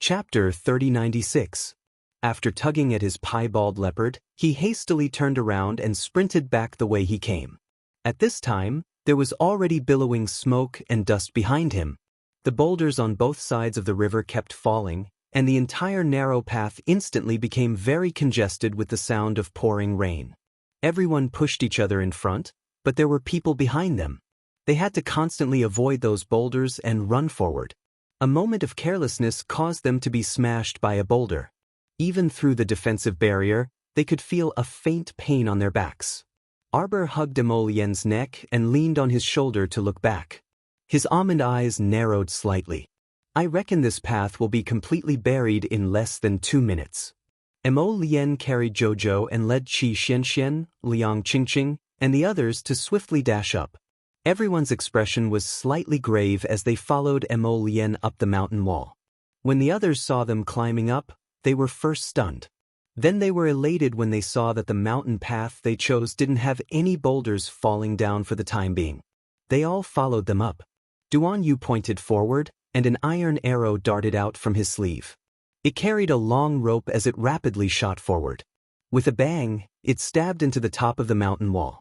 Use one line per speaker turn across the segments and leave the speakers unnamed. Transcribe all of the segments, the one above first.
Chapter 3096. After tugging at his piebald leopard, he hastily turned around and sprinted back the way he came. At this time, there was already billowing smoke and dust behind him. The boulders on both sides of the river kept falling, and the entire narrow path instantly became very congested with the sound of pouring rain. Everyone pushed each other in front, but there were people behind them. They had to constantly avoid those boulders and run forward. A moment of carelessness caused them to be smashed by a boulder. Even through the defensive barrier, they could feel a faint pain on their backs. Arbor hugged Emolien's neck and leaned on his shoulder to look back. His almond eyes narrowed slightly. I reckon this path will be completely buried in less than 2 minutes. Emolien carried Jojo and led Qi Xianxian, Liang Qingqing, and the others to swiftly dash up. Everyone's expression was slightly grave as they followed Emolien up the mountain wall. When the others saw them climbing up, they were first stunned. Then they were elated when they saw that the mountain path they chose didn't have any boulders falling down for the time being. They all followed them up. Duan Yu pointed forward, and an iron arrow darted out from his sleeve. It carried a long rope as it rapidly shot forward. With a bang, it stabbed into the top of the mountain wall.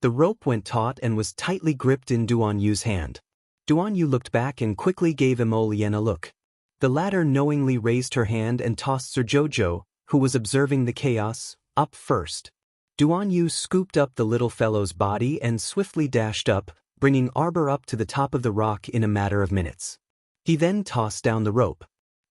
The rope went taut and was tightly gripped in Duan Yu's hand. Duan Yu looked back and quickly gave Emolien a look. The latter knowingly raised her hand and tossed Sir Jojo, who was observing the chaos, up first. Duan Yu scooped up the little fellow's body and swiftly dashed up, bringing Arbor up to the top of the rock in a matter of minutes. He then tossed down the rope.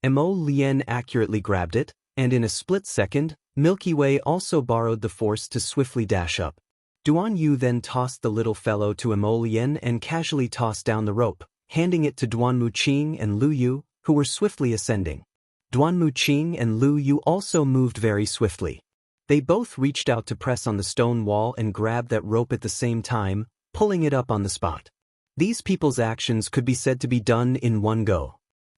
Emolien accurately grabbed it, and in a split second, Milky Way also borrowed the force to swiftly dash up. Duan Yu then tossed the little fellow to Emolien and casually tossed down the rope, handing it to Duan Muqing and Lu Yu, who were swiftly ascending. Duan Muqing and Lu Yu also moved very swiftly. They both reached out to press on the stone wall and grabbed that rope at the same time, pulling it up on the spot. These people's actions could be said to be done in one go.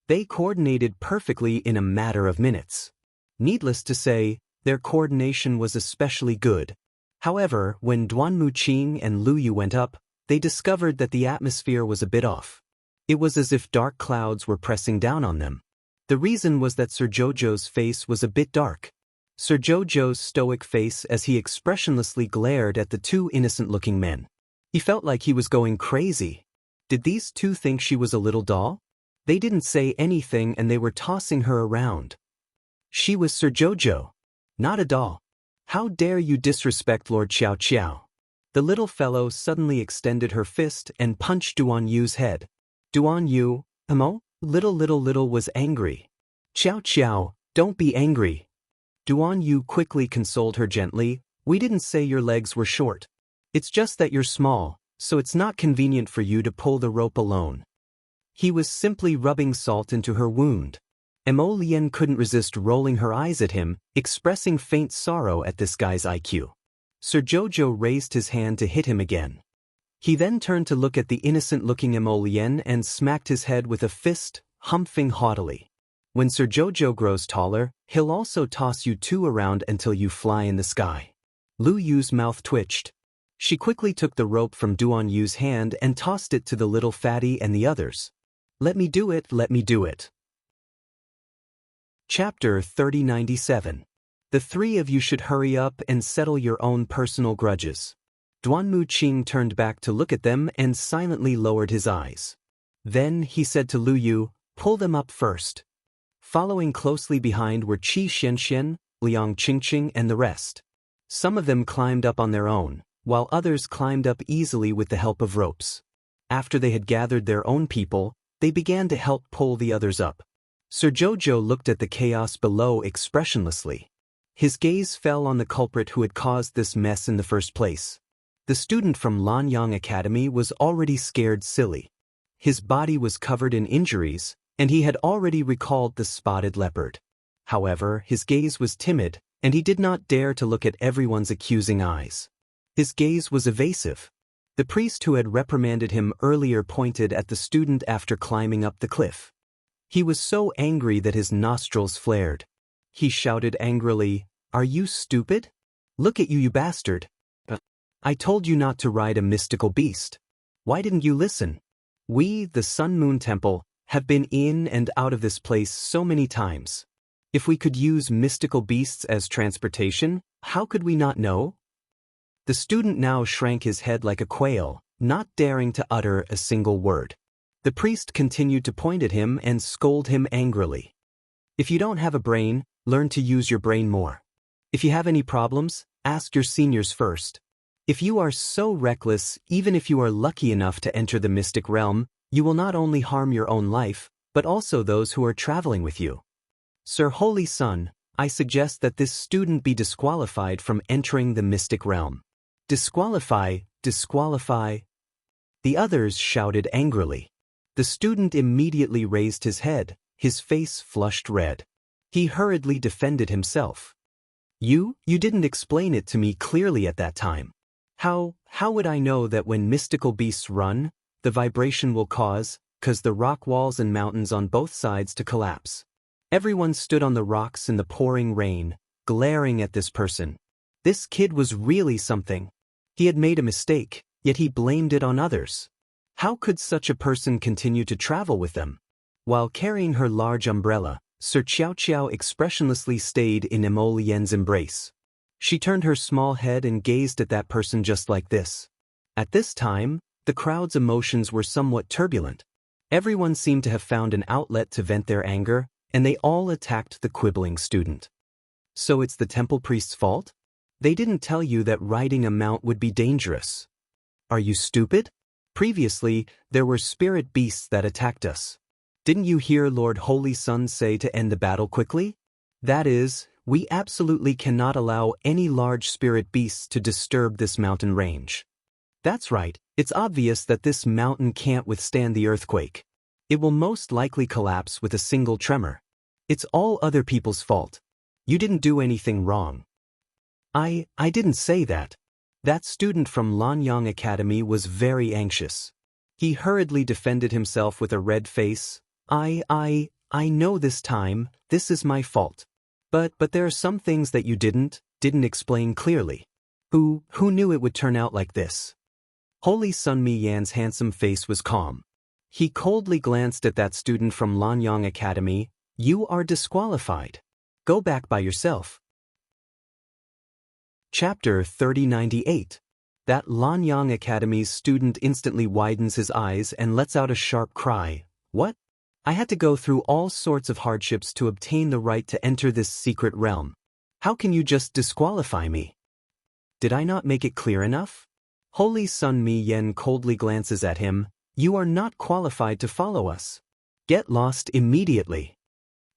They coordinated perfectly in a matter of minutes. Needless to say, their coordination was especially good. However, when Duan Muqing and Lu Yu went up, they discovered that the atmosphere was a bit off. It was as if dark clouds were pressing down on them. The reason was that Sir Jojo's face was a bit dark. Sir Jojo's stoic face as he expressionlessly glared at the two innocent-looking men. He felt like he was going crazy. Did these two think she was a little doll? They didn't say anything and they were tossing her around. She was Sir Jojo, not a doll. How dare you disrespect Lord Xiao Xiao? The little fellow suddenly extended her fist and punched Duan Yu's head. Duan Yu, little was angry. Xiao Xiao, don't be angry. Duan Yu quickly consoled her gently. We didn't say your legs were short. It's just that you're small, so it's not convenient for you to pull the rope alone. He was simply rubbing salt into her wound. Emolien couldn't resist rolling her eyes at him, expressing faint sorrow at this guy's IQ. Sir Jojo raised his hand to hit him again. He then turned to look at the innocent-looking Emolien and smacked his head with a fist, humping haughtily. When Sir Jojo grows taller, he'll also toss you two around until you fly in the sky. Lu Yu's mouth twitched. She quickly took the rope from Duan Yu's hand and tossed it to the little fatty and the others. Let me do it, let me do it. Chapter 3097. The three of you should hurry up and settle your own personal grudges. Duan Muqing turned back to look at them and silently lowered his eyes. Then he said to Lu Yu, pull them up first. Following closely behind were Qi Xianxian, Liang Qingqing and the rest. Some of them climbed up on their own, while others climbed up easily with the help of ropes. After they had gathered their own people, they began to help pull the others up. Sir Jojo looked at the chaos below expressionlessly. His gaze fell on the culprit who had caused this mess in the first place. The student from Lanyang Academy was already scared silly. His body was covered in injuries, and he had already recalled the spotted leopard. However, his gaze was timid, and he did not dare to look at everyone's accusing eyes. His gaze was evasive. The priest who had reprimanded him earlier pointed at the student after climbing up the cliff. He was so angry that his nostrils flared. He shouted angrily, "Are you stupid? Look at you, you bastard! I told you not to ride a mystical beast. Why didn't you listen? We, the Sun Moon Temple, have been in and out of this place so many times. If we could use mystical beasts as transportation, how could we not know? The student now shrank his head like a quail, not daring to utter a single word. The priest continued to point at him and scold him angrily. If you don't have a brain, learn to use your brain more. If you have any problems, ask your seniors first. If you are so reckless, even if you are lucky enough to enter the mystic realm, you will not only harm your own life, but also those who are traveling with you. Sir Holy Son, I suggest that this student be disqualified from entering the mystic realm. Disqualify, disqualify. The others shouted angrily. The student immediately raised his head, his face flushed red. He hurriedly defended himself. You didn't explain it to me clearly at that time. How would I know that when mystical beasts run, the vibration will cause the rock walls and mountains on both sides to collapse? Everyone stood on the rocks in the pouring rain, glaring at this person. This kid was really something. He had made a mistake, yet he blamed it on others. How could such a person continue to travel with them? While carrying her large umbrella, Sir Qiao Qiao expressionlessly stayed in Emo Lien's embrace. She turned her small head and gazed at that person just like this. At this time, the crowd's emotions were somewhat turbulent. Everyone seemed to have found an outlet to vent their anger, and they all attacked the quibbling student. So it's the temple priest's fault? They didn't tell you that riding a mount would be dangerous. Are you stupid? Previously, there were spirit beasts that attacked us. Didn't you hear Lord Holy Sun say to end the battle quickly? That is, we absolutely cannot allow any large spirit beasts to disturb this mountain range. That's right, it's obvious that this mountain can't withstand the earthquake. It will most likely collapse with a single tremor. It's all other people's fault. You didn't do anything wrong. I didn't say that. That student from Lanyang Academy was very anxious. He hurriedly defended himself with a red face. I know this time, this is my fault. But there are some things that you didn't explain clearly. Who knew it would turn out like this? Holy Sun Mi Yan's handsome face was calm. He coldly glanced at that student from Lanyang Academy. You are disqualified. Go back by yourself. Chapter 3098. That Lanyang Academy's student instantly widens his eyes and lets out a sharp cry. What? I had to go through all sorts of hardships to obtain the right to enter this secret realm. How can you just disqualify me? Did I not make it clear enough? Holy Sun Mi Yan coldly glances at him. You are not qualified to follow us. Get lost immediately.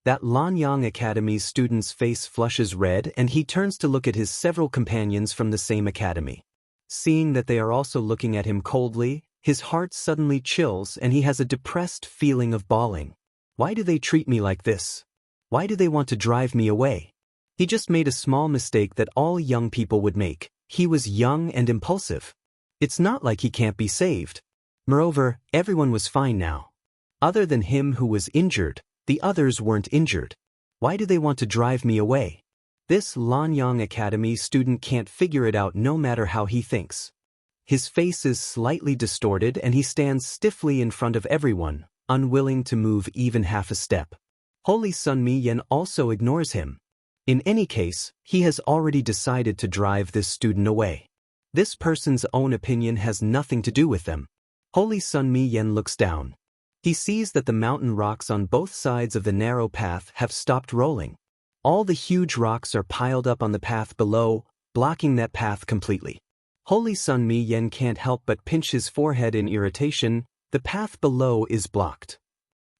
That Lanyang Academy's student's face flushes red and he turns to look at his several companions from the same academy. Seeing that they are also looking at him coldly, his heart suddenly chills and he has a depressed feeling of bawling. Why do they treat me like this? Why do they want to drive me away? He just made a small mistake that all young people would make. He was young and impulsive. It's not like he can't be saved. Moreover, everyone was fine now. Other than him who was injured, the others weren't injured. Why do they want to drive me away? This Lanyang Academy student can't figure it out no matter how he thinks. His face is slightly distorted and he stands stiffly in front of everyone, unwilling to move even half a step. Holy Sun Mi Yan also ignores him. In any case, he has already decided to drive this student away. This person's own opinion has nothing to do with them. Holy Sun Mi Yan looks down. He sees that the mountain rocks on both sides of the narrow path have stopped rolling. All the huge rocks are piled up on the path below, blocking that path completely. Holy Sun Mi Yan can't help but pinch his forehead in irritation. The path below is blocked.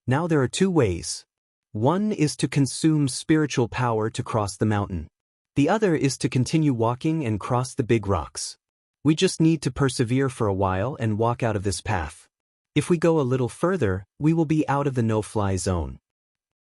Now there are two ways. One is to consume spiritual power to cross the mountain. The other is to continue walking and cross the big rocks. We just need to persevere for a while and walk out of this path. If we go a little further, we will be out of the no-fly zone.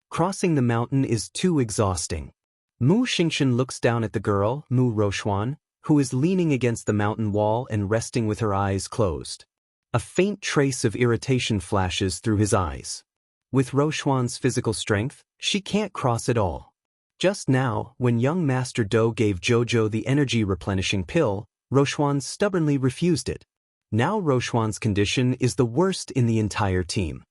Crossing the mountain is too exhausting. Mu Xingshan looks down at the girl, Mu Roxuan, who is leaning against the mountain wall and resting with her eyes closed. A faint trace of irritation flashes through his eyes. With Roxuan's physical strength, she can't cross at all. Just now, when young Master Do gave Jojo the energy-replenishing pill, Roxuan stubbornly refused it. Now Roxuan's condition is the worst in the entire team.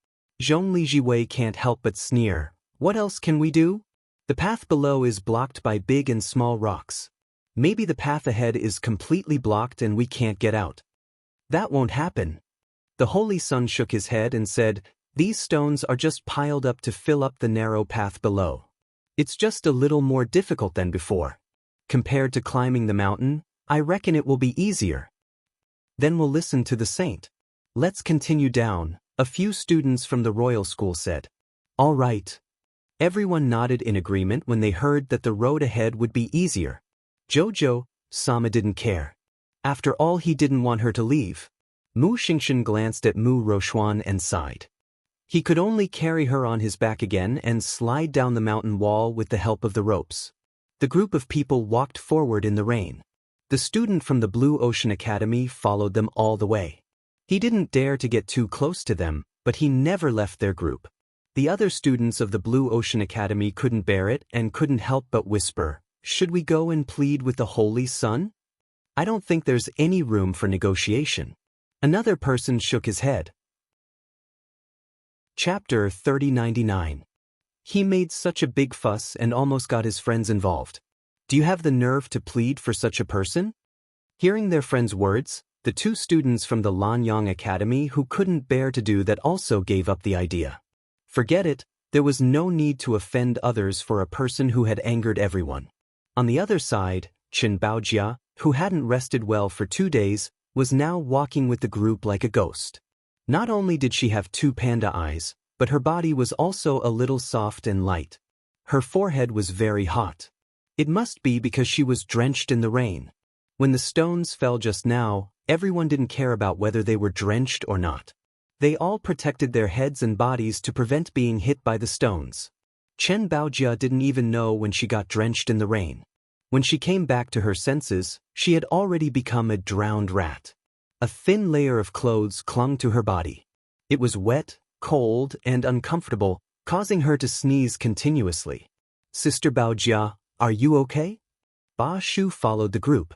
Zhong Lijiwei can't help but sneer. What else can we do? The path below is blocked by big and small rocks. Maybe the path ahead is completely blocked and we can't get out. That won't happen. The Holy Sun shook his head and said, these stones are just piled up to fill up the narrow path below. It's just a little more difficult than before. Compared to climbing the mountain, I reckon it will be easier. Then we'll listen to the saint. Let's continue down, a few students from the royal school said. All right. Everyone nodded in agreement when they heard that the road ahead would be easier. Jojo, Sama didn't care. After all, he didn't want her to leave. Mu Xingshan glanced at Mu Roxuan and sighed. He could only carry her on his back again and slide down the mountain wall with the help of the ropes. The group of people walked forward in the rain. The student from the Blue Ocean Academy followed them all the way. He didn't dare to get too close to them, but he never left their group. The other students of the Blue Ocean Academy couldn't bear it and couldn't help but whisper, should we go and plead with the Holy Sun? I don't think there's any room for negotiation. Another person shook his head. Chapter 3099. He made such a big fuss and almost got his friends involved. Do you have the nerve to plead for such a person? Hearing their friend's words, the two students from the Lanyang Academy who couldn't bear to do that also gave up the idea. Forget it, there was no need to offend others for a person who had angered everyone. On the other side, Chen Baojia, who hadn't rested well for 2 days, was now walking with the group like a ghost. Not only did she have 2 panda eyes, but her body was also a little soft and light. Her forehead was very hot. It must be because she was drenched in the rain. When the stones fell just now, everyone didn't care about whether they were drenched or not. They all protected their heads and bodies to prevent being hit by the stones. Chen Baojia didn't even know when she got drenched in the rain. When she came back to her senses, she had already become a drowned rat. A thin layer of clothes clung to her body. It was wet, cold, and uncomfortable, causing her to sneeze continuously. Sister Baojia, are you okay? Ba Shu followed the group.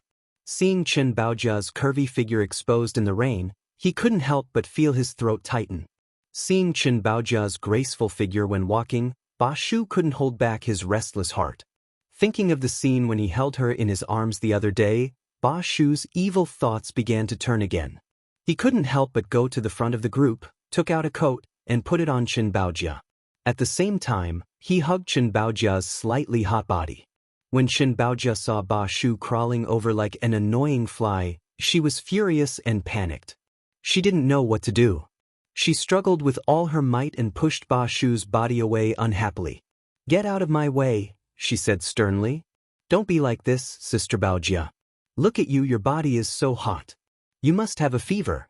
Seeing Chen Baojia's curvy figure exposed in the rain, he couldn't help but feel his throat tighten. Seeing Chen Baojia's graceful figure when walking, Ba Shu couldn't hold back his restless heart. Thinking of the scene when he held her in his arms the other day, Ba Shu's evil thoughts began to turn again. He couldn't help but go to the front of the group, took out a coat, and put it on Chen Baojia. At the same time, he hugged Chen Baojia's slightly hot body. When Chen Baojia saw Ba Shu crawling over like an annoying fly, she was furious and panicked. She didn't know what to do. She struggled with all her might and pushed Ba Shu's body away unhappily. Get out of my way, she said sternly. Don't be like this, Sister Baojia. Look at you, your body is so hot. You must have a fever.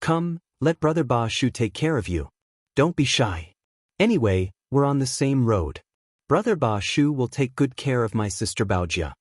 Come, let Brother Ba Shu take care of you. Don't be shy. Anyway, we're on the same road. Brother Ba Shu will take good care of my Sister Baojia.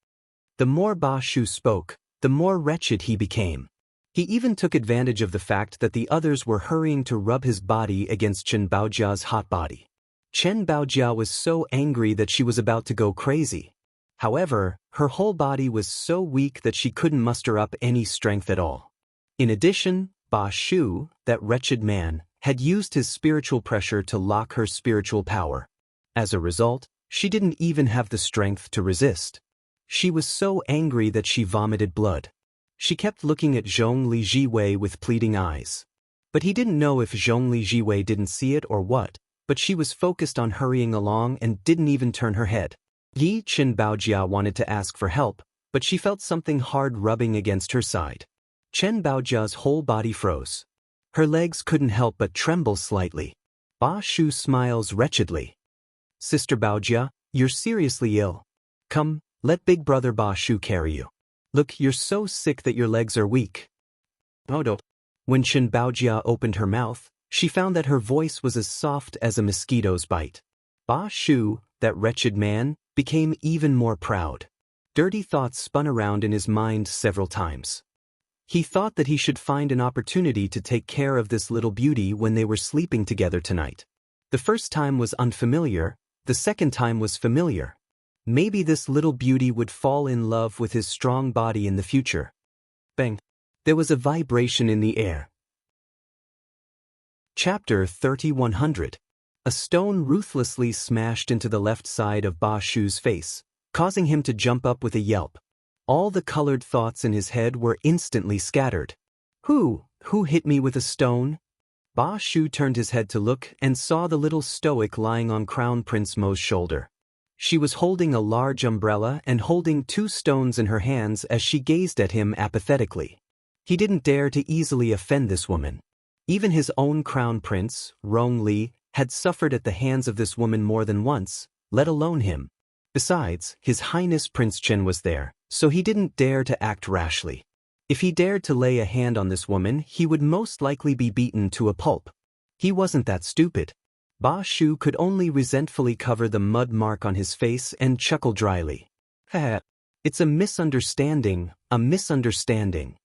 The more Ba Shu spoke, the more wretched he became. He even took advantage of the fact that the others were hurrying to rub his body against Chen Baojia's hot body. Chen Baojia was so angry that she was about to go crazy. However, her whole body was so weak that she couldn't muster up any strength at all. In addition, Ba Shu, that wretched man, had used his spiritual pressure to lock her spiritual power. As a result, she didn't even have the strength to resist. She was so angry that she vomited blood. She kept looking at Zhong Lijiwei with pleading eyes. But he didn't know if Zhong Lijiwei didn't see it or what, but she was focused on hurrying along and didn't even turn her head. Yi Chen Baojia wanted to ask for help, but she felt something hard rubbing against her side. Chen Baojia's whole body froze. Her legs couldn't help but tremble slightly. Ba Shu smiles wretchedly. Sister Baojia, you're seriously ill. Come, let Big Brother Ba Shu carry you. Look, you're so sick that your legs are weak. Odo. When Chen Baojia opened her mouth, she found that her voice was as soft as a mosquito's bite. Ba Shu, that wretched man, became even more proud. Dirty thoughts spun around in his mind several times. He thought that he should find an opportunity to take care of this little beauty when they were sleeping together tonight. The first time was unfamiliar, the second time was familiar. Maybe this little beauty would fall in love with his strong body in the future. Bang! There was a vibration in the air. Chapter 3100. A stone ruthlessly smashed into the left side of Ba Shu's face, causing him to jump up with a yelp. All the colored thoughts in his head were instantly scattered. Who hit me with a stone? Ba Shu turned his head to look and saw the little stoic lying on Crown Prince Mo's shoulder. She was holding a large umbrella and holding 2 stones in her hands as she gazed at him apathetically. He didn't dare to easily offend this woman. Even his own crown prince, Rong Li, had suffered at the hands of this woman more than once, let alone him. Besides, His Highness Prince Chen was there, so he didn't dare to act rashly. If he dared to lay a hand on this woman, he would most likely be beaten to a pulp. He wasn't that stupid. Ba Shu could only resentfully cover the mud mark on his face and chuckle dryly. It's a misunderstanding, a misunderstanding.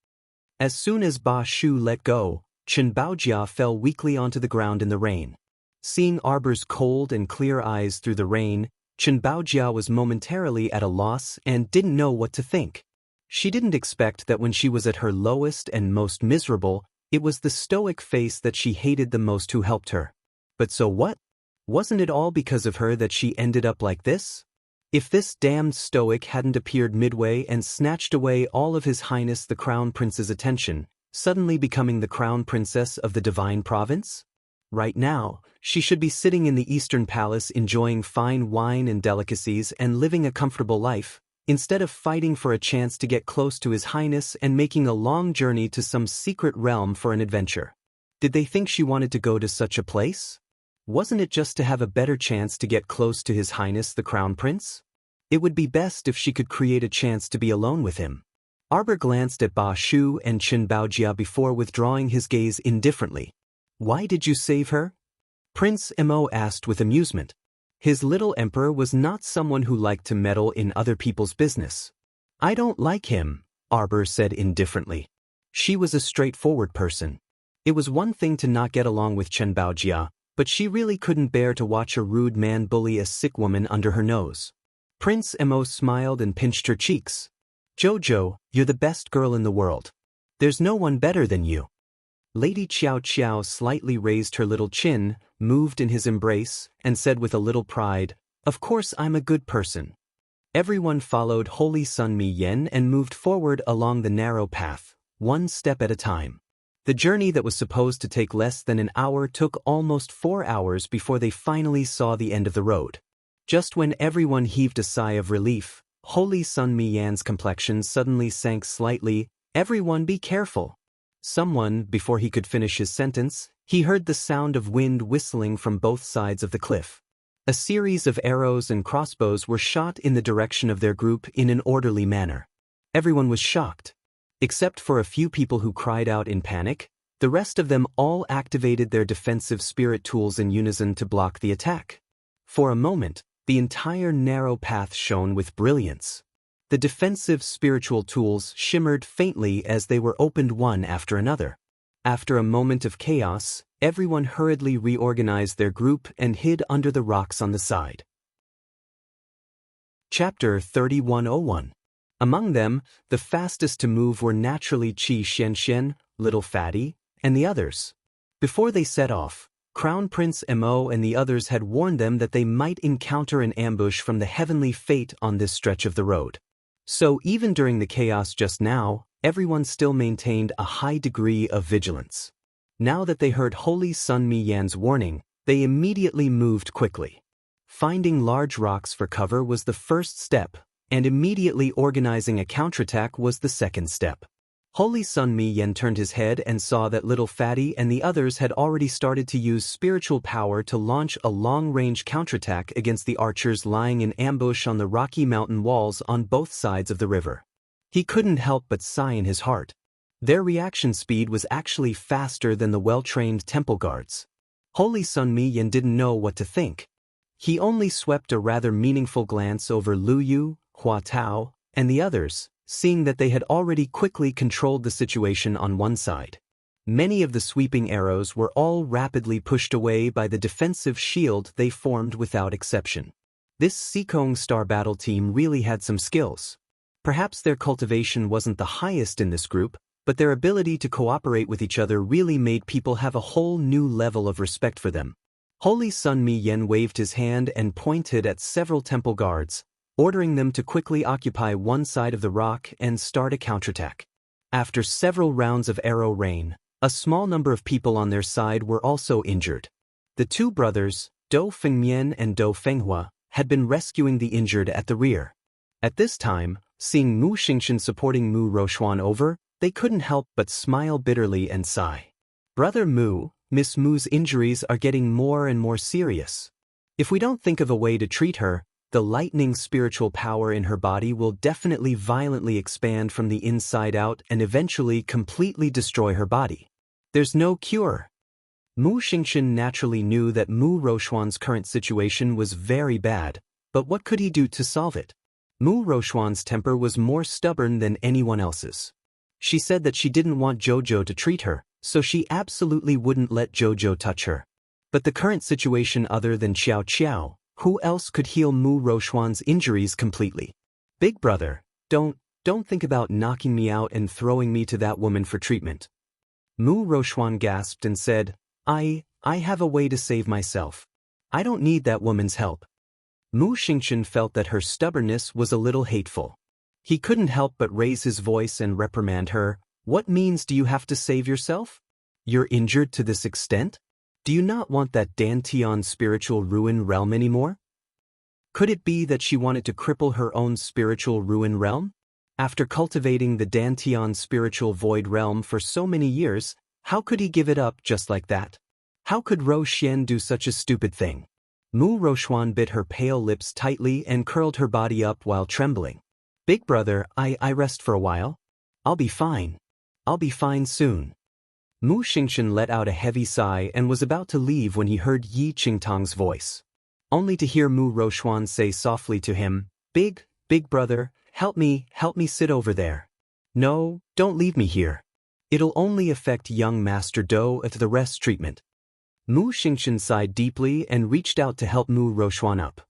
As soon as Ba Shu let go, Chen Baojia fell weakly onto the ground in the rain. Seeing Arbor's cold and clear eyes through the rain, Chen Baojia was momentarily at a loss and didn't know what to think. She didn't expect that when she was at her lowest and most miserable, it was the stoic face that she hated the most who helped her. But so what? Wasn't it all because of her that she ended up like this? If this damned stoic hadn't appeared midway and snatched away all of His Highness the Crown Prince's attention, suddenly becoming the Crown Princess of the Divine Province? Right now, she should be sitting in the Eastern Palace enjoying fine wine and delicacies and living a comfortable life, instead of fighting for a chance to get close to His Highness and making a long journey to some secret realm for an adventure. Did they think she wanted to go to such a place? Wasn't it just to have a better chance to get close to His Highness the Crown Prince? It would be best if she could create a chance to be alone with him. Arbor glanced at Ba Shu and Chen Baojia before withdrawing his gaze indifferently. Why did you save her? Prince Mo asked with amusement. His little emperor was not someone who liked to meddle in other people's business. I don't like him, Arbor said indifferently. She was a straightforward person. It was one thing to not get along with Chen Baojia, but she really couldn't bear to watch a rude man bully a sick woman under her nose. Prince Mo smiled and pinched her cheeks. Jojo, you're the best girl in the world. There's no one better than you. Lady Qiao Qiao slightly raised her little chin, moved in his embrace, and said with a little pride, Of course I'm a good person. Everyone followed Holy Sun Mi Yen and moved forward along the narrow path, one step at a time. The journey that was supposed to take less than an hour took almost 4 hours before they finally saw the end of the road. Just when everyone heaved a sigh of relief, Holy Sun Mi Yan's complexion suddenly sank slightly. Everyone be careful. Someone, before he could finish his sentence, he heard the sound of wind whistling from both sides of the cliff. A series of arrows and crossbows were shot in the direction of their group in an orderly manner. Everyone was shocked. Except for a few people who cried out in panic, the rest of them all activated their defensive spirit tools in unison to block the attack. For a moment, the entire narrow path shone with brilliance. The defensive spiritual tools shimmered faintly as they were opened one after another. After a moment of chaos, everyone hurriedly reorganized their group and hid under the rocks on the side. Chapter 3101. Among them, the fastest to move were naturally Qi Xianxian, Little Fatty, and the others. Before they set off, Crown Prince Mo and the others had warned them that they might encounter an ambush from the heavenly fate on this stretch of the road. So even during the chaos just now, everyone still maintained a high degree of vigilance. Now that they heard Holy Sun Mi Yan's warning, they immediately moved quickly. Finding large rocks for cover was the first step, and immediately organizing a counterattack was the second step. Holy Sun Mi Yan turned his head and saw that Little Fatty and the others had already started to use spiritual power to launch a long-range counterattack against the archers lying in ambush on the rocky mountain walls on both sides of the river. He couldn't help but sigh in his heart. Their reaction speed was actually faster than the well-trained temple guards. Holy Sun Mi Yan didn't know what to think. He only swept a rather meaningful glance over Lu Yu, Hua Tao, and the others, seeing that they had already quickly controlled the situation on one side. Many of the sweeping arrows were all rapidly pushed away by the defensive shield they formed without exception. This Sikong Star Battle team really had some skills. Perhaps their cultivation wasn't the highest in this group, but their ability to cooperate with each other really made people have a whole new level of respect for them. Holy Sun Mi Yen waved his hand and pointed at several temple guards, ordering them to quickly occupy one side of the rock and start a counterattack. After several rounds of arrow rain, a small number of people on their side were also injured. The two brothers, Dou Fengmian and Dou Fenghua, had been rescuing the injured at the rear. At this time, seeing Mu Xingchen supporting Mu Roxuan over, they couldn't help but smile bitterly and sigh. Brother Mu, Miss Mu's injuries are getting more and more serious. If we don't think of a way to treat her, the lightning spiritual power in her body will definitely violently expand from the inside out and eventually completely destroy her body. There's no cure. Mu Xingchen naturally knew that Mu Roxuan's current situation was very bad, but what could he do to solve it? Mu Roxuan's temper was more stubborn than anyone else's. She said that she didn't want Jojo to treat her, so she absolutely wouldn't let Jojo touch her. But the current situation other than Xiao Qiao, who else could heal Mu Roxuan's injuries completely? Big brother, don't think about knocking me out and throwing me to that woman for treatment. Mu Roxuan gasped and said, I have a way to save myself. I don't need that woman's help. Mu Xingchen felt that her stubbornness was a little hateful. He couldn't help but raise his voice and reprimand her. What means do you have to save yourself? You're injured to this extent? Do you not want that Dantian spiritual ruin realm anymore? Could it be that she wanted to cripple her own spiritual ruin realm? After cultivating the Dantian spiritual void realm for so many years, how could he give it up just like that? How could Ro Xian do such a stupid thing? Mu Roxuan bit her pale lips tightly and curled her body up while trembling. Big brother, I rest for a while. I'll be fine. I'll be fine soon. Mu Xingchen let out a heavy sigh and was about to leave when he heard Yi Qingtang's voice. Only to hear Mu Roxuan say softly to him, Big brother, help me sit over there. No, don't leave me here. It'll only affect young Master Dou at the rest treatment. Mu Xingchen sighed deeply and reached out to help Mu Roxuan up.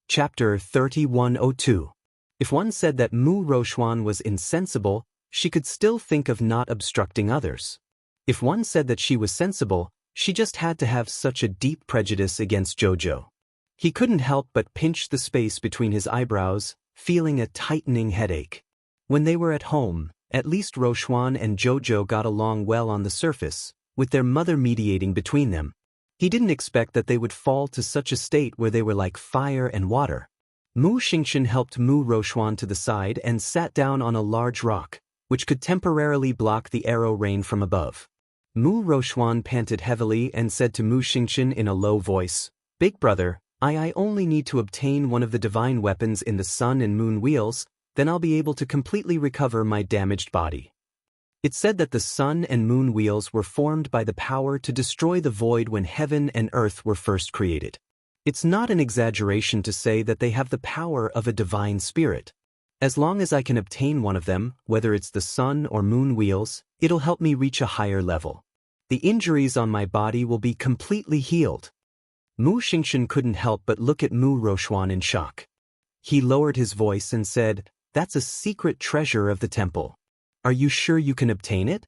Chapter 3102. If one said that Mu Roxuan was insensible, she could still think of not obstructing others. If one said that she was sensible, she just had to have such a deep prejudice against Jojo. He couldn't help but pinch the space between his eyebrows, feeling a tightening headache. When they were at home, at least Roxuan and Jojo got along well on the surface, with their mother mediating between them. He didn't expect that they would fall to such a state where they were like fire and water. Mu Xingchen helped Mu Roxuan to the side and sat down on a large rock, which could temporarily block the arrow rain from above. Mu Roxuan panted heavily and said to Mu Xingchen in a low voice, Big brother, I only need to obtain one of the divine weapons in the sun and moon wheels, then I'll be able to completely recover my damaged body. It said that the sun and moon wheels were formed by the power to destroy the void when heaven and earth were first created. It's not an exaggeration to say that they have the power of a divine spirit. As long as I can obtain one of them, whether it's the sun or moon wheels, it'll help me reach a higher level. The injuries on my body will be completely healed. Mu Xingchen couldn't help but look at Mu Roxuan in shock. He lowered his voice and said, That's a secret treasure of the temple. Are you sure you can obtain it?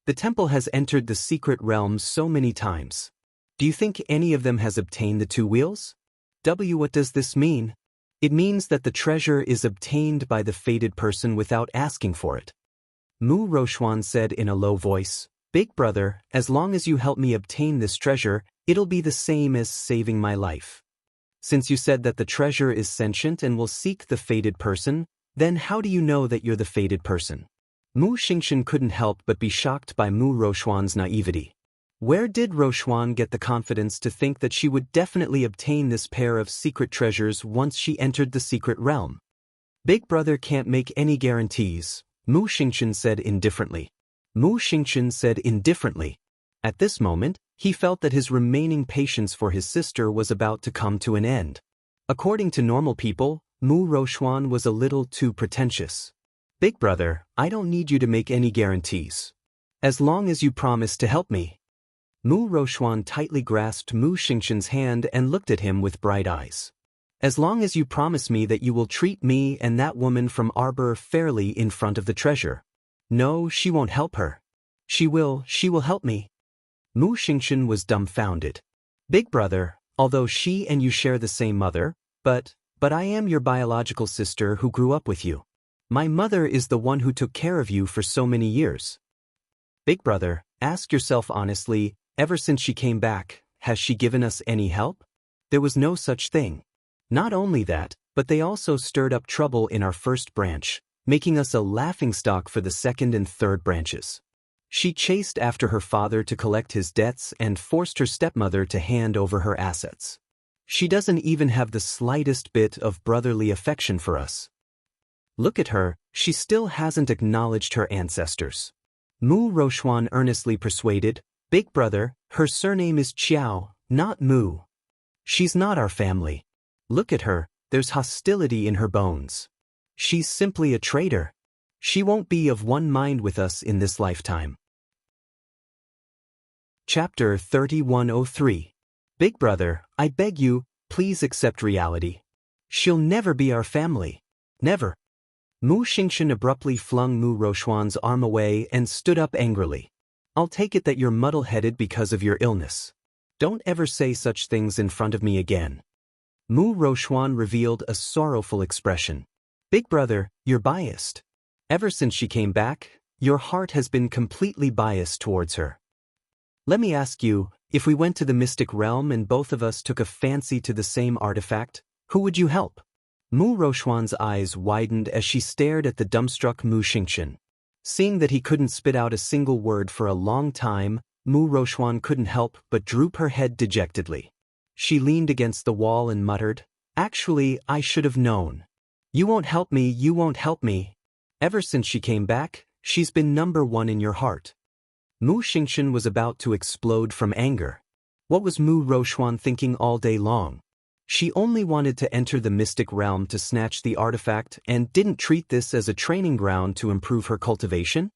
The temple has entered the secret realms so many times. Do you think any of them has obtained the two wheels? What does this mean? It means that the treasure is obtained by the fated person without asking for it. Mu Roxuan said in a low voice, Big brother, as long as you help me obtain this treasure, it'll be the same as saving my life. Since you said that the treasure is sentient and will seek the fated person, then how do you know that you're the fated person? Mu Xingchen couldn't help but be shocked by Mu Roxuan's naivety. Where did Roxuan get the confidence to think that she would definitely obtain this pair of secret treasures once she entered the secret realm? Big brother can't make any guarantees, Mu Xingchen said indifferently. Mu Xingchen said indifferently. At this moment, he felt that his remaining patience for his sister was about to come to an end. According to normal people, Mu Roxuan was a little too pretentious. Big brother, I don't need you to make any guarantees. As long as you promise to help me. Mu Roxuan tightly grasped Mu Xingchen's hand and looked at him with bright eyes. As long as you promise me that you will treat me and that woman from Arbor fairly in front of the treasure. No, she won't help her. She will help me. Mu Xingchen was dumbfounded. Big brother, although she and you share the same mother, but I am your biological sister who grew up with you. My mother is the one who took care of you for so many years. Big brother, ask yourself honestly, ever since she came back, has she given us any help? There was no such thing. Not only that, but they also stirred up trouble in our first branch, making us a laughingstock for the second and third branches. She chased after her father to collect his debts and forced her stepmother to hand over her assets. She doesn't even have the slightest bit of brotherly affection for us. Look at her, she still hasn't acknowledged her ancestors. Mu Rochuan earnestly persuaded, Big brother, her surname is Qiao, not Mu. She's not our family. Look at her, there's hostility in her bones. She's simply a traitor. She won't be of one mind with us in this lifetime. Chapter 3103. Big brother, I beg you, please accept reality. She'll never be our family. Never. Mu Xingchen abruptly flung Mu Rochuan's arm away and stood up angrily. I'll take it that you're muddle-headed because of your illness. Don't ever say such things in front of me again. Mu Rochuan revealed a sorrowful expression. Big brother, you're biased. Ever since she came back, your heart has been completely biased towards her. Let me ask you, if we went to the mystic realm and both of us took a fancy to the same artifact, who would you help? Mu Rochuan's eyes widened as she stared at the dumbstruck Mu Xingchen. Seeing that he couldn't spit out a single word for a long time, Mu Rochuan couldn't help but droop her head dejectedly. She leaned against the wall and muttered, Actually, I should have known. You won't help me, you won't help me. Ever since she came back, she's been number one in your heart. Mu Xingchen was about to explode from anger. What was Mu Rochuan thinking all day long? She only wanted to enter the mystic realm to snatch the artifact and didn't treat this as a training ground to improve her cultivation?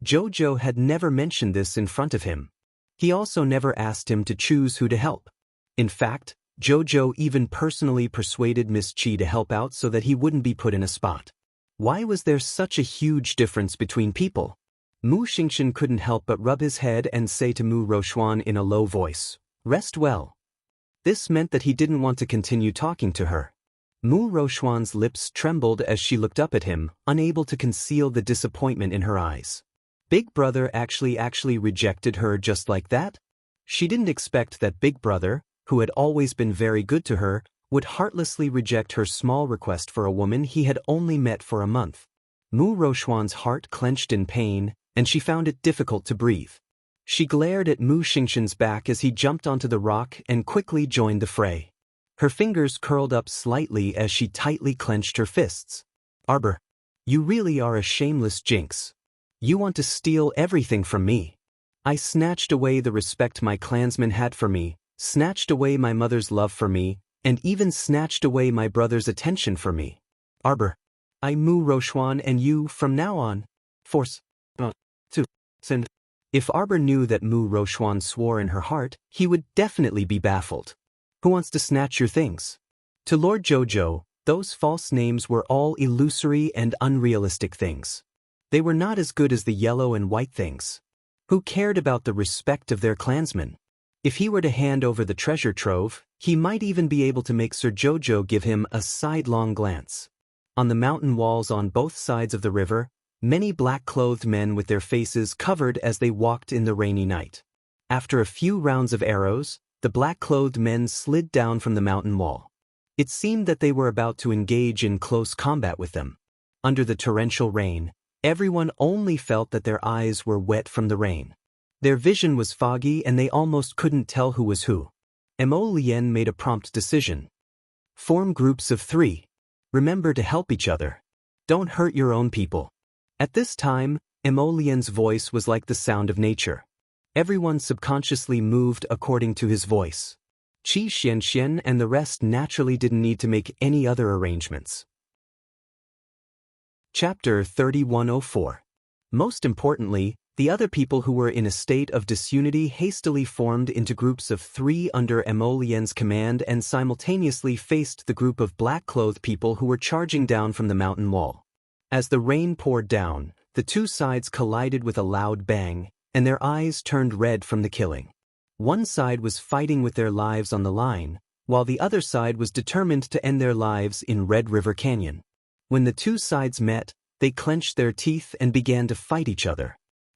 Jojo had never mentioned this in front of him. He also never asked him to choose who to help. In fact, Jojo even personally persuaded Miss Qi to help out so that he wouldn't be put in a spot. Why was there such a huge difference between people? Mu Xingchen couldn't help but rub his head and say to Mu Rochuan in a low voice, Rest well. This meant that he didn't want to continue talking to her. Mu Rochuan's lips trembled as she looked up at him, unable to conceal the disappointment in her eyes. Big brother actually rejected her just like that? She didn't expect that Big brother, who had always been very good to her, would heartlessly reject her small request for a woman he had only met for a month. Mu Rochuan's heart clenched in pain, and she found it difficult to breathe. She glared at Mu Xingchen's back as he jumped onto the rock and quickly joined the fray. Her fingers curled up slightly as she tightly clenched her fists. Arbor, you really are a shameless jinx. You want to steal everything from me. I snatched away the respect my clansmen had for me, snatched away my mother's love for me, and even snatched away my brother's attention for me. Arbor, I Mu Rochuan and you, from now on, force to send. If Arbor knew that Mu Rochuan swore in her heart, he would definitely be baffled. Who wants to snatch your things? To Lord Jojo, those false names were all illusory and unrealistic things. They were not as good as the yellow and white things. Who cared about the respect of their clansmen? If he were to hand over the treasure trove, he might even be able to make Sir Jojo give him a sidelong glance. On the mountain walls on both sides of the river, many black-clothed men with their faces covered as they walked in the rainy night. After a few rounds of arrows, the black-clothed men slid down from the mountain wall. It seemed that they were about to engage in close combat with them. Under the torrential rain, everyone only felt that their eyes were wet from the rain. Their vision was foggy and they almost couldn't tell who was who. Mo Lien made a prompt decision. Form groups of 3. Remember to help each other. Don't hurt your own people. At this time, Mo Lien's voice was like the sound of nature. Everyone subconsciously moved according to his voice. Qi Xianxian and the rest naturally didn't need to make any other arrangements. Chapter 3104. Most importantly, The other people who were in a state of disunity hastily formed into groups of 3 under Emolien's command and simultaneously faced the group of black-clothed people who were charging down from the mountain wall. As the rain poured down, the two sides collided with a loud bang, and their eyes turned red from the killing. One side was fighting with their lives on the line, while the other side was determined to end their lives in Red River Canyon. When the two sides met, they clenched their teeth and began to fight each other.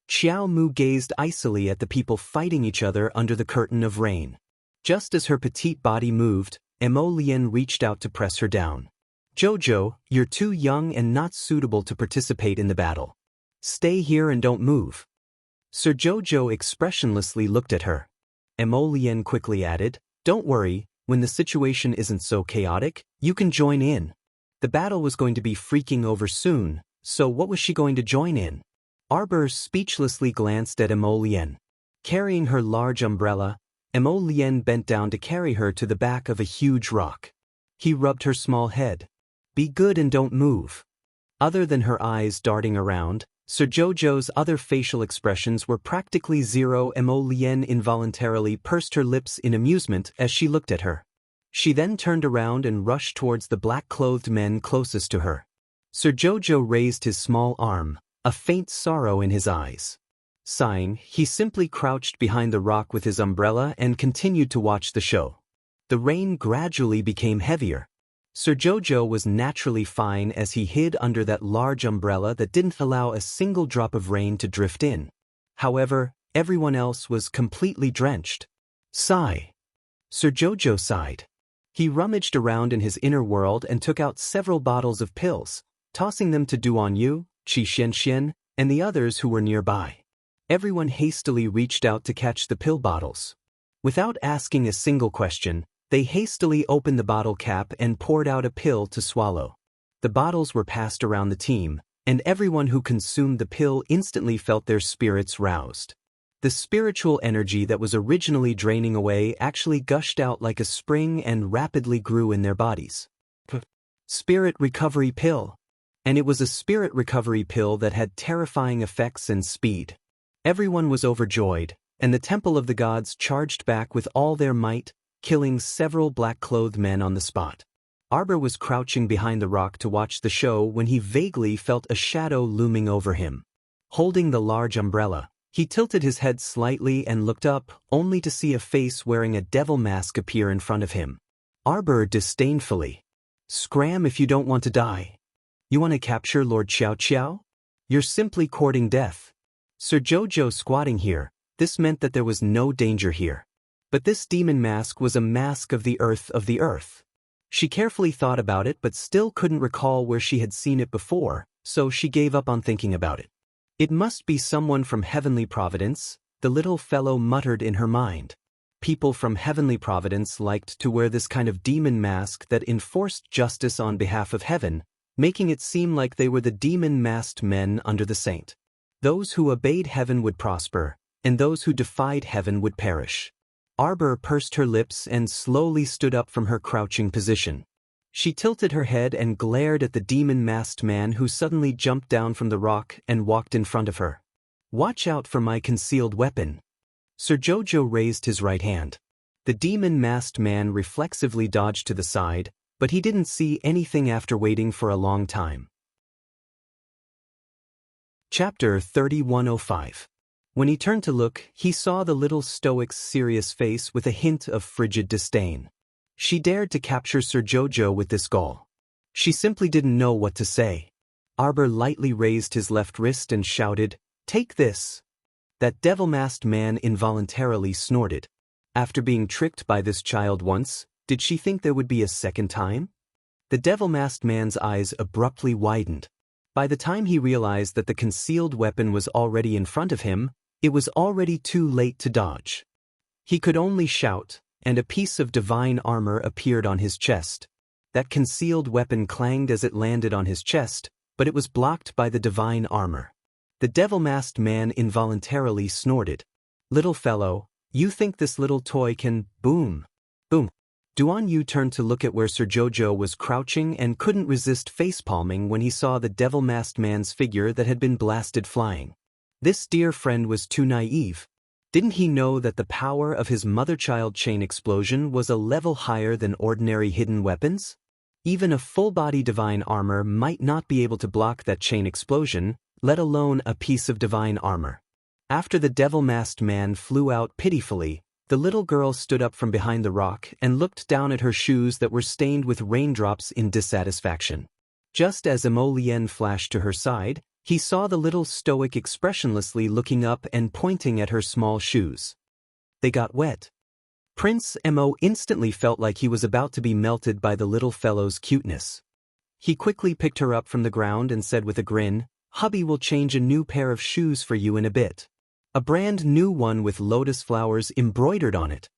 Xiao Mu gazed icily at the people fighting each other under the curtain of rain. Just as her petite body moved, Emolien reached out to press her down. "Jojo, you're too young and not suitable to participate in the battle. Stay here and don't move." Sir Jojo expressionlessly looked at her. Emolien quickly added, "Don't worry, when the situation isn't so chaotic, you can join in." The battle was going to be freaking over soon, so what was she going to join in? Arbor speechlessly glanced at Emolien. Carrying her large umbrella, Emolien bent down to carry her to the back of a huge rock. He rubbed her small head. "Be good and don't move." Other than her eyes darting around, Sir Jojo's other facial expressions were practically zero. Emolien involuntarily pursed her lips in amusement as she looked at her. She then turned around and rushed towards the black-clothed men closest to her. Sir Jojo raised his small arm, a faint sorrow in his eyes. Sighing, he simply crouched behind the rock with his umbrella and continued to watch the show. The rain gradually became heavier. Sir Jojo was naturally fine as he hid under that large umbrella that didn't allow a single drop of rain to drift in. However, everyone else was completely drenched. Sigh. Sir Jojo sighed. He rummaged around in his inner world and took out several bottles of pills, tossing them to Duan Yu, Qi Xianxian, and the others who were nearby. Everyone hastily reached out to catch the pill bottles. Without asking a single question, they hastily opened the bottle cap and poured out a pill to swallow. The bottles were passed around the team, and everyone who consumed the pill instantly felt their spirits roused. The spiritual energy that was originally draining away actually gushed out like a spring and rapidly grew in their bodies. Spirit recovery pill. And it was a spirit recovery pill that had terrifying effects and speed. Everyone was overjoyed, and the Temple of the Gods charged back with all their might, killing several black-clothed men on the spot. Arbor was crouching behind the rock to watch the show when he vaguely felt a shadow looming over him. Holding the large umbrella, he tilted his head slightly and looked up, only to see a face wearing a devil mask appear in front of him. Arbor disdainfully. "Scram if you don't want to die. You want to capture Lord Xiao Xiao? You're simply courting death." Sir Jojo squatting here, this meant that there was no danger here. But this demon mask was a mask of the earth. She carefully thought about it but still couldn't recall where she had seen it before, so she gave up on thinking about it. "It must be someone from Heavenly Providence," the little fellow muttered in her mind. People from Heavenly Providence liked to wear this kind of demon mask that enforced justice on behalf of heaven, making it seem like they were the demon-masked men under the saint. Those who obeyed heaven would prosper, and those who defied heaven would perish. Arbor pursed her lips and slowly stood up from her crouching position. She tilted her head and glared at the demon-masked man who suddenly jumped down from the rock and walked in front of her. "Watch out for my concealed weapon." Sir Jojo raised his right hand. The demon-masked man reflexively dodged to the side, but he didn't see anything after waiting for a long time. Chapter 3105. When he turned to look, he saw the little stoic's serious face with a hint of frigid disdain. She dared to capture Sir Jojo with this gall. She simply didn't know what to say. Arbor lightly raised his left wrist and shouted, "Take this!" That devil-masked man involuntarily snorted. After being tricked by this child once, did she think there would be a second time? The devil-masked man's eyes abruptly widened. By the time he realized that the concealed weapon was already in front of him, it was already too late to dodge. He could only shout, and a piece of divine armor appeared on his chest. That concealed weapon clanged as it landed on his chest, but it was blocked by the divine armor. The devil-masked man involuntarily snorted. "Little fellow, you think this little toy can boom, boom." Duan Yu turned to look at where Sir Jojo was crouching and couldn't resist facepalming when he saw the devil-masked man's figure that had been blasted flying. This dear friend was too naive. Didn't he know that the power of his mother-child chain explosion was a level higher than ordinary hidden weapons? Even a full-body divine armor might not be able to block that chain explosion, let alone a piece of divine armor. After the devil-masked man flew out pitifully, the little girl stood up from behind the rock and looked down at her shoes that were stained with raindrops in dissatisfaction. Just as Emolien flashed to her side, he saw the little stoic expressionlessly looking up and pointing at her small shoes. They got wet. Prince Mo instantly felt like he was about to be melted by the little fellow's cuteness. He quickly picked her up from the ground and said with a grin, "Hubby will change a new pair of shoes for you in a bit. A brand new one with lotus flowers embroidered on it."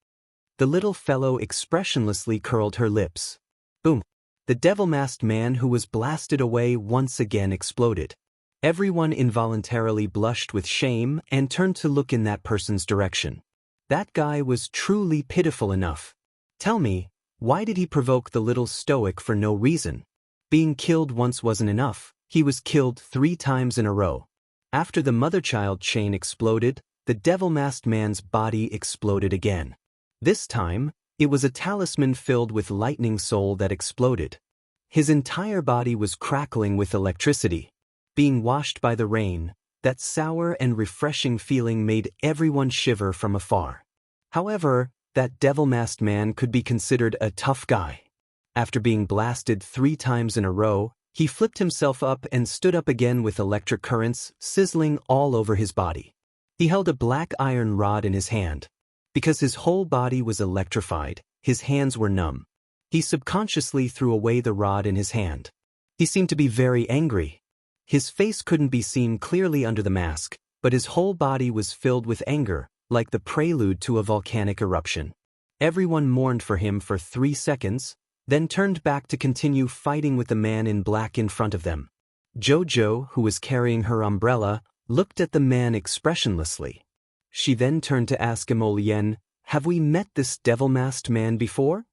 The little fellow expressionlessly curled her lips. Boom! The devil-masked man who was blasted away once again exploded. Everyone involuntarily blushed with shame and turned to look in that person's direction. That guy was truly pitiful enough. Tell me, why did he provoke the little stoic for no reason? Being killed once wasn't enough, he was killed 3 times in a row. After the mother-child chain exploded, the devil-masked man's body exploded again. This time, it was a talisman filled with lightning soul that exploded. His entire body was crackling with electricity. Being washed by the rain, that sour and refreshing feeling made everyone shiver from afar. However, that devil-masked man could be considered a tough guy. After being blasted 3 times in a row, he flipped himself up and stood up again with electric currents sizzling all over his body. He held a black iron rod in his hand. Because his whole body was electrified, his hands were numb. He subconsciously threw away the rod in his hand. He seemed to be very angry. His face couldn't be seen clearly under the mask, but his whole body was filled with anger, like the prelude to a volcanic eruption. Everyone mourned for him for 3 seconds, then turned back to continue fighting with the man in black in front of them. Jojo, who was carrying her umbrella, looked at the man expressionlessly. She then turned to ask Emolien, "Have we met this devil-masked man before?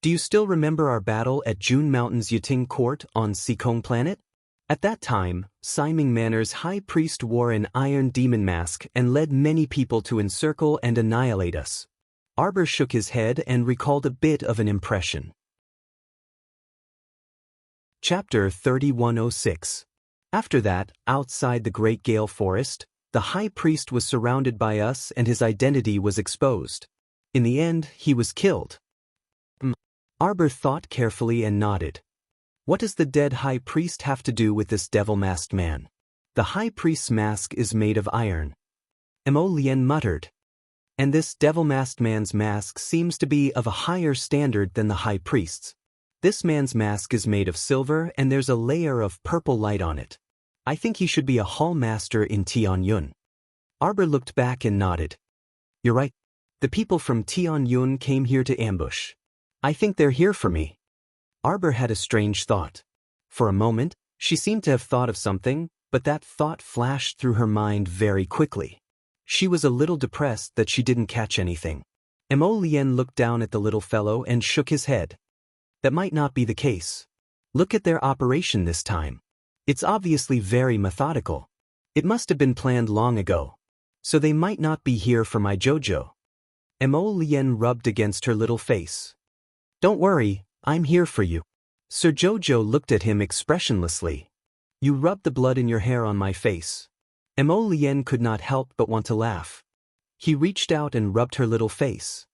Do you still remember our battle at June Mountain's Yiting Court on Sikong Planet?" At that time, Siming Manor's high priest wore an iron demon mask and led many people to encircle and annihilate us. Arbor shook his head and recalled a bit of an impression. Chapter 3106. After that, outside the Great Gale Forest, the high priest was surrounded by us and his identity was exposed. In the end, he was killed. Arbor thought carefully and nodded. What does the dead high priest have to do with this devil-masked man? The high priest's mask is made of iron. Emolien muttered. And this devil-masked man's mask seems to be of a higher standard than the high priest's. This man's mask is made of silver and there's a layer of purple light on it. I think he should be a hall master in Tianyun. Arbor looked back and nodded. You're right. The people from Tianyun came here to ambush. I think they're here for me. Arbor had a strange thought. For a moment, she seemed to have thought of something, but that thought flashed through her mind very quickly. She was a little depressed that she didn't catch anything. Emolien looked down at the little fellow and shook his head. That might not be the case. Look at their operation this time. It's obviously very methodical. It must have been planned long ago. So they might not be here for my Jojo. Emolien rubbed against her little face. Don't worry, I'm here for you. Sir Jojo looked at him expressionlessly. You rubbed the blood in your hair on my face. Emolien could not help but want to laugh. He reached out and rubbed her little face.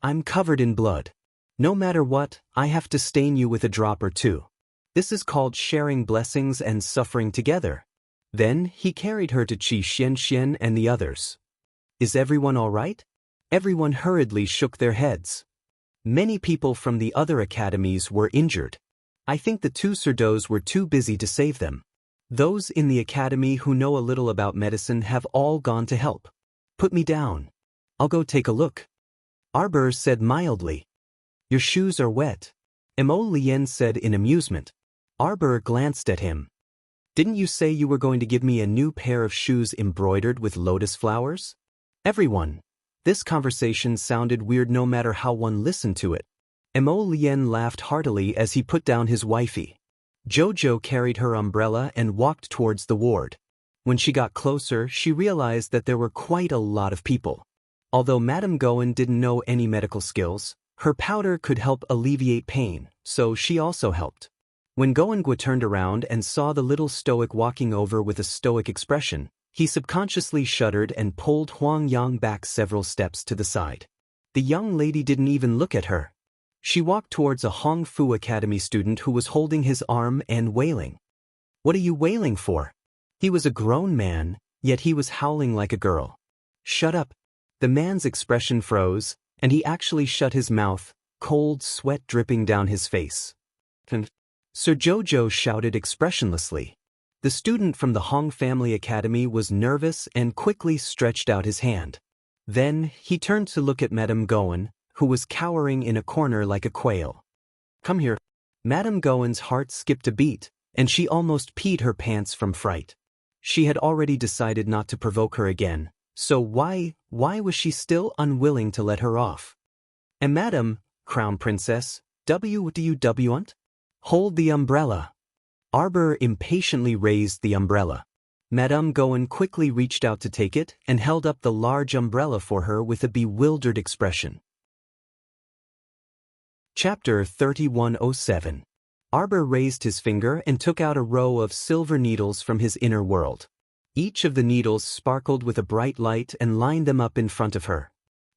I'm covered in blood. No matter what, I have to stain you with a drop or two. This is called sharing blessings and suffering together. Then he carried her to Qi Xian and the others. Is everyone all right? Everyone hurriedly shook their heads. Many people from the other academies were injured. I think the 2 Surdos were too busy to save them. Those in the academy who know a little about medicine have all gone to help. Put me down. I'll go take a look. Arbor said mildly. Your shoes are wet. Emolien said in amusement. Arbor glanced at him. Didn't you say you were going to give me a new pair of shoes embroidered with lotus flowers? Everyone. This conversation sounded weird no matter how one listened to it. Emolien laughed heartily as he put down his wifey. Jojo carried her umbrella and walked towards the ward. When she got closer, she realized that there were quite a lot of people. Although Madame Gowan didn't know any medical skills, her powder could help alleviate pain, so she also helped. When Gowan turned around and saw the little stoic walking over with a stoic expression, he subconsciously shuddered and pulled Huang Yang back several steps to the side. The young lady didn't even look at her. She walked towards a Hong Fu Academy student who was holding his arm and wailing. "What are you wailing for?" He was a grown man, yet he was howling like a girl. "Shut up." The man's expression froze, and he actually shut his mouth, cold sweat dripping down his face. Sir Jojo shouted expressionlessly. The student from the Hong Family Academy was nervous and quickly stretched out his hand. Then, he turned to look at Madame Gowan, who was cowering in a corner like a quail. "Come here." Madame Gowan's heart skipped a beat, and she almost peed her pants from fright. She had already decided not to provoke her again, so why was she still unwilling to let her off? "And Madam, Crown Princess, what do you want?" "Hold the umbrella." Arbor impatiently raised the umbrella. Madame Gowan quickly reached out to take it and held up the large umbrella for her with a bewildered expression. Chapter 3107. Arbor raised his finger and took out a row of silver needles from his inner world. Each of the needles sparkled with a bright light and lined them up in front of her.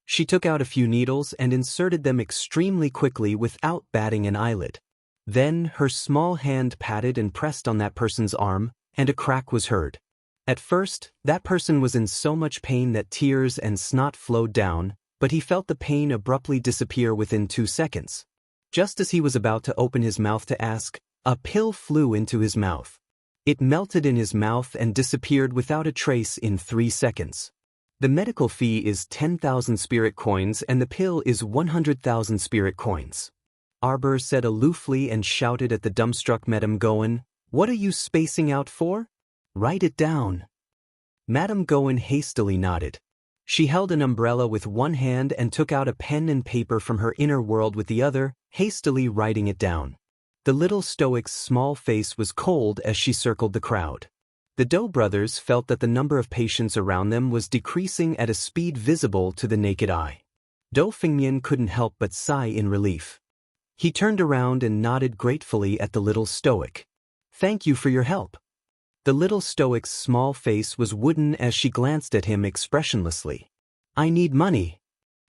She took out a few needles and inserted them extremely quickly without batting an eyelid. Then her small hand patted and pressed on that person's arm, and a crack was heard. At first, that person was in so much pain that tears and snot flowed down, but he felt the pain abruptly disappear within 2 seconds. Just as he was about to open his mouth to ask, a pill flew into his mouth. It melted in his mouth and disappeared without a trace in 3 seconds. The medical fee is 10,000 spirit coins and the pill is 100,000 spirit coins. Arbor said aloofly and shouted at the dumbstruck Madame Gowan, "What are you spacing out for? Write it down." Madame Gowan hastily nodded. She held an umbrella with one hand and took out a pen and paper from her inner world with the other, hastily writing it down. The little stoic's small face was cold as she circled the crowd. The Doe brothers felt that the number of patients around them was decreasing at a speed visible to the naked eye. Doe Fingmian couldn't help but sigh in relief. He turned around and nodded gratefully at the little stoic. "Thank you for your help." The little stoic's small face was wooden as she glanced at him expressionlessly. "I need money."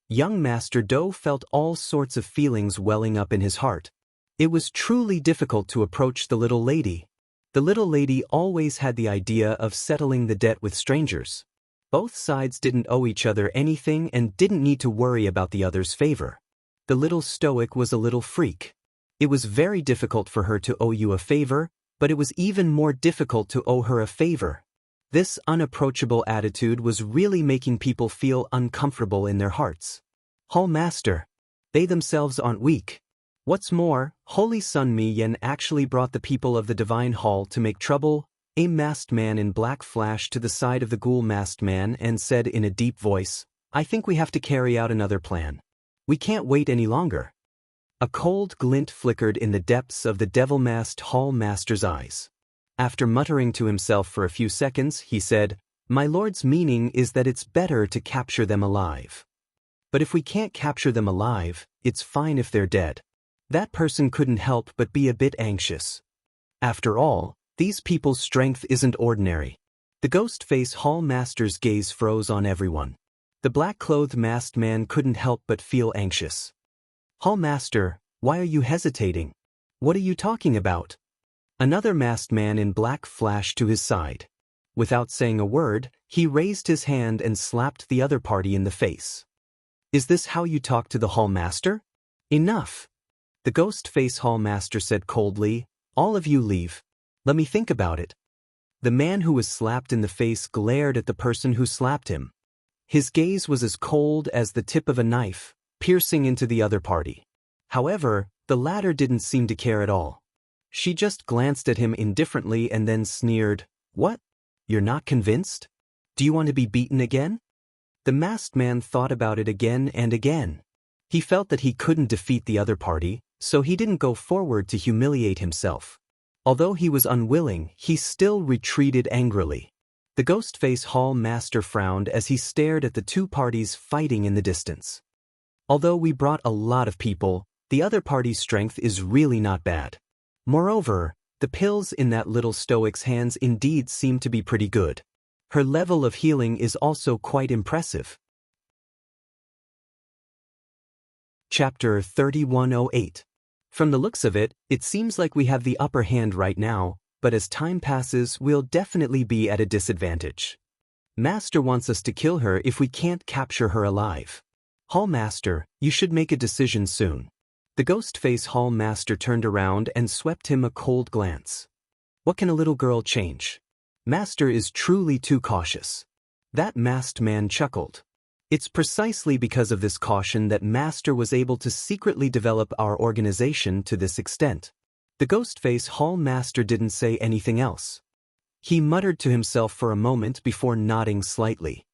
Young Master Doe felt all sorts of feelings welling up in his heart. It was truly difficult to approach the little lady. The little lady always had the idea of settling the debt with strangers. Both sides didn't owe each other anything and didn't need to worry about the other's favor. The little stoic was a little freak. It was very difficult for her to owe you a favor, but it was even more difficult to owe her a favor. This unapproachable attitude was really making people feel uncomfortable in their hearts. Hall Master. They themselves aren't weak. What's more, Holy Sun Mi Yen actually brought the people of the Divine Hall to make trouble. A masked man in black flashed to the side of the ghoul masked man and said in a deep voice, "I think we have to carry out another plan. We can't wait any longer." A cold glint flickered in the depths of the devil-masked Hall Master's eyes. After muttering to himself for a few seconds, he said, "My lord's meaning is that it's better to capture them alive. But if we can't capture them alive, it's fine if they're dead." That person couldn't help but be a bit anxious. After all, these people's strength isn't ordinary. The ghost-face Hall Master's gaze froze on everyone. The black-clothed masked man couldn't help but feel anxious. "Hall Master, why are you hesitating? What are you talking about?" Another masked man in black flashed to his side. Without saying a word, he raised his hand and slapped the other party in the face. "Is this how you talk to the Hall Master? Enough." The ghost-face Hall Master said coldly, "All of you leave. Let me think about it." The man who was slapped in the face glared at the person who slapped him. His gaze was as cold as the tip of a knife, piercing into the other party. However, the latter didn't seem to care at all. She just glanced at him indifferently and then sneered, "What? You're not convinced? Do you want to be beaten again?" The masked man thought about it again and again. He felt that he couldn't defeat the other party, so he didn't go forward to humiliate himself. Although he was unwilling, he still retreated angrily. The Ghostface Hall Master frowned as he stared at the two parties fighting in the distance. Although we brought a lot of people, the other party's strength is really not bad. Moreover, the pills in that little stoic's hands indeed seem to be pretty good. Her level of healing is also quite impressive. Chapter 3108. From the looks of it, it seems like we have the upper hand right now, but as time passes we'll definitely be at a disadvantage. Master wants us to kill her if we can't capture her alive. Hall Master, you should make a decision soon. The Ghostface Hall Master turned around and swept him a cold glance. What can a little girl change? Master is truly too cautious. That masked man chuckled. It's precisely because of this caution that Master was able to secretly develop our organization to this extent. The Ghostface Hall Master didn't say anything else. He muttered to himself for a moment before nodding slightly.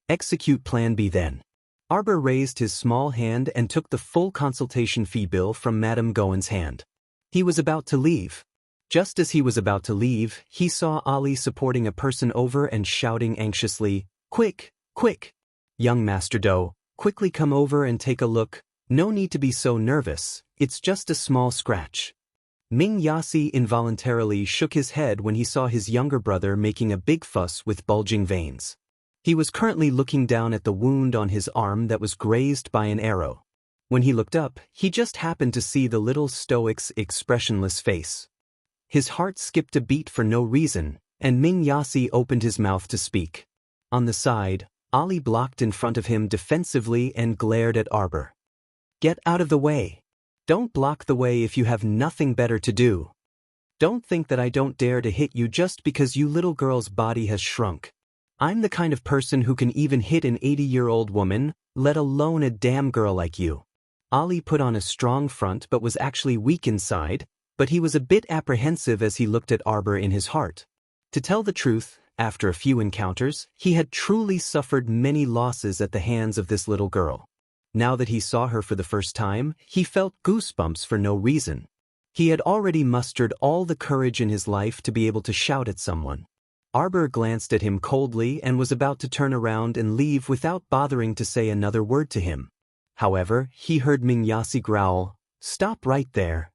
Execute Plan B then. Arbor raised his small hand and took the full consultation fee bill from Madame Gowen's hand. He was about to leave. Just as he was about to leave, he saw Ali supporting a person over and shouting anxiously, "Quick, quick! Young Master Do, quickly come over and take a look. No need to be so nervous, it's just a small scratch." Ming Yasi involuntarily shook his head when he saw his younger brother making a big fuss with bulging veins. He was currently looking down at the wound on his arm that was grazed by an arrow. When he looked up, he just happened to see the little stoic's expressionless face. His heart skipped a beat for no reason, and Ming Yasi opened his mouth to speak. On the side, Ali blocked in front of him defensively and glared at Arbor. "Get out of the way. Don't block the way if you have nothing better to do. Don't think that I don't dare to hit you just because you little girl's body has shrunk. I'm the kind of person who can even hit an 80-year-old woman, let alone a damn girl like you." Ali put on a strong front but was actually weak inside, but he was a bit apprehensive as he looked at Arbor in his heart. To tell the truth, after a few encounters, he had truly suffered many losses at the hands of this little girl. Now that he saw her for the first time, he felt goosebumps for no reason. He had already mustered all the courage in his life to be able to shout at someone. Arbor glanced at him coldly and was about to turn around and leave without bothering to say another word to him. However, he heard Ming Yasi growl, "Stop right there.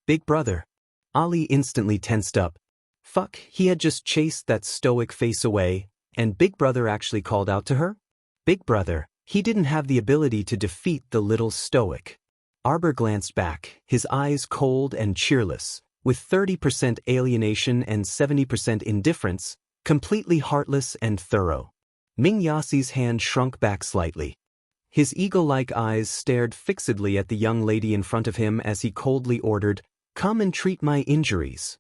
Big brother." Ali instantly tensed up. Fuck, he had just chased that stoic face away, and Big Brother actually called out to her? Big Brother, he didn't have the ability to defeat the little stoic. Arbor glanced back, his eyes cold and cheerless, with 30% alienation and 70% indifference, completely heartless and thorough. Ming Yasi's hand shrunk back slightly. His eagle-like eyes stared fixedly at the young lady in front of him as he coldly ordered, "Come and treat my injuries."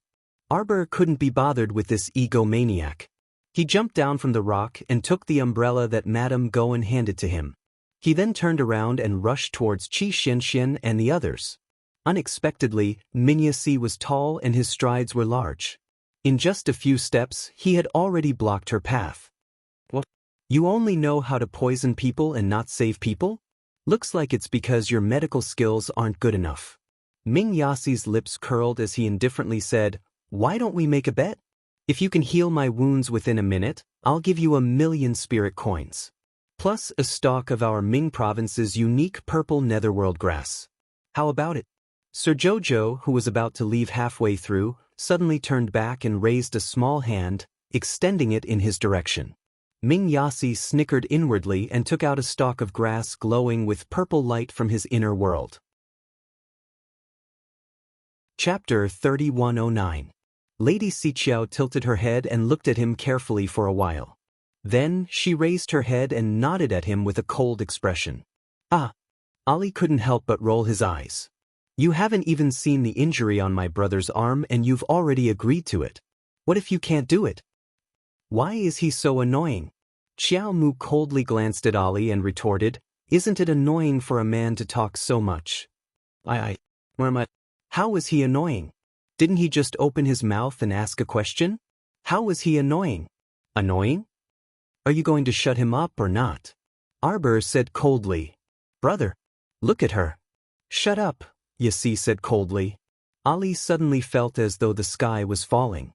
Arbor couldn't be bothered with this egomaniac. He jumped down from the rock and took the umbrella that Madame Gowen handed to him. He then turned around and rushed towards Qi Xianxian and the others. Unexpectedly, Ming Yasi was tall and his strides were large. In just a few steps, he had already blocked her path. "What? You only know how to poison people and not save people? Looks like it's because your medical skills aren't good enough." Ming Yasi's lips curled as he indifferently said, "Why don't we make a bet? If you can heal my wounds within a minute, I'll give you 1,000,000 spirit coins. Plus a stalk of our Ming province's unique purple netherworld grass. How about it?" Sir Jojo, who was about to leave halfway through, suddenly turned back and raised a small hand, extending it in his direction. Ming Yasi snickered inwardly and took out a stalk of grass glowing with purple light from his inner world. Chapter 3109. Lady Xiqiao tilted her head and looked at him carefully for a while. Then, she raised her head and nodded at him with a cold expression. "Ah." Ali couldn't help but roll his eyes. "You haven't even seen the injury on my brother's arm and you've already agreed to it. What if you can't do it? Why is he so annoying?" Xiao Mu coldly glanced at Ali and retorted, "Isn't it annoying for a man to talk so much?" How was he annoying? Didn't he just open his mouth and ask a question? How was he annoying? Annoying? Are you going to shut him up or not?" Arbor said coldly. "Brother, look at her." "Shut up," Yasi said coldly. Ali suddenly felt as though the sky was falling.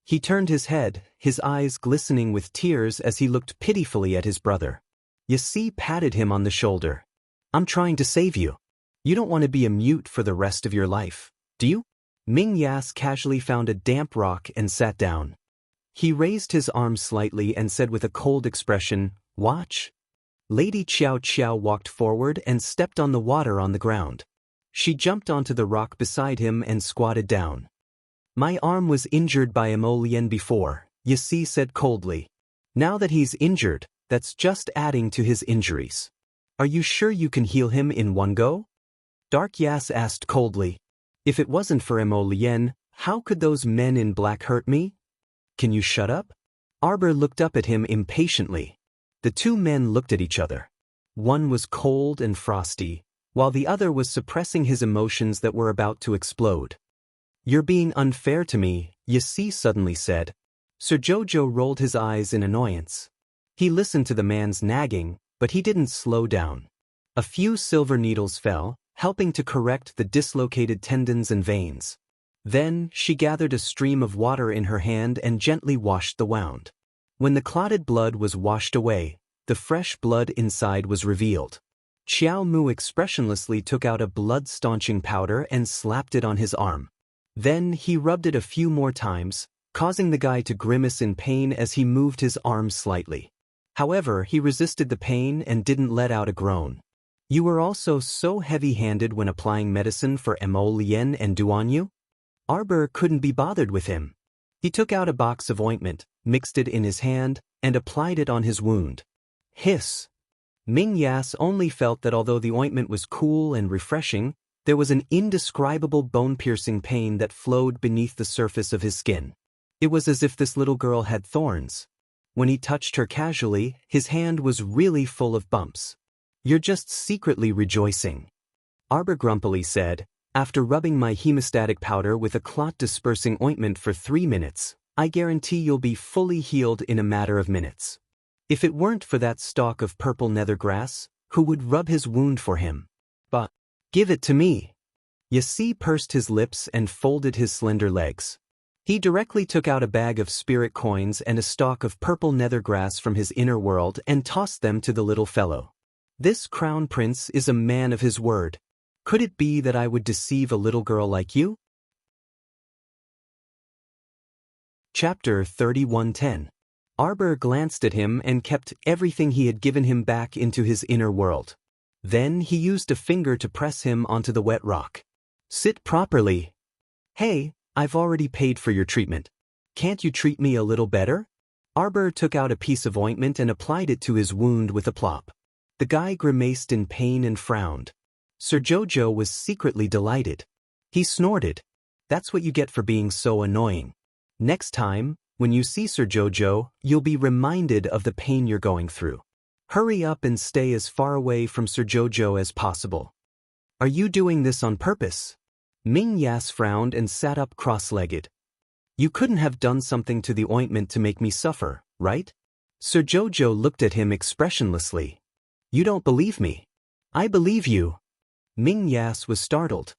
He turned his head, his eyes glistening with tears as he looked pitifully at his brother. Yasi patted him on the shoulder. I'm trying to save you. You don't want to be a mute for the rest of your life, do you? Ming Yas casually found a damp rock and sat down. He raised his arm slightly and said with a cold expression, "Watch." Lady Qiao Qiao walked forward and stepped on the water on the ground. She jumped onto the rock beside him and squatted down. My arm was injured by Emolien before, Yasi said coldly. Now that he's injured, that's just adding to his injuries. Are you sure you can heal him in one go? Dark Yas asked coldly. If it wasn't for Emolien, how could those men in black hurt me? Can you shut up? Arbor looked up at him impatiently. The two men looked at each other. One was cold and frosty, while the other was suppressing his emotions that were about to explode. You're being unfair to me, Yasi suddenly said. Sir Jojo rolled his eyes in annoyance. He listened to the man's nagging, but he didn't slow down. A few silver needles fell, helping to correct the dislocated tendons and veins. Then, she gathered a stream of water in her hand and gently washed the wound. When the clotted blood was washed away, the fresh blood inside was revealed. Xiao Mu expressionlessly took out a blood-staunching powder and slapped it on his arm. Then he rubbed it a few more times, causing the guy to grimace in pain as he moved his arm slightly. However, he resisted the pain and didn't let out a groan. You were also so heavy-handed when applying medicine for Emolien and Duanyu? Arbor couldn't be bothered with him. He took out a box of ointment, mixed it in his hand, and applied it on his wound. Hiss! Ming Yas only felt that although the ointment was cool and refreshing, there was an indescribable bone-piercing pain that flowed beneath the surface of his skin. It was as if this little girl had thorns. When he touched her casually, his hand was really full of bumps. You're just secretly rejoicing. Arbor grumpily said, after rubbing my hemostatic powder with a clot-dispersing ointment for 3 minutes, I guarantee you'll be fully healed in a matter of minutes. If it weren't for that stalk of purple nether grass, who would rub his wound for him? But, give it to me. Yasi pursed his lips and folded his slender legs. He directly took out a bag of spirit coins and a stalk of purple nether grass from his inner world and tossed them to the little fellow. This crown prince is a man of his word. Could it be that I would deceive a little girl like you? Chapter 31:10. Arbor glanced at him and kept everything he had given him back into his inner world. Then he used a finger to press him onto the wet rock. Sit properly. Hey, I've already paid for your treatment. Can't you treat me a little better? Arbor took out a piece of ointment and applied it to his wound with a plop. The guy grimaced in pain and frowned. Sir Jojo was secretly delighted. He snorted. That's what you get for being so annoying. Next time, when you see Sir Jojo, you'll be reminded of the pain you're going through. Hurry up and stay as far away from Sir Jojo as possible. Are you doing this on purpose? Ming Yas frowned and sat up cross-legged. You couldn't have done something to the ointment to make me suffer, right? Sir Jojo looked at him expressionlessly. You don't believe me. I believe you. Ming Yas was startled.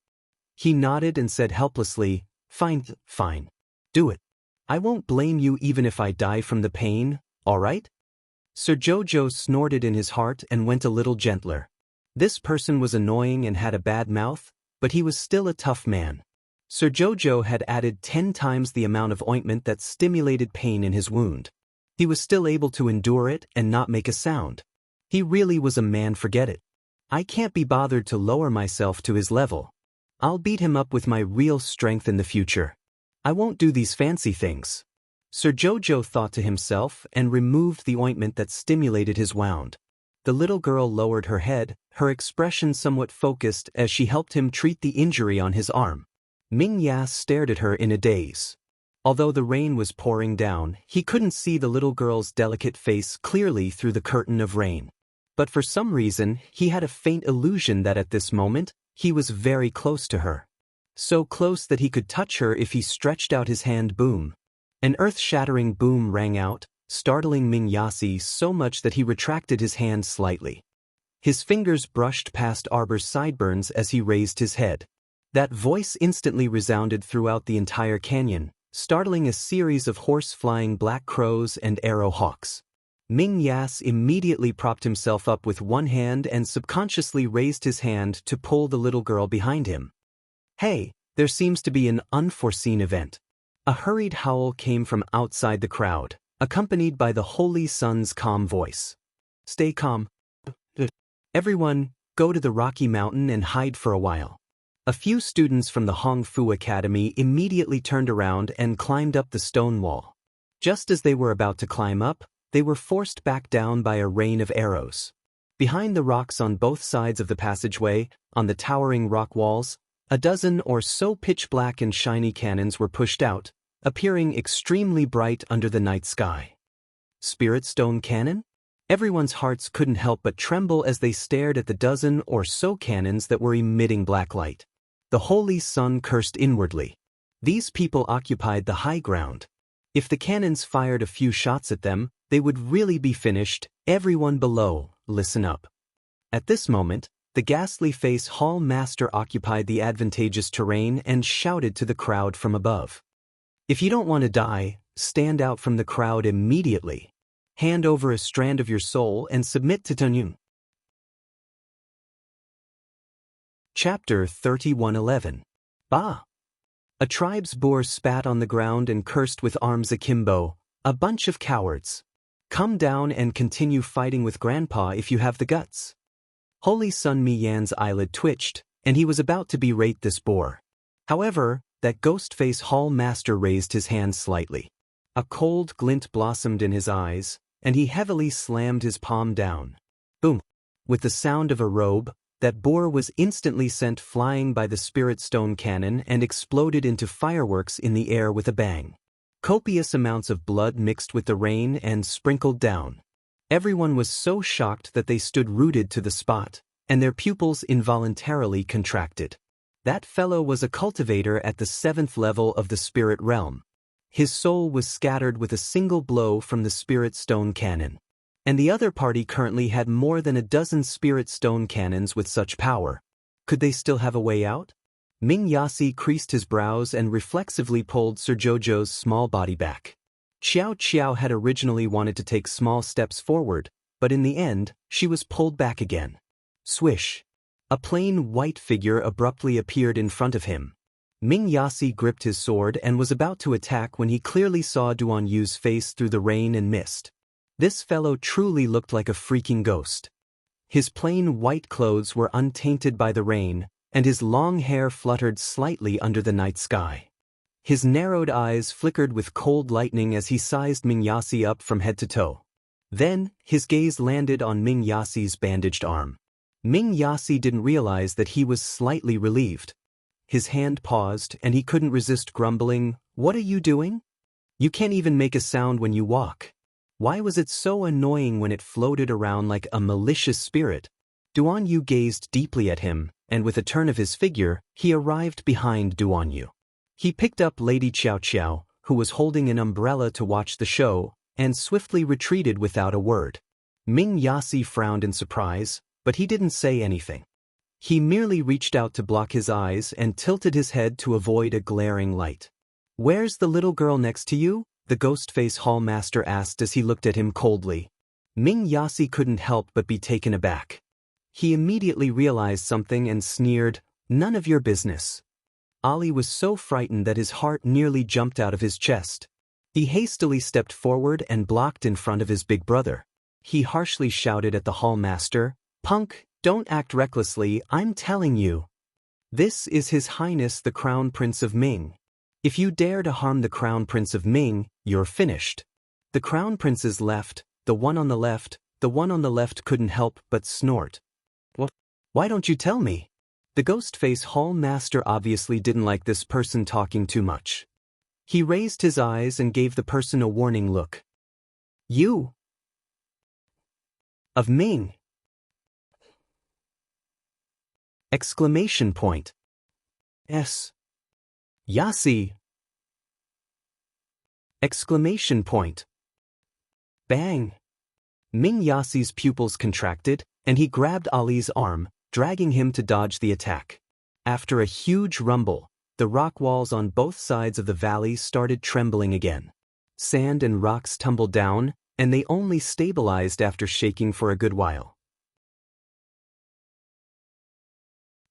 He nodded and said helplessly, Fine. Do it. I won't blame you even if I die from the pain, all right? Sir Jojo snorted in his heart and went a little gentler. This person was annoying and had a bad mouth, but he was still a tough man. Sir Jojo had added 10 times the amount of ointment that stimulated pain in his wound. He was still able to endure it and not make a sound. He really was a man, forget it. I can't be bothered to lower myself to his level. I'll beat him up with my real strength in the future. I won't do these fancy things. Sir Jojo thought to himself and removed the ointment that stimulated his wound. The little girl lowered her head, her expression somewhat focused as she helped him treat the injury on his arm. Ming Yas stared at her in a daze. Although the rain was pouring down, he couldn't see the little girl's delicate face clearly through the curtain of rain. But for some reason, he had a faint illusion that at this moment, he was very close to her. So close that he could touch her if he stretched out his hand. Boom. An earth-shattering boom rang out, startling Ming Yasi so much that he retracted his hand slightly. His fingers brushed past Arbor's sideburns as he raised his head. That voice instantly resounded throughout the entire canyon. startling a series of horse-flying black crows and arrow hawks. Ming Yas immediately propped himself up with one hand and subconsciously raised his hand to pull the little girl behind him. Hey, there seems to be an unforeseen event. A hurried howl came from outside the crowd, accompanied by the Holy Sun's calm voice. Stay calm. Everyone, go to the Rocky Mountain and hide for a while. A few students from the Hong Fu Academy immediately turned around and climbed up the stone wall. Just as they were about to climb up, they were forced back down by a rain of arrows. Behind the rocks on both sides of the passageway, on the towering rock walls, a dozen or so pitch-black and shiny cannons were pushed out, appearing extremely bright under the night sky. Spirit Stone Cannon? Everyone's hearts couldn't help but tremble as they stared at the dozen or so cannons that were emitting black light. The Holy Sun cursed inwardly. These people occupied the high ground. If the cannons fired a few shots at them, they would really be finished. Everyone below, listen up. At this moment, the ghastly face Hall Master occupied the advantageous terrain and shouted to the crowd from above. If you don't want to die, stand out from the crowd immediately. Hand over a strand of your soul and submit to Tunyun. Chapter 31:11. Bah! A tribe's boar spat on the ground and cursed with arms akimbo. A bunch of cowards. Come down and continue fighting with Grandpa if you have the guts. Holy Sun Mi Yan's eyelid twitched, and he was about to berate this boar. However, that ghost-face Hall Master raised his hand slightly. A cold glint blossomed in his eyes, and he heavily slammed his palm down. Boom! With the sound of a robe, that boar was instantly sent flying by the Spirit Stone Cannon and exploded into fireworks in the air with a bang. Copious amounts of blood mixed with the rain and sprinkled down. Everyone was so shocked that they stood rooted to the spot, and their pupils involuntarily contracted. That fellow was a cultivator at the 7th level of the spirit realm. His soul was scattered with a single blow from the Spirit Stone Cannon. And the other party currently had more than a dozen Spirit Stone Cannons with such power. Could they still have a way out? Ming Yasi creased his brows and reflexively pulled Sir Jojo's small body back. Xiao Qiao had originally wanted to take small steps forward, but in the end, she was pulled back again. Swish! A plain white figure abruptly appeared in front of him. Ming Yasi gripped his sword and was about to attack when he clearly saw Duan Yu's face through the rain and mist. This fellow truly looked like a freaking ghost. His plain white clothes were untainted by the rain, and his long hair fluttered slightly under the night sky. His narrowed eyes flickered with cold lightning as he sized Ming Yasi up from head to toe. Then, his gaze landed on Ming Yasi's bandaged arm. Ming Yasi didn't realize that he was slightly relieved. His hand paused and he couldn't resist grumbling, "What are you doing? You can't even make a sound when you walk." Why was it so annoying when it floated around like a malicious spirit? Duan Yu gazed deeply at him, and with a turn of his figure, he arrived behind Duan Yu. He picked up Lady Qiao Qiao, who was holding an umbrella to watch the show, and swiftly retreated without a word. Ming Yasi frowned in surprise, but he didn't say anything. He merely reached out to block his eyes and tilted his head to avoid a glaring light. "Where's the little girl next to you?" the ghost-face hall master asked as he looked at him coldly. Ming Yasi couldn't help but be taken aback. He immediately realized something and sneered, "None of your business." Ali was so frightened that his heart nearly jumped out of his chest. He hastily stepped forward and blocked in front of his big brother. He harshly shouted at the hall master, "Punk, don't act recklessly, I'm telling you. This is His Highness the Crown Prince of Ming. If you dare to harm the Crown Prince of Ming, you're finished." The Crown Princes left, the one on the left couldn't help but snort. "What? Why don't you tell me?" The ghost-face hall master obviously didn't like this person talking too much. He raised his eyes and gave the person a warning look. "You of Ming!" Exclamation point. S. Yasi! Exclamation point. Bang! Ming Yasi's pupils contracted, and he grabbed Ali's arm, dragging him to dodge the attack. After a huge rumble, the rock walls on both sides of the valley started trembling again. Sand and rocks tumbled down, and they only stabilized after shaking for a good while.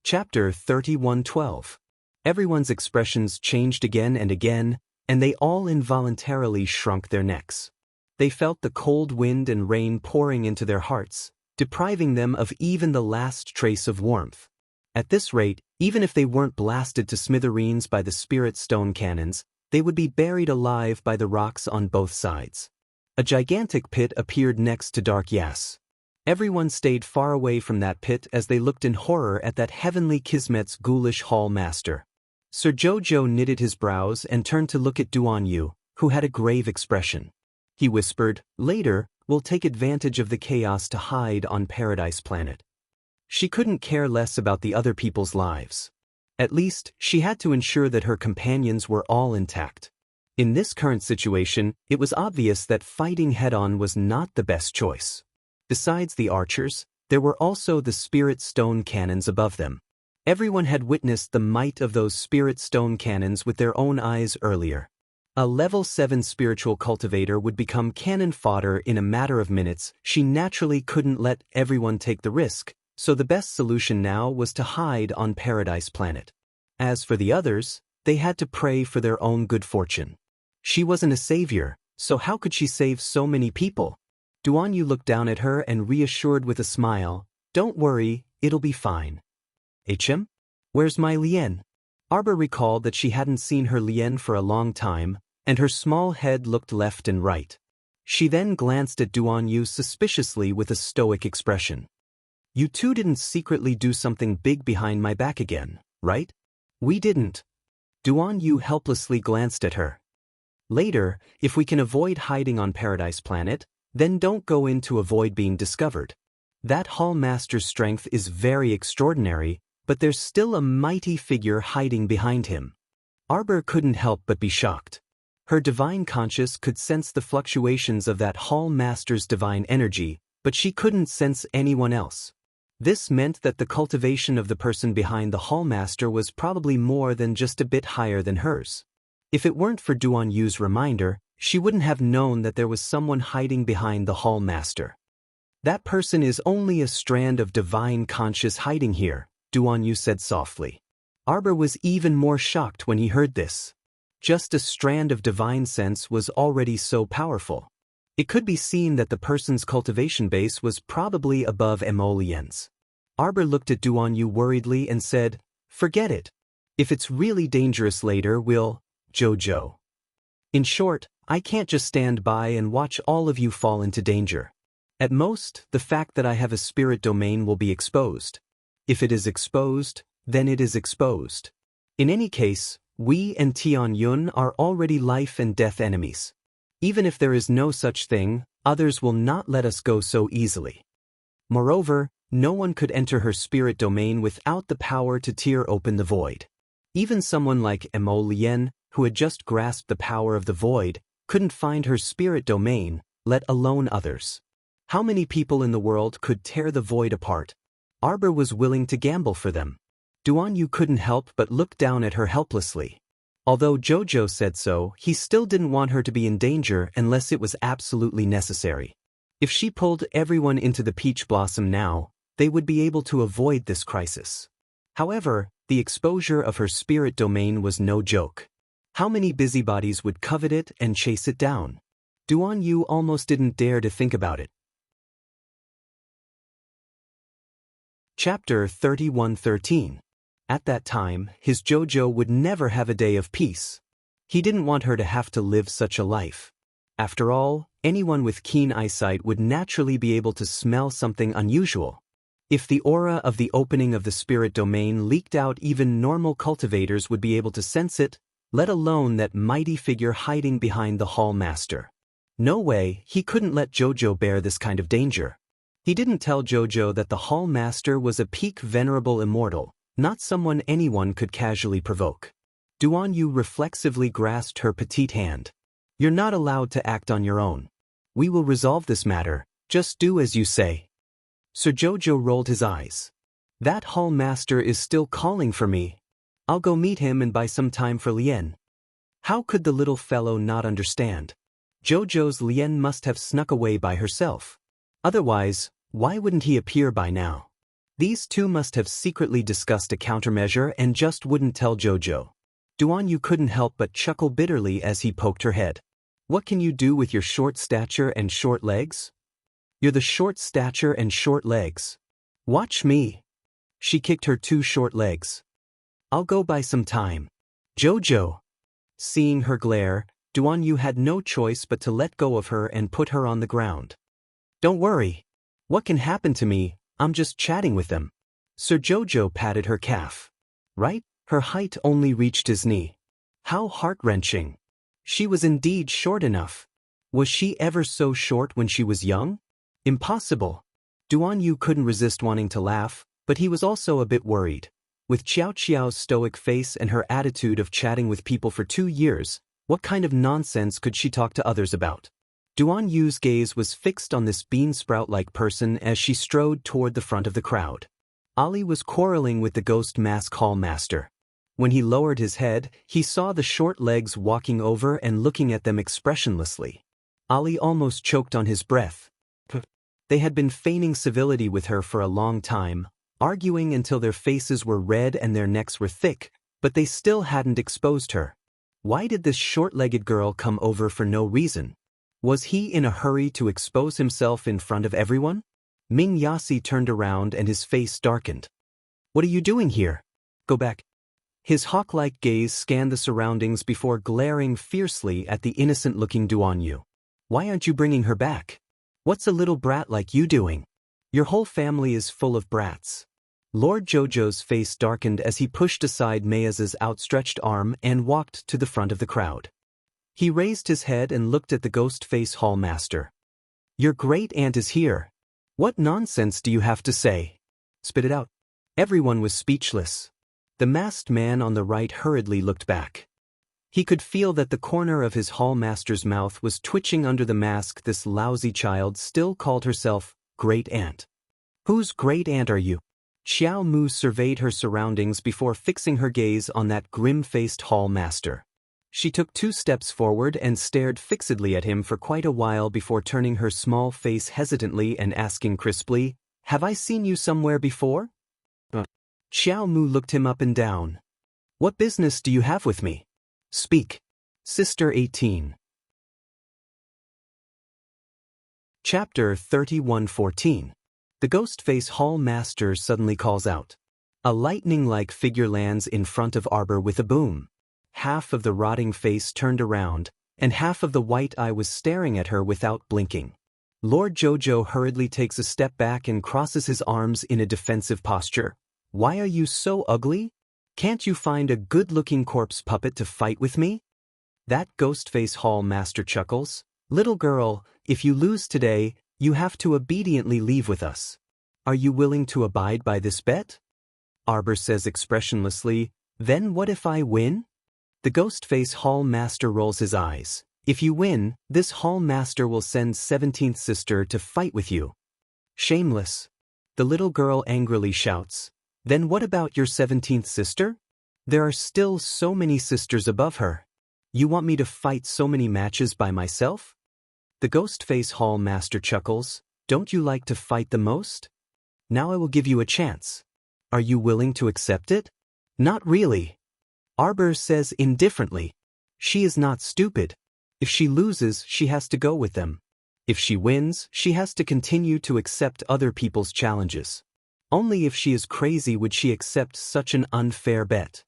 Chapter 31:12. Everyone's expressions changed again and again, and they all involuntarily shrunk their necks. They felt the cold wind and rain pouring into their hearts, depriving them of even the last trace of warmth. At this rate, even if they weren't blasted to smithereens by the spirit stone cannons, they would be buried alive by the rocks on both sides. A gigantic pit appeared next to Dark Yas. Everyone stayed far away from that pit as they looked in horror at that heavenly Kismet's ghoulish hall master. Sir Jojo knitted his brows and turned to look at Duan Yu, who had a grave expression. He whispered, "Later, we'll take advantage of the chaos to hide on Paradise Planet." She couldn't care less about the other people's lives. At least, she had to ensure that her companions were all intact. In this current situation, it was obvious that fighting head-on was not the best choice. Besides the archers, there were also the spirit stone cannons above them. Everyone had witnessed the might of those spirit stone cannons with their own eyes earlier. A level 7 spiritual cultivator would become cannon fodder in a matter of minutes. She naturally couldn't let everyone take the risk, so the best solution now was to hide on Paradise Planet. As for the others, they had to pray for their own good fortune. She wasn't a savior, so how could she save so many people? Duan Yu looked down at her and reassured with a smile, "Don't worry, it'll be fine." "HM? Where's my Lien?" Arbor recalled that she hadn't seen her Lien for a long time, and her small head looked left and right. She then glanced at Duan Yu suspiciously with a stoic expression. "You two didn't secretly do something big behind my back again, right?" "We didn't." Duan Yu helplessly glanced at her. "Later, if we can avoid hiding on Paradise Planet, then don't go in to avoid being discovered. That Hall Master's strength is very extraordinary, but there's still a mighty figure hiding behind him." Arbor couldn't help but be shocked. Her divine conscience could sense the fluctuations of that Hall Master's divine energy, but she couldn't sense anyone else. This meant that the cultivation of the person behind the Hall Master was probably more than just a bit higher than hers. If it weren't for Duan Yu's reminder, she wouldn't have known that there was someone hiding behind the Hall Master. "That person is only a strand of divine conscience hiding here," Duan Yu said softly. Arbor was even more shocked when he heard this. Just a strand of divine sense was already so powerful. It could be seen that the person's cultivation base was probably above Emolien's. Arbor looked at Duan Yu worriedly and said, "Forget it. If it's really dangerous later, we'll, Jojo. In short, I can't just stand by and watch all of you fall into danger. At most, the fact that I have a spirit domain will be exposed. If it is exposed, then it is exposed. In any case, we and Tian Yun are already life and death enemies. Even if there is no such thing, others will not let us go so easily. Moreover, no one could enter her spirit domain without the power to tear open the void. Even someone like Emolien, who had just grasped the power of the void, couldn't find her spirit domain, let alone others. How many people in the world could tear the void apart? Arbor was willing to gamble for them. Duan Yu couldn't help but look down at her helplessly. Although Jojo said so, he still didn't want her to be in danger unless it was absolutely necessary. If she pulled everyone into the peach blossom now, they would be able to avoid this crisis. However, the exposure of her spirit domain was no joke. How many busybodies would covet it and chase it down? Duan Yu almost didn't dare to think about it. Chapter 31:13. At that time, his Jojo would never have a day of peace. He didn't want her to have to live such a life. After all, anyone with keen eyesight would naturally be able to smell something unusual. If the aura of the opening of the spirit domain leaked out, even normal cultivators would be able to sense it, let alone that mighty figure hiding behind the Hall Master. No way, he couldn't let Jojo bear this kind of danger. He didn't tell Jojo that the Hall Master was a peak venerable immortal, not someone anyone could casually provoke. Duan Yu reflexively grasped her petite hand. "You're not allowed to act on your own. We will resolve this matter, just do as you say." Sir Jojo rolled his eyes. "That Hall Master is still calling for me." I'll go meet him and buy some time for Lien. How could the little fellow not understand? Jojo's Lien must have snuck away by herself. Otherwise, why wouldn't he appear by now? These two must have secretly discussed a countermeasure and just wouldn't tell Jojo. Duan couldn't help but chuckle bitterly as he poked her head. What can you do with your short stature and short legs? You're the short stature and short legs. Watch me. She kicked her 2 short legs. I'll go buy some time. Jojo. Seeing her glare, Duan had no choice but to let go of her and put her on the ground. Don't worry. What can happen to me? I'm just chatting with them. Sir Jojo patted her calf. Right? Her height only reached his knee. How heart-wrenching. She was indeed short enough. Was she ever so short when she was young? Impossible. Duan couldn't resist wanting to laugh, but he was also a bit worried. With Xiao Qiao's stoic face and her attitude of chatting with people for 2 years, what kind of nonsense could she talk to others about? Duan Yu's gaze was fixed on this bean-sprout-like person as she strode toward the front of the crowd. Ali was quarreling with the ghost mask hall master. When he lowered his head, he saw the short legs walking over and looking at them expressionlessly. Ali almost choked on his breath. They had been feigning civility with her for a long time, arguing until their faces were red and their necks were thick, but they still hadn't exposed her. Why did this short-legged girl come over for no reason? Was he in a hurry to expose himself in front of everyone? Ming Yasi turned around and his face darkened. What are you doing here? Go back. His hawk-like gaze scanned the surroundings before glaring fiercely at the innocent-looking Duan Yu. Why aren't you bringing her back? What's a little brat like you doing? Your whole family is full of brats. Lord Jojo's face darkened as he pushed aside Mayaz's outstretched arm and walked to the front of the crowd. He raised his head and looked at the ghost-face hall master. Your great-aunt is here. What nonsense do you have to say? Spit it out. Everyone was speechless. The masked man on the right hurriedly looked back. He could feel that the corner of his hall master's mouth was twitching under the mask. This lousy child still called herself great-aunt. Whose great-aunt are you? Xiao Mu surveyed her surroundings before fixing her gaze on that grim-faced hall master. She took 2 steps forward and stared fixedly at him for quite a while before turning her small face hesitantly and asking crisply, Have I seen you somewhere before? Xiao Mu looked him up and down. What business do you have with me? Speak. Sister 18. Chapter 31:14. The Ghostface Hall Master suddenly calls out. A lightning-like figure lands in front of Arbor with a boom. Half of the rotting face turned around, and half of the white eye was staring at her without blinking. Lord Jojo hurriedly takes a step back and crosses his arms in a defensive posture. Why are you so ugly? Can't you find a good-looking corpse puppet to fight with me? That Ghostface Hall Master chuckles. Little girl, if you lose today, you have to obediently leave with us. Are you willing to abide by this bet? Arbor says expressionlessly, Then what if I win? The Ghostface Hall Master rolls his eyes. If you win, this Hall Master will send 17th Sister to fight with you. Shameless. The little girl angrily shouts. Then what about your 17th sister? There are still so many sisters above her. You want me to fight so many matches by myself? The Ghostface Hall Master chuckles. Don't you like to fight the most? Now I will give you a chance. Are you willing to accept it? Not really. Arbor says indifferently. She is not stupid. If she loses, she has to go with them. If she wins, she has to continue to accept other people's challenges. Only if she is crazy would she accept such an unfair bet.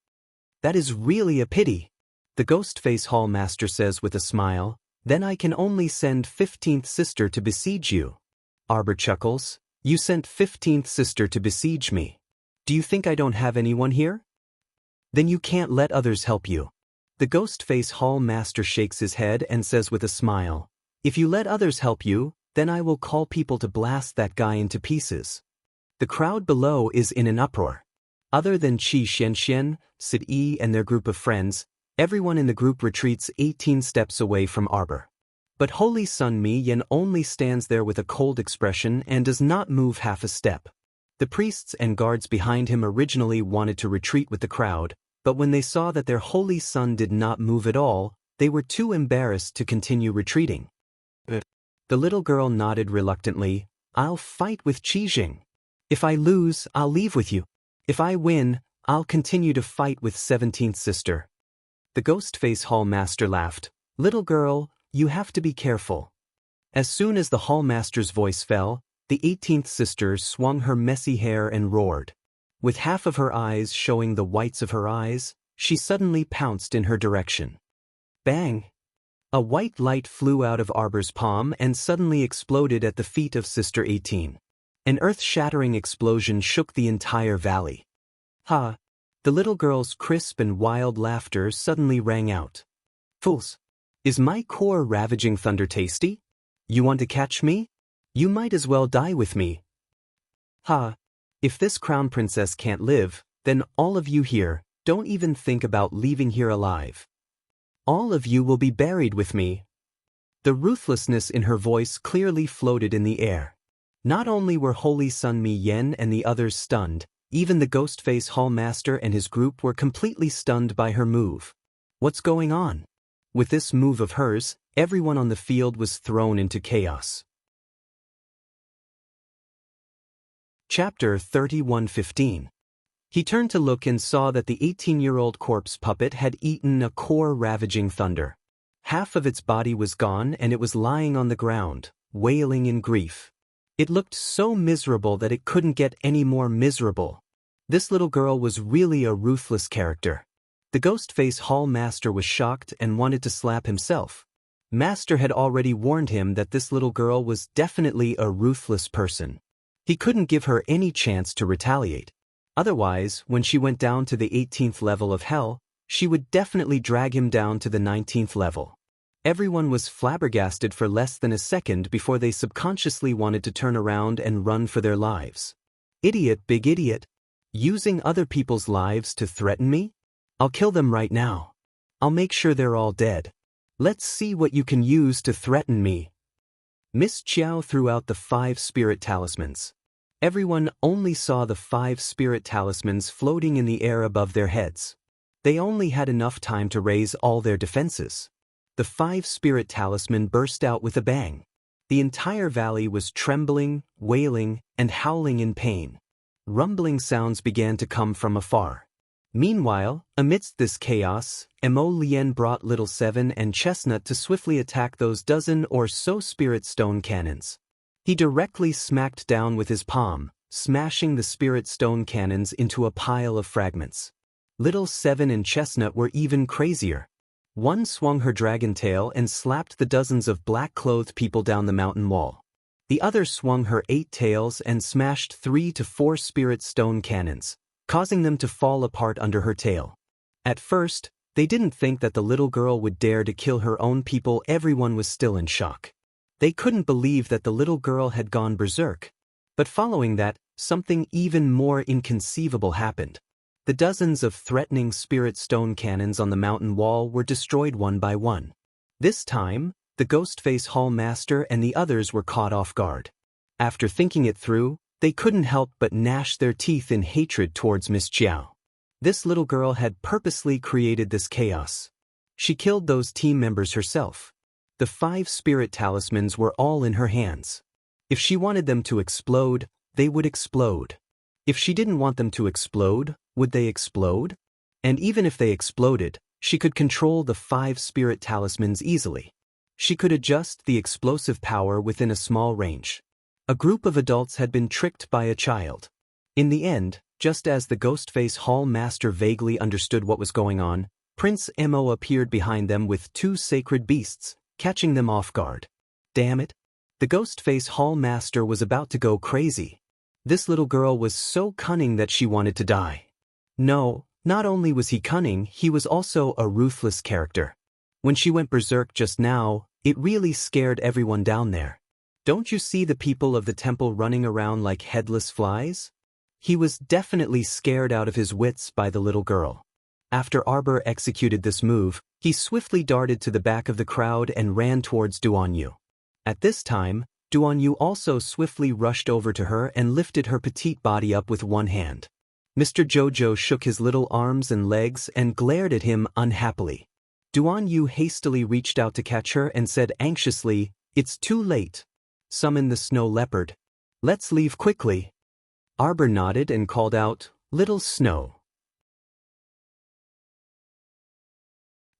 That is really a pity. The Ghostface Hall Master says with a smile, Then I can only send 15th Sister to besiege you. Arbor chuckles. You sent 15th Sister to besiege me. Do you think I don't have anyone here? Then you can't let others help you. The Ghostface Hall Master shakes his head and says with a smile, If you let others help you, then I will call people to blast that guy into pieces. The crowd below is in an uproar. Other than Qi Xianxian, Sid Yi and their group of friends, everyone in the group retreats 18 steps away from Arbor. But Holy Sun Mi Yan only stands there with a cold expression and does not move half a step. The priests and guards behind him originally wanted to retreat with the crowd, but when they saw that their holy son did not move at all, they were too embarrassed to continue retreating. The little girl nodded reluctantly. I'll fight with Qijing. If I lose, I'll leave with you. If I win, I'll continue to fight with 17th sister. The Ghostface Hall Master laughed. Little girl, you have to be careful. As soon as the Hall Master's voice fell, the 18th sister swung her messy hair and roared. With half of her eyes showing the whites of her eyes, she suddenly pounced in her direction. Bang! A white light flew out of Arbor's palm and suddenly exploded at the feet of Sister 18. An earth-shattering explosion shook the entire valley. Ha! The little girl's crisp and wild laughter suddenly rang out. Fools! Is my core ravaging thunder tasty? You want to catch me? You might as well die with me. Ha! If this crown princess can't live, then all of you here, don't even think about leaving here alive. All of you will be buried with me. The ruthlessness in her voice clearly floated in the air. Not only were Holy Sun Mi Yen and the others stunned, even the Ghostface Hall Master and his group were completely stunned by her move. What's going on? With this move of hers, everyone on the field was thrown into chaos. Chapter 31:15. He turned to look and saw that the 18-year-old corpse puppet had eaten a core-ravaging thunder. Half of its body was gone and it was lying on the ground, wailing in grief. It looked so miserable that it couldn't get any more miserable. This little girl was really a ruthless character. The Ghostface Hall Master was shocked and wanted to slap himself. Master had already warned him that this little girl was definitely a ruthless person. He couldn't give her any chance to retaliate. Otherwise, when she went down to the 18th level of hell, she would definitely drag him down to the 19th level. Everyone was flabbergasted for less than a second before they subconsciously wanted to turn around and run for their lives. Idiot, big idiot. Using other people's lives to threaten me? I'll kill them right now. I'll make sure they're all dead. Let's see what you can use to threaten me. Miss Chiao threw out the 5 spirit talismans. Everyone only saw the 5 spirit talismans floating in the air above their heads. They only had enough time to raise all their defenses. The 5 spirit talisman burst out with a bang. The entire valley was trembling, wailing, and howling in pain. Rumbling sounds began to come from afar. Meanwhile, amidst this chaos, Mo Lien brought Little Seven and Chestnut to swiftly attack those dozen or so spirit stone cannons. He directly smacked down with his palm, smashing the spirit stone cannons into a pile of fragments. Little Seven and Chestnut were even crazier. One swung her dragon tail and slapped the dozens of black-clothed people down the mountain wall. The other swung her 8 tails and smashed 3 to 4 spirit stone cannons, causing them to fall apart under her tail. At first, they didn't think that the little girl would dare to kill her own people. Everyone was still in shock. They couldn't believe that the little girl had gone berserk. But following that, something even more inconceivable happened. The dozens of threatening spirit stone cannons on the mountain wall were destroyed one by one. This time, the Ghostface Hall Master and the others were caught off guard. After thinking it through, they couldn't help but gnash their teeth in hatred towards Miss Chiao. This little girl had purposely created this chaos. She killed those team members herself. The 5 spirit talismans were all in her hands. If she wanted them to explode, they would explode. If she didn't want them to explode, would they explode? And even if they exploded, she could control the 5 spirit talismans easily. She could adjust the explosive power within a small range. A group of adults had been tricked by a child. In the end, just as the Ghostface Hall Master vaguely understood what was going on, Prince Mo appeared behind them with 2 sacred beasts, catching them off guard. Damn it! The Ghostface Hall Master was about to go crazy. This little girl was so cunning that she wanted to die. No, not only was he cunning, he was also a ruthless character. When she went berserk just now, it really scared everyone down there. Don't you see the people of the temple running around like headless flies? He was definitely scared out of his wits by the little girl. After Arbor executed this move, he swiftly darted to the back of the crowd and ran towards Duanyu. At this time, Duanyu also swiftly rushed over to her and lifted her petite body up with one hand. Mr. Jojo shook his little arms and legs and glared at him unhappily. Duan Yu hastily reached out to catch her and said anxiously, "It's too late. Summon the snow leopard. Let's leave quickly." Arbor nodded and called out, "Little Snow."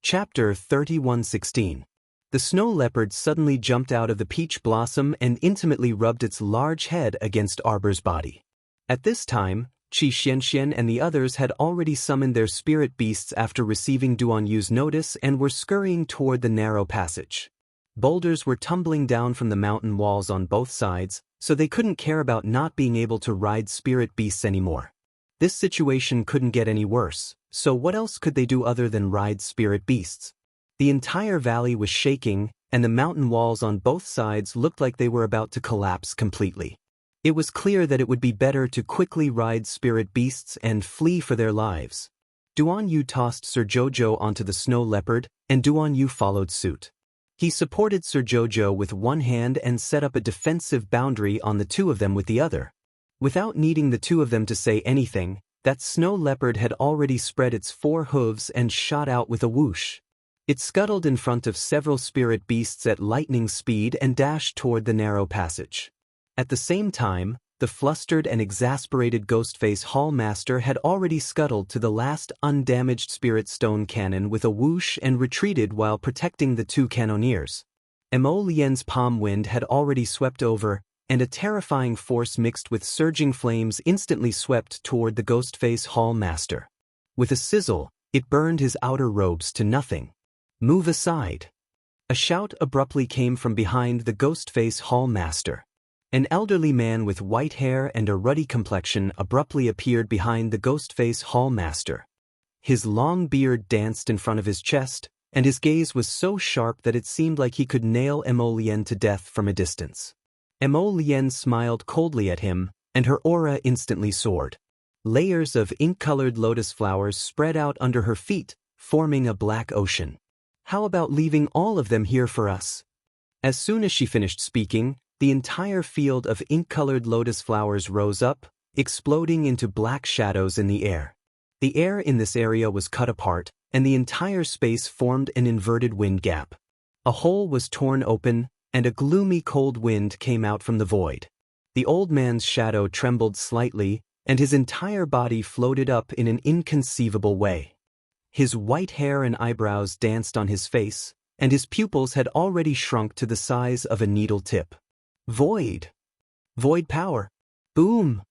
Chapter 31:16. The snow leopard suddenly jumped out of the peach blossom and intimately rubbed its large head against Arbor's body. At this time, Qi Xianxian and the others had already summoned their spirit beasts after receiving Duan Yu's notice and were scurrying toward the narrow passage. Boulders were tumbling down from the mountain walls on both sides, so they couldn't care about not being able to ride spirit beasts anymore. This situation couldn't get any worse, so what else could they do other than ride spirit beasts? The entire valley was shaking, and the mountain walls on both sides looked like they were about to collapse completely. It was clear that it would be better to quickly ride spirit beasts and flee for their lives. Duan Yu tossed Sir Jojo onto the snow leopard, and Duan Yu followed suit. He supported Sir Jojo with one hand and set up a defensive boundary on the two of them with the other. Without needing the two of them to say anything, that snow leopard had already spread its 4 hooves and shot out with a whoosh. It scuttled in front of several spirit beasts at lightning speed and dashed toward the narrow passage. At the same time, the flustered and exasperated Ghostface Hall Master had already scuttled to the last undamaged spirit stone cannon with a whoosh and retreated while protecting the 2 cannoneers. Mo Lien's palm wind had already swept over, and a terrifying force mixed with surging flames instantly swept toward the Ghostface Hall Master. With a sizzle, it burned his outer robes to nothing. "Move aside!" A shout abruptly came from behind the Ghostface Hall Master. An elderly man with white hair and a ruddy complexion abruptly appeared behind the Ghostface Hall Master. His long beard danced in front of his chest, and his gaze was so sharp that it seemed like he could nail Mo Lien to death from a distance. Mo Lien smiled coldly at him, and her aura instantly soared. Layers of ink-colored lotus flowers spread out under her feet, forming a black ocean. "How about leaving all of them here for us?" As soon as she finished speaking, the entire field of ink-colored lotus flowers rose up, exploding into black shadows in the air. The air in this area was cut apart, and the entire space formed an inverted wind gap. A hole was torn open, and a gloomy cold wind came out from the void. The old man's shadow trembled slightly, and his entire body floated up in an inconceivable way. His white hair and eyebrows danced on his face, and his pupils had already shrunk to the size of a needle tip. Void! Void power! Boom!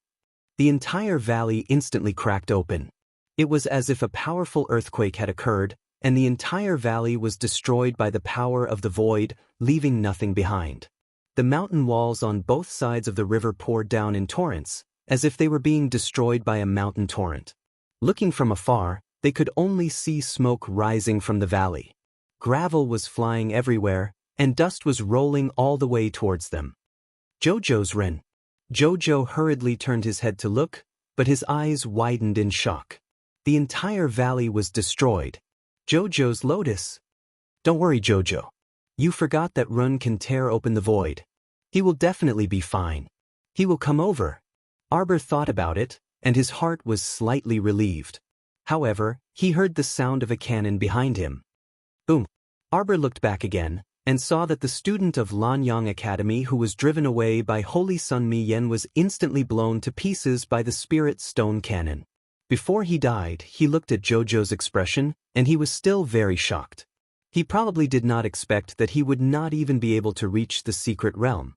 The entire valley instantly cracked open. It was as if a powerful earthquake had occurred, and the entire valley was destroyed by the power of the void, leaving nothing behind. The mountain walls on both sides of the river poured down in torrents, as if they were being destroyed by a mountain torrent. Looking from afar, they could only see smoke rising from the valley. Gravel was flying everywhere, and dust was rolling all the way towards them. "Jojo's Ren." Jojo hurriedly turned his head to look, but his eyes widened in shock. The entire valley was destroyed. Jojo's lotus. "Don't worry, Jojo. You forgot that Run can tear open the void. He will definitely be fine. He will come over." Arbor thought about it, and his heart was slightly relieved. However, he heard the sound of a cannon behind him. Boom! Arbor looked back again, and saw that the student of Lanyang Academy who was driven away by Holy Sun Mi Yen was instantly blown to pieces by the spirit stone cannon. Before he died, he looked at Jojo's expression, and he was still very shocked. He probably did not expect that he would not even be able to reach the secret realm.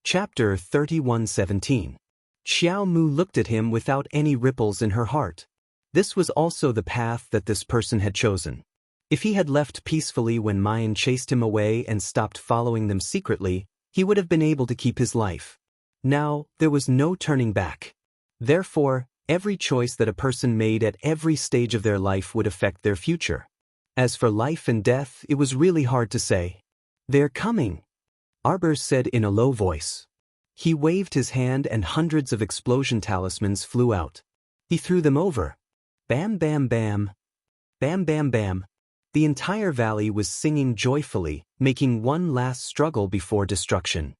Chapter 31:17. Xiao Mu looked at him without any ripples in her heart. This was also the path that this person had chosen. If he had left peacefully when Mayan chased him away and stopped following them secretly, he would have been able to keep his life. Now, there was no turning back. Therefore, every choice that a person made at every stage of their life would affect their future. As for life and death, it was really hard to say. "They're coming," Arbor said in a low voice. He waved his hand and hundreds of explosion talismans flew out. He threw them over. Bam bam bam. Bam bam bam. The entire valley was singing joyfully, making one last struggle before destruction.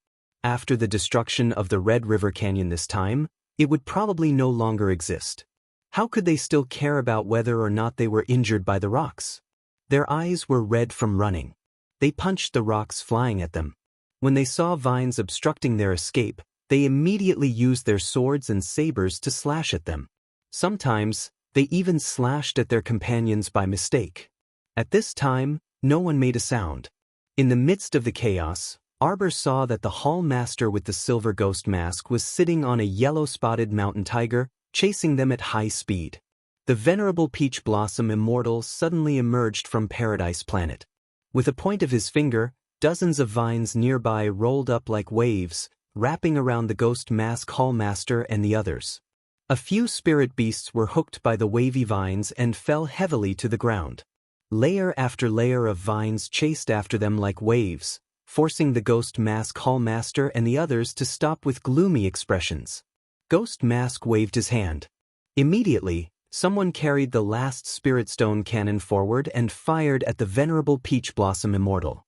After the destruction of the Red River Canyon this time, it would probably no longer exist. How could they still care about whether or not they were injured by the rocks? Their eyes were red from running. They punched the rocks flying at them. When they saw vines obstructing their escape, they immediately used their swords and sabers to slash at them. Sometimes, they even slashed at their companions by mistake. At this time, no one made a sound. In the midst of the chaos, Arbor saw that the hall master with the silver ghost mask was sitting on a yellow-spotted mountain tiger, chasing them at high speed. The venerable Peach Blossom Immortal suddenly emerged from Paradise Planet. With a point of his finger, dozens of vines nearby rolled up like waves, wrapping around the ghost mask hall master and the others. A few spirit beasts were hooked by the wavy vines and fell heavily to the ground. Layer after layer of vines chased after them like waves, forcing the Ghost Mask Hall Master and the others to stop with gloomy expressions. Ghost Mask waved his hand. Immediately, someone carried the last Spirit Stone cannon forward and fired at the venerable Peach Blossom Immortal.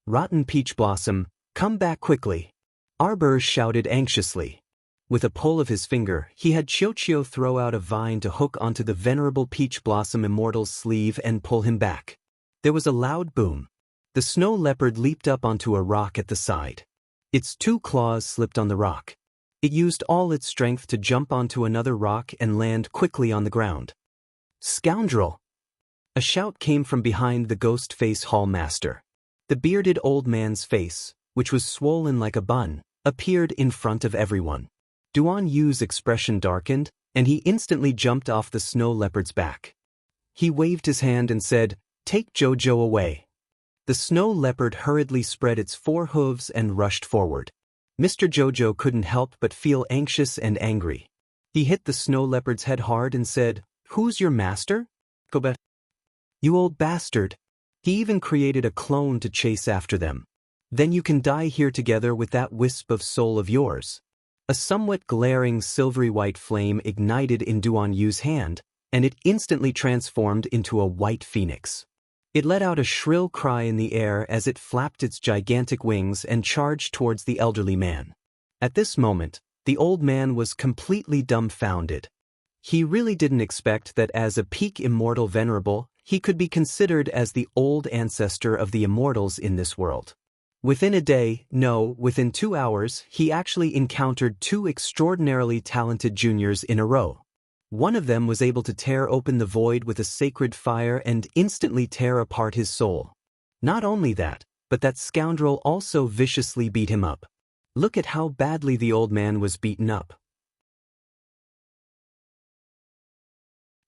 "Rotten Peach Blossom, come back quickly!" Arbor shouted anxiously. With a pull of his finger, he had Chiochio throw out a vine to hook onto the venerable Peach Blossom Immortal's sleeve and pull him back. There was a loud boom. The snow leopard leaped up onto a rock at the side. Its 2 claws slipped on the rock. It used all its strength to jump onto another rock and land quickly on the ground. "Scoundrel!" A shout came from behind the ghost face hall master. The bearded old man's face, which was swollen like a bun, appeared in front of everyone. Duan Yu's expression darkened, and he instantly jumped off the snow leopard's back. He waved his hand and said, "Take Jojo away." The snow leopard hurriedly spread its 4 hooves and rushed forward. Mr. Jojo couldn't help but feel anxious and angry. He hit the snow leopard's head hard and said, "Who's your master? Go back. You old bastard." He even created a clone to chase after them. "Then you can die here together with that wisp of soul of yours." A somewhat glaring silvery white flame ignited in Duan Yu's hand, and it instantly transformed into a white phoenix. It let out a shrill cry in the air as it flapped its gigantic wings and charged towards the elderly man. At this moment, the old man was completely dumbfounded. He really didn't expect that as a peak immortal venerable, he could be considered as the old ancestor of the immortals in this world. Within a day, no, within 2 hours, he actually encountered 2 extraordinarily talented juniors in a row. One of them was able to tear open the void with a sacred fire and instantly tear apart his soul. Not only that, but that scoundrel also viciously beat him up. Look at how badly the old man was beaten up.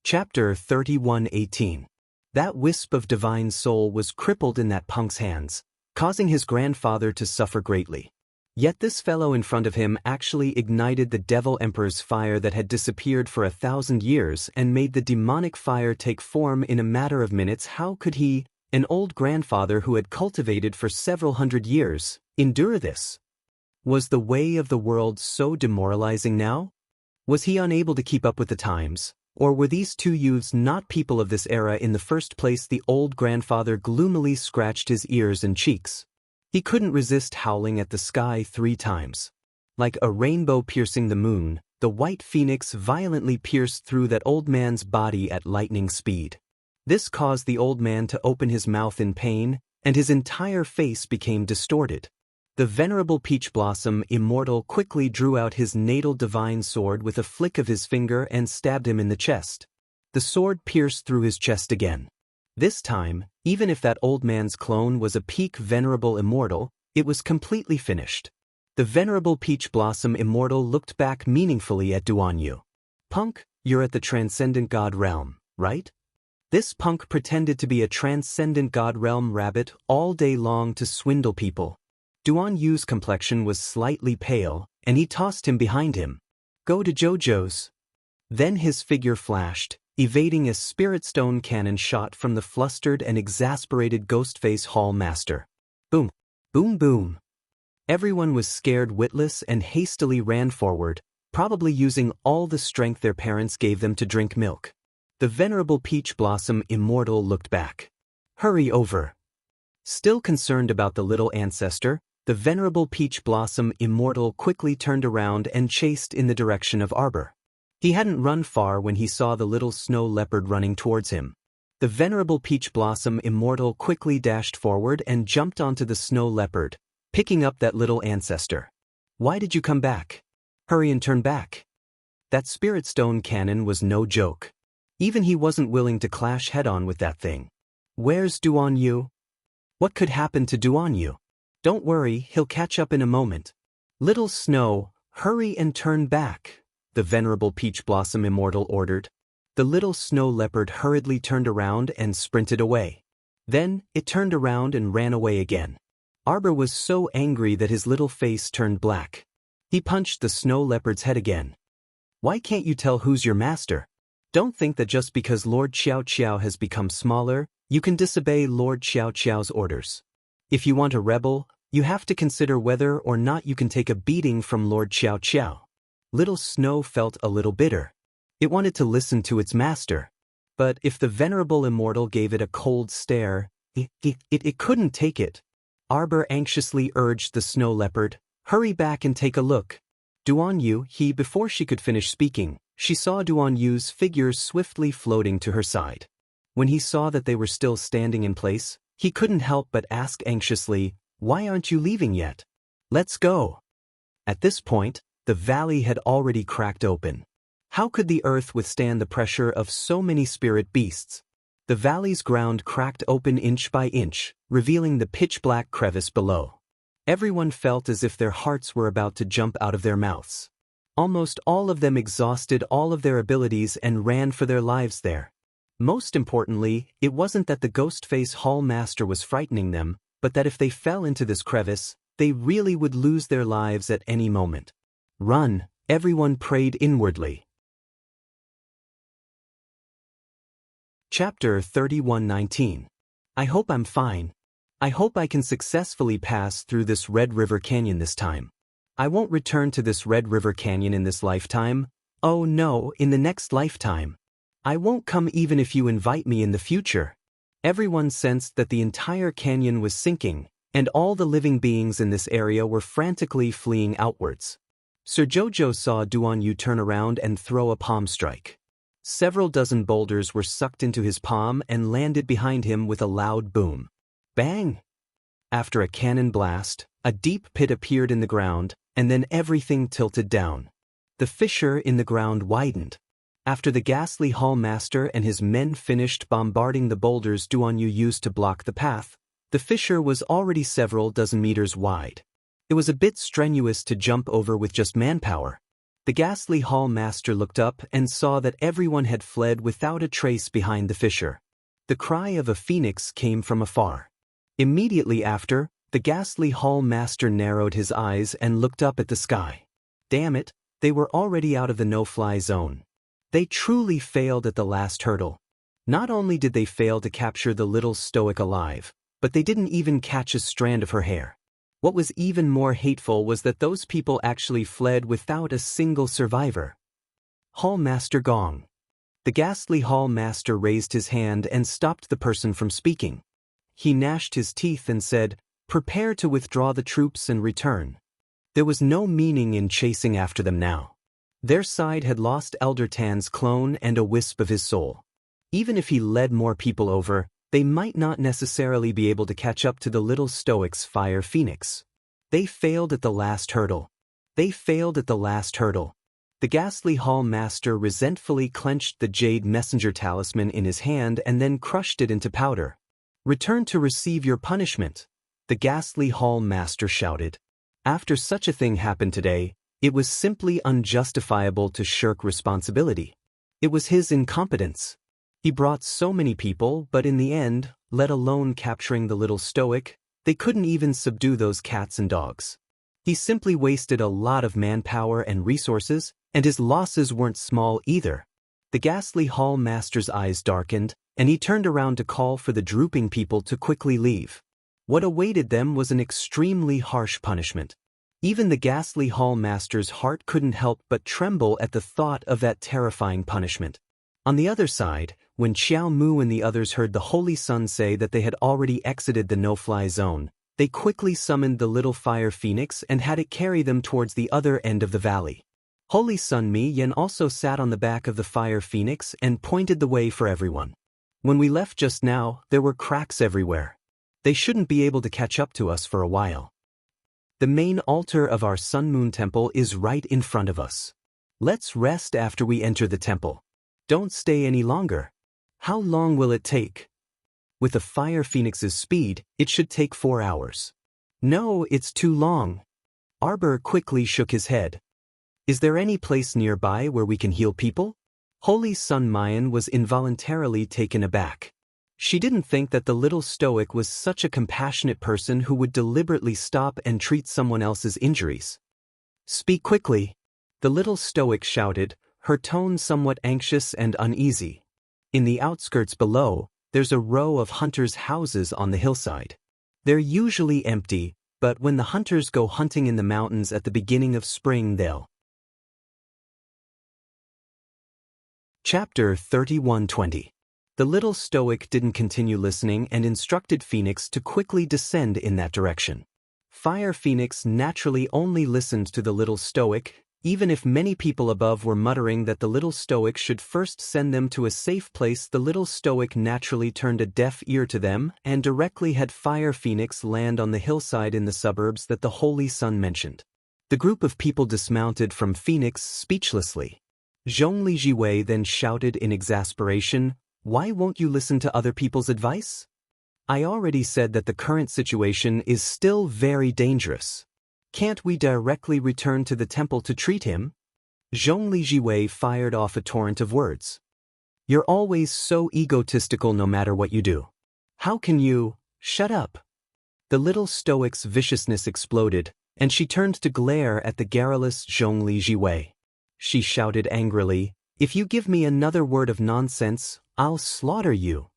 Chapter 31:18. That wisp of divine soul was crippled in that punk's hands, causing his grandfather to suffer greatly. Yet this fellow in front of him actually ignited the Devil Emperor's fire that had disappeared for 1,000 years and made the demonic fire take form in a matter of minutes. How could he, an old grandfather who had cultivated for several hundred years, endure this? Was the way of the world so demoralizing now? Was he unable to keep up with the times? Or were these 2 youths not people of this era in the first place? The old grandfather gloomily scratched his ears and cheeks. He couldn't resist howling at the sky 3 times. Like a rainbow piercing the moon, the white phoenix violently pierced through that old man's body at lightning speed. This caused the old man to open his mouth in pain, and his entire face became distorted. The venerable Peach Blossom Immortal quickly drew out his natal divine sword with a flick of his finger and stabbed him in the chest. The sword pierced through his chest again. This time, even if that old man's clone was a peak venerable immortal, it was completely finished. The venerable Peach Blossom Immortal looked back meaningfully at Duan Yu. "Punk, you're at the Transcendent God Realm, right?" This punk pretended to be a Transcendent God Realm rabbit all day long to swindle people. Duan Yu's complexion was slightly pale, and he tossed him behind him. "Go to Jojo's." Then his figure flashed, evading a spirit stone cannon shot from the flustered and exasperated Ghostface Hall Master. Boom! Boom boom! Everyone was scared witless and hastily ran forward, probably using all the strength their parents gave them to drink milk. The venerable Peach Blossom Immortal looked back. "Hurry over." Still concerned about the little ancestor, The venerable peach blossom immortal quickly turned around and chased in the direction of Arbor. He hadn't run far when he saw the little snow leopard running towards him. The venerable peach blossom immortal quickly dashed forward and jumped onto the snow leopard, picking up that little ancestor. "Why did you come back? Hurry and turn back." That spirit stone cannon was no joke. Even he wasn't willing to clash head-on with that thing. "Where's Duan Yu? What could happen to Duan Yu? Don't worry, he'll catch up in a moment. Little Snow, hurry and turn back," the venerable peach blossom immortal ordered. The little snow leopard hurriedly turned around and sprinted away. Then, it turned around and ran away again. Arbor was so angry that his little face turned black. He punched the snow leopard's head again. "Why can't you tell who's your master? Don't think that just because Lord Xiao Xiao has become smaller, you can disobey Lord Xiao Xiao's orders. If you want a rebel, you have to consider whether or not you can take a beating from Lord Xiao Xiao." Little Snow felt a little bitter. It wanted to listen to its master. But if the venerable immortal gave it a cold stare, it couldn't take it. Arbor anxiously urged the snow leopard, "Hurry back and take a look." Duan Yu, before she could finish speaking, she saw Duan Yu's figure swiftly floating to her side. When he saw that they were still standing in place, he couldn't help but ask anxiously, "Why aren't you leaving yet? Let's go." At this point, the valley had already cracked open. How could the earth withstand the pressure of so many spirit beasts? The valley's ground cracked open inch by inch, revealing the pitch-black crevice below. Everyone felt as if their hearts were about to jump out of their mouths. Almost all of them exhausted all of their abilities and ran for their lives there. Most importantly, it wasn't that the Ghostface Hall Master was frightening them, but that if they fell into this crevice, they really would lose their lives at any moment. "Run," everyone prayed inwardly. Chapter 31:19. I hope I'm fine. I hope I can successfully pass through this Red River Canyon this time. I won't return to this Red River Canyon in this lifetime. Oh no, in the next lifetime. I won't come even if you invite me in the future. Everyone sensed that the entire canyon was sinking, and all the living beings in this area were frantically fleeing outwards. Sir Jojo saw Duan Yu turn around and throw a palm strike. Several dozen boulders were sucked into his palm and landed behind him with a loud boom. Bang! After a cannon blast, a deep pit appeared in the ground, and then everything tilted down. The fissure in the ground widened. After the ghastly Hall Master and his men finished bombarding the boulders Duan Yu used to block the path, the fissure was already several dozen meters wide. It was a bit strenuous to jump over with just manpower. The ghastly Hall Master looked up and saw that everyone had fled without a trace behind the fissure. The cry of a phoenix came from afar. Immediately after, the ghastly Hall Master narrowed his eyes and looked up at the sky. Damn it, they were already out of the no-fly zone. They truly failed at the last hurdle. Not only did they fail to capture the little stoic alive, but they didn't even catch a strand of her hair. What was even more hateful was that those people actually fled without a single survivor. Hall Master Gong. The ghastly Hall Master raised his hand and stopped the person from speaking. He gnashed his teeth and said, "Prepare to withdraw the troops and return." There was no meaning in chasing after them now. Their side had lost Elder Tan's clone and a wisp of his soul. Even if he led more people over, they might not necessarily be able to catch up to the little stoic's fire phoenix. They failed at the last hurdle. They failed at the last hurdle. The ghastly Hall Master resentfully clenched the jade messenger talisman in his hand and then crushed it into powder. "Return to receive your punishment," the ghastly Hall Master shouted. After such a thing happened today, it was simply unjustifiable to shirk responsibility. It was his incompetence. He brought so many people, but in the end, let alone capturing the little stoic, they couldn't even subdue those cats and dogs. He simply wasted a lot of manpower and resources, and his losses weren't small either. The ghastly Hall Master's eyes darkened, and he turned around to call for the drooping people to quickly leave. What awaited them was an extremely harsh punishment. Even the ghastly Hall Master's heart couldn't help but tremble at the thought of that terrifying punishment. On the other side, when Xiao Mu and the others heard the Holy Sun say that they had already exited the no-fly zone, They quickly summoned the little fire phoenix and had it carry them towards the other end of the valley. Holy Sun Mi Yen also sat on the back of the fire phoenix and pointed the way for everyone. When we left just now, there were cracks everywhere. They shouldn't be able to catch up to us for a while. The main altar of our Sun Moon Temple is right in front of us. Let's rest after we enter the temple. Don't stay any longer. How long will it take? With the fire phoenix's speed, it should take 4 hours. No, it's too long. Arbor quickly shook his head. Is there any place nearby where we can heal people? Holy Sun Mayan was involuntarily taken aback. She didn't think that the little stoic was such a compassionate person who would deliberately stop and treat someone else's injuries. Speak quickly, the little stoic shouted, her tone somewhat anxious and uneasy. In the outskirts below, there's a row of hunters' houses on the hillside. They're usually empty, but when the hunters go hunting in the mountains at the beginning of spring they'll. Chapter 31:20. The little stoic didn't continue listening and instructed Phoenix to quickly descend in that direction. Fire Phoenix naturally only listened to the little stoic, even if many people above were muttering that the little stoic should first send them to a safe place. The little stoic naturally turned a deaf ear to them and directly had Fire Phoenix land on the hillside in the suburbs that the Holy Sun mentioned. The group of people dismounted from Phoenix speechlessly. Zhongli Jiwei then shouted in exasperation, "Why won't you listen to other people's advice? I already said that the current situation is still very dangerous. Can't we directly return to the temple to treat him?" Zhongli Jiwei fired off a torrent of words. "You're always so egotistical no matter what you do. How can you, shut up?" The little stoic's viciousness exploded, and she turned to glare at the garrulous Zhongli Jiwei. She shouted angrily, "If you give me another word of nonsense, I'll slaughter you."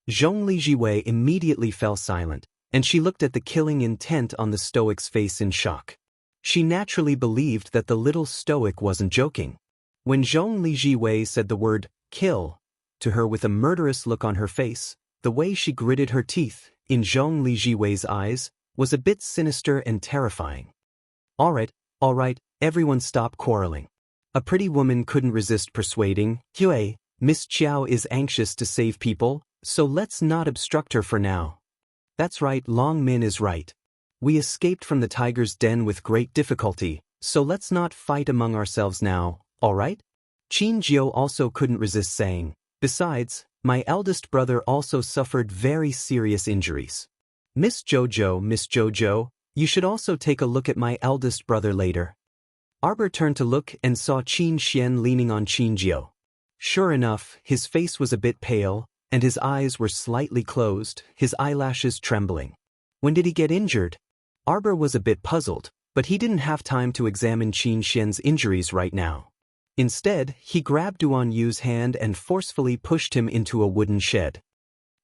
Zhongli Jiwei immediately fell silent, and she looked at the killing intent on the stoic's face in shock. She naturally believed that the little stoic wasn't joking. When Zhongli Jiwei said the word, "kill," to her with a murderous look on her face, the way she gritted her teeth, in Zhongli Jiwei's eyes, was a bit sinister and terrifying. All right, everyone stop quarreling." A pretty woman couldn't resist persuading, "Hue, Miss Chiao is anxious to save people, so let's not obstruct her for now." "That's right, Long Min is right. We escaped from the tiger's den with great difficulty, so let's not fight among ourselves now, all right?" Qin Jiao also couldn't resist saying, "Besides, my eldest brother also suffered very serious injuries. Miss Jojo, you should also take a look at my eldest brother later." Arbor turned to look and saw Qin Xian leaning on Qin Jiao. Sure enough, his face was a bit pale, and his eyes were slightly closed, his eyelashes trembling. When did he get injured? Arbor was a bit puzzled, but he didn't have time to examine Qin Xian's injuries right now. Instead, he grabbed Duan Yu's hand and forcefully pushed him into a wooden shed.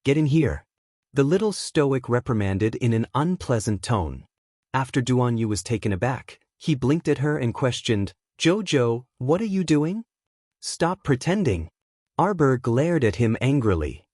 "Get in here," the little stoic reprimanded in an unpleasant tone. After Duan Yu was taken aback, he blinked at her and questioned, "Jojo, what are you doing?" "Stop pretending." Arbor glared at him angrily.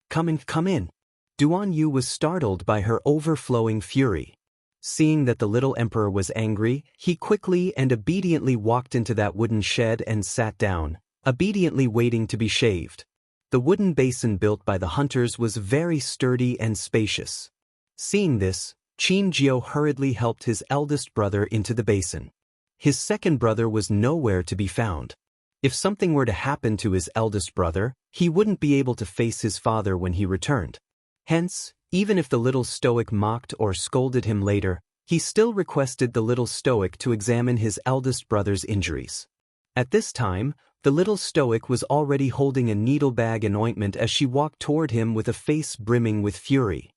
Come in. Duan Yu was startled by her overflowing fury. Seeing that the little emperor was angry, he quickly and obediently walked into that wooden shed and sat down, obediently waiting to be shaved. The wooden basin built by the hunters was very sturdy and spacious. Seeing this, Qin Jiao hurriedly helped his eldest brother into the basin. His second brother was nowhere to be found. If something were to happen to his eldest brother, he wouldn't be able to face his father when he returned. Hence, even if the little stoic mocked or scolded him later, he still requested the little stoic to examine his eldest brother's injuries. At this time, the little stoic was already holding a needle bag and ointment as she walked toward him with a face brimming with fury.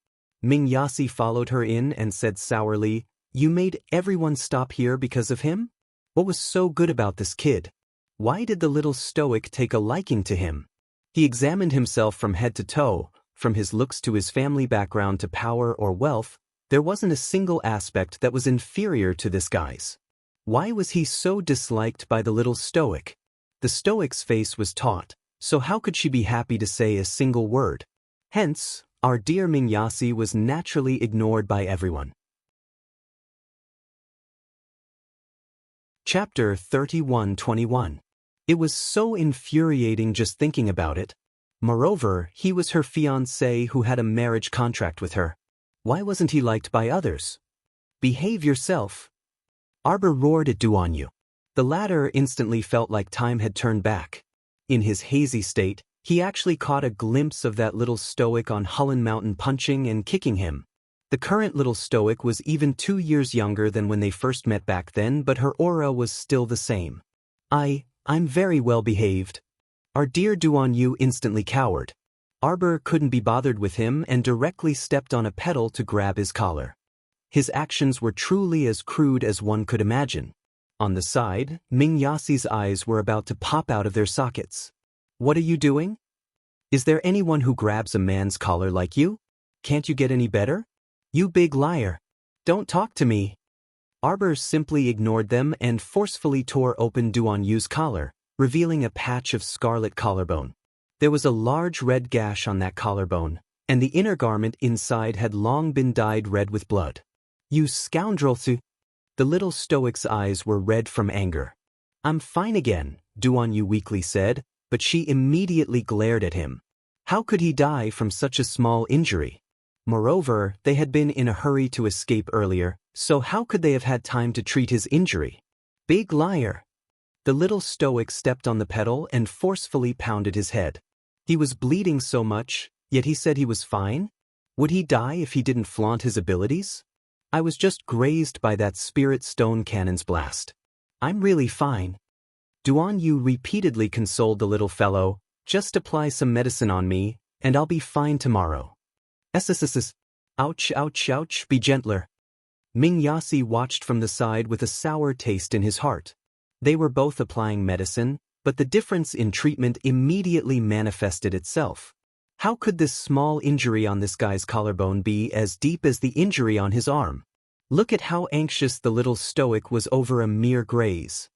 Ming Yasi followed her in and said sourly, "You made everyone stop here because of him? What was so good about this kid? Why did the little stoic take a liking to him?" He examined himself from head to toe, from his looks to his family background to power or wealth. There wasn't a single aspect that was inferior to this guy's. Why was he so disliked by the little stoic? The stoic's face was taut, so how could she be happy to say a single word? Hence, Our dear Mingyasi was naturally ignored by everyone. Chapter 31:21. It was so infuriating just thinking about it. Moreover, he was her fiancé who had a marriage contract with her. Why wasn't he liked by others? Behave yourself. Arbor roared at Duanyu. The latter instantly felt like time had turned back. In his hazy state, he actually caught a glimpse of that little stoic on Hullen Mountain punching and kicking him. The current little stoic was even 2 years younger than when they first met back then, but her aura was still the same. I'm very well behaved. Our dear Duanyu instantly cowered. Arbor couldn't be bothered with him and directly stepped on a pedal to grab his collar. His actions were truly as crude as one could imagine. On the side, Mingyasi's eyes were about to pop out of their sockets. What are you doing? Is there anyone who grabs a man's collar like you? Can't you get any better? You big liar. Don't talk to me. Arbor simply ignored them and forcefully tore open Duanyu's collar, revealing a patch of scarlet collarbone. There was a large red gash on that collarbone, and the inner garment inside had long been dyed red with blood. You scoundrel! The little stoic's eyes were red from anger. I'm fine again, Duanyu weakly said, but she immediately glared at him. How could he die from such a small injury? Moreover, they had been in a hurry to escape earlier, so how could they have had time to treat his injury? Big liar! The little stoic stepped on the pedal and forcefully pounded his head. He was bleeding so much, yet he said he was fine? Would he die if he didn't flaunt his abilities? I was just grazed by that spirit stone cannon's blast. I'm really fine. Duanyu repeatedly consoled the little fellow, just apply some medicine on me, and I'll be fine tomorrow. SSSS. Ouch, ouch, ouch, be gentler. Mingyasi watched from the side with a sour taste in his heart. They were both applying medicine, but the difference in treatment immediately manifested itself. How could this small injury on this guy's collarbone be as deep as the injury on his arm? Look at how anxious the little stoic was over a mere graze.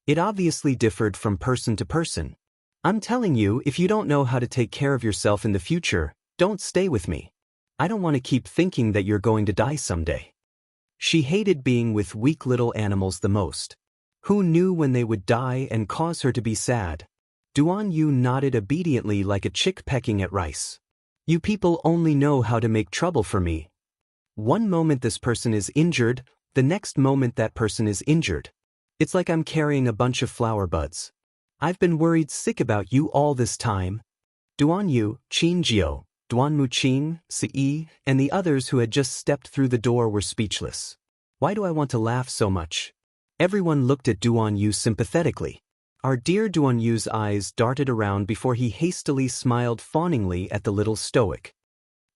It obviously differed from person to person. I'm telling you, if you don't know how to take care of yourself in the future, don't stay with me. I don't want to keep thinking that you're going to die someday. She hated being with weak little animals the most. Who knew when they would die and cause her to be sad? Duanyu nodded obediently like a chick pecking at rice. You people only know how to make trouble for me. One moment this person is injured, the next moment that person is injured. It's like I'm carrying a bunch of flower buds. I've been worried sick about you all this time. Duanyu, Qinjiu, Duanmuqing, Si, and the others who had just stepped through the door were speechless. Why do I want to laugh so much? Everyone looked at Duanyu sympathetically. Our dear Duanyu's eyes darted around before he hastily smiled fawningly at the little stoic.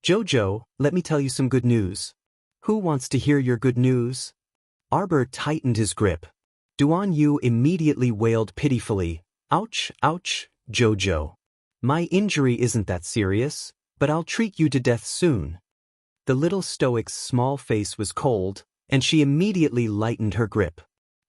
Jojo, let me tell you some good news. Who wants to hear your good news? Arbor tightened his grip. Duanyu immediately wailed pitifully, ouch, ouch, Jojo. My injury isn't that serious, but I'll treat you to death soon. The little stoic's small face was cold, and she immediately lightened her grip.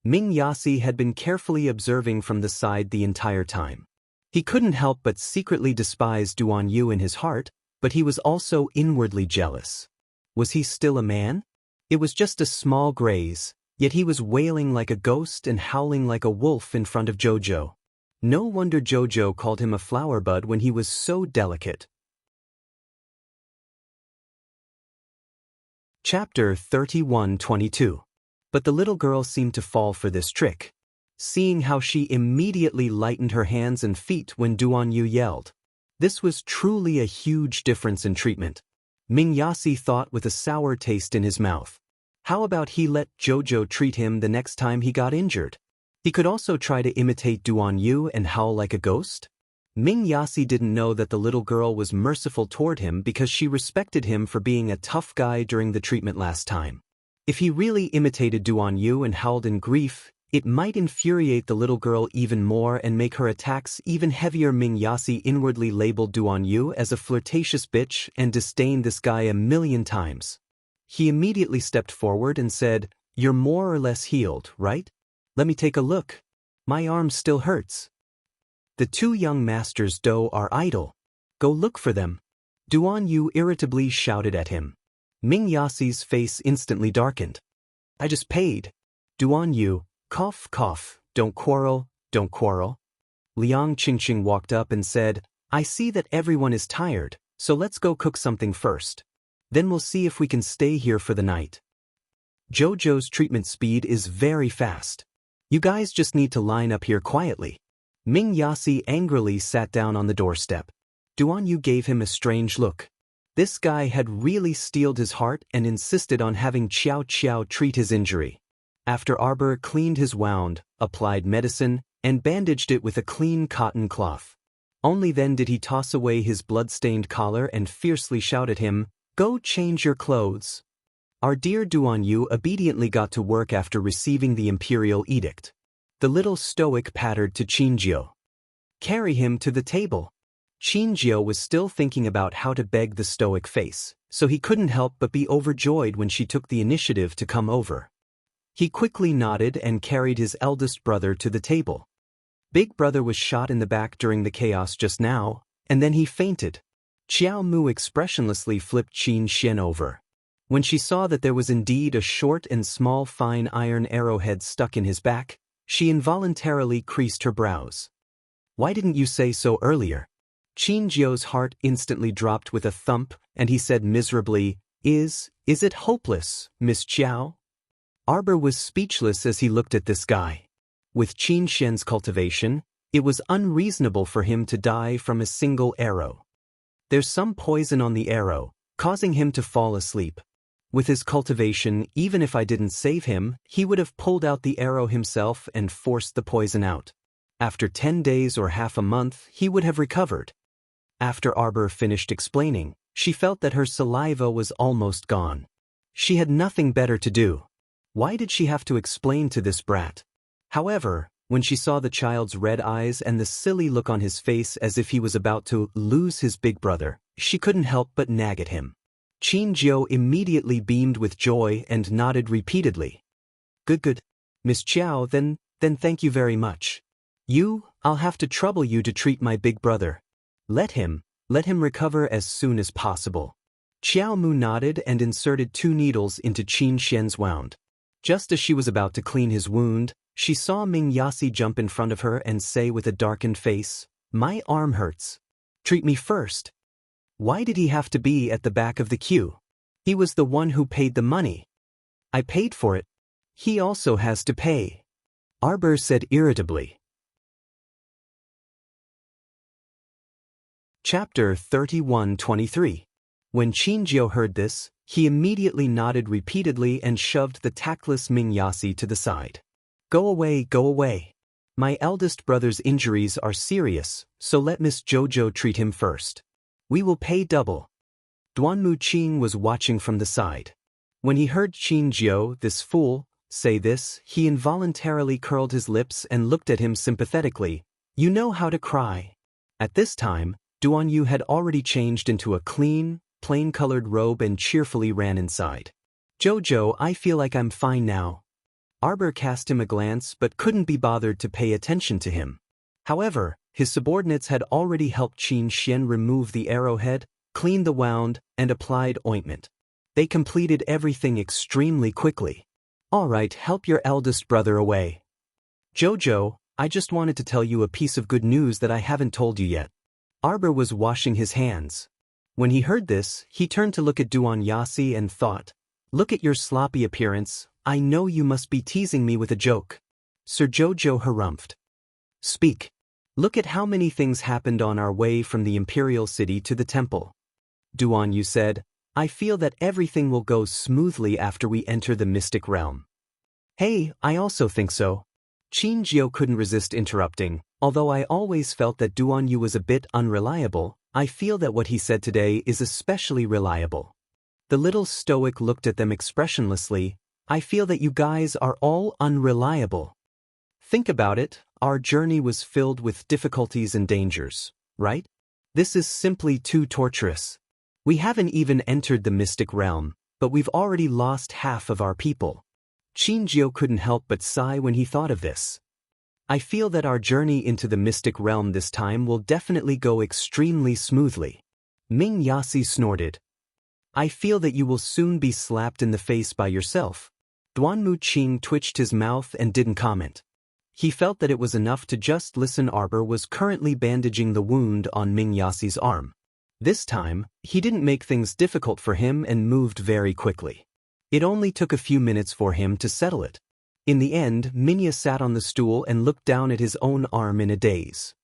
Mingyasi had been carefully observing from the side the entire time. He couldn't help but secretly despise Duanyu in his heart, but he was also inwardly jealous. Was he still a man? It was just a small graze, yet he was wailing like a ghost and howling like a wolf in front of Jojo. No wonder Jojo called him a flower bud when he was so delicate. Chapter 31:22. But the little girl seemed to fall for this trick, seeing how she immediately lightened her hands and feet when Duanyu yelled. This was truly a huge difference in treatment. Mingyasi thought with a sour taste in his mouth. How about he let Jojo treat him the next time he got injured? He could also try to imitate Duanyu and howl like a ghost. Mingyasi didn't know that the little girl was merciful toward him because she respected him for being a tough guy during the treatment last time. If he really imitated Duanyu and howled in grief, it might infuriate the little girl even more and make her attacks even heavier. Mingyasi inwardly labeled Duanyu as a flirtatious bitch and disdained this guy a million times. He immediately stepped forward and said, "You're more or less healed, right? Let me take a look. My arm still hurts." The two young masters are idle. Go look for them. Duan Yu irritably shouted at him. Ming Yasi's face instantly darkened. I just paid. Duan Yu, cough cough, don't quarrel, don't quarrel. Liang Qingqing walked up and said, I see that everyone is tired, so let's go cook something first. Then we'll see if we can stay here for the night. Jojo's treatment speed is very fast. You guys just need to line up here quietly. Ming Yasi angrily sat down on the doorstep. Duan Yu gave him a strange look. This guy had really steeled his heart and insisted on having Qiao Qiao treat his injury. After Arbor cleaned his wound, applied medicine, and bandaged it with a clean cotton cloth. Only then did he toss away his blood-stained collar and fiercely shout at him, Go change your clothes. Our dear Duan Yu obediently got to work after receiving the imperial edict. The little stoic pattered to Qinjiu. Carry him to the table. Qinjiu was still thinking about how to beg the stoic face, so he couldn't help but be overjoyed when she took the initiative to come over. He quickly nodded and carried his eldest brother to the table. Big brother was shot in the back during the chaos just now, and then he fainted. Xiao Mu expressionlessly flipped Qin Xian over. When she saw that there was indeed a short and small fine iron arrowhead stuck in his back, she involuntarily creased her brows. Why didn't you say so earlier? Qin Jiu's heart instantly dropped with a thump, and he said miserably, Is it hopeless, Miss Qiao? Arbor was speechless as he looked at this guy. With Qin Xian's cultivation, it was unreasonable for him to die from a single arrow. There's some poison on the arrow, causing him to fall asleep. With his cultivation, even if I didn't save him, he would have pulled out the arrow himself and forced the poison out. After 10 days or half a month, he would have recovered. After Arbor finished explaining, she felt that her saliva was almost gone. She had nothing better to do. Why did she have to explain to this brat? However, when she saw the child's red eyes and the silly look on his face as if he was about to lose his big brother, she couldn't help but nag at him. Qin Jiu immediately beamed with joy and nodded repeatedly. Good. Miss Qiao, then thank you very much. I'll have to trouble you to treat my big brother. Let him recover as soon as possible. Qiao Mu nodded and inserted 2 needles into Qin Xian's wound. Just as she was about to clean his wound, she saw Ming Yasi jump in front of her and say with a darkened face, My arm hurts. Treat me first. Why did he have to be at the back of the queue? He was the one who paid the money. I paid for it. He also has to pay. Arbor said irritably. Chapter 31-23. When Qin Jiu heard this, he immediately nodded repeatedly and shoved the tactless Ming Yasi to the side. Go away. My eldest brother's injuries are serious, so let Miss Jojo treat him first. We will pay double. Duanmu Qing was watching from the side. When he heard Qin Jiu, this fool, say this, he involuntarily curled his lips and looked at him sympathetically. You know how to cry. At this time, Duan Yu had already changed into a clean, plain-colored robe and cheerfully ran inside. Jojo, I feel like I'm fine now. Arbor cast him a glance but couldn't be bothered to pay attention to him. However, his subordinates had already helped Qin Xian remove the arrowhead, clean the wound, and applied ointment. They completed everything extremely quickly. All right, help your eldest brother away. Jojo, I just wanted to tell you a piece of good news that I haven't told you yet. Arbor was washing his hands. When he heard this, he turned to look at Duan Yasi and thought, Look at your sloppy appearance, I know you must be teasing me with a joke. Sir Jojo harumphed. Speak. Look at how many things happened on our way from the imperial city to the temple. Duan Yu said, I feel that everything will go smoothly after we enter the mystic realm. Hey, I also think so. Qin Jiu couldn't resist interrupting. Although I always felt that Duan Yu was a bit unreliable, I feel that what he said today is especially reliable. The little stoic looked at them expressionlessly. I feel that you guys are all unreliable. Think about it, our journey was filled with difficulties and dangers, right? This is simply too torturous. We haven't even entered the mystic realm, but we've already lost half of our people. Qin Jiu couldn't help but sigh when he thought of this. I feel that our journey into the mystic realm this time will definitely go extremely smoothly. Ming Yasi snorted. I feel that you will soon be slapped in the face by yourself. Duanmu Qing twitched his mouth and didn't comment. He felt that it was enough to just listen. Arbor was currently bandaging the wound on Ming Yasi's arm. This time, he didn't make things difficult for him and moved very quickly. It only took a few minutes for him to settle it. In the end, Minya sat on the stool and looked down at his own arm in a daze.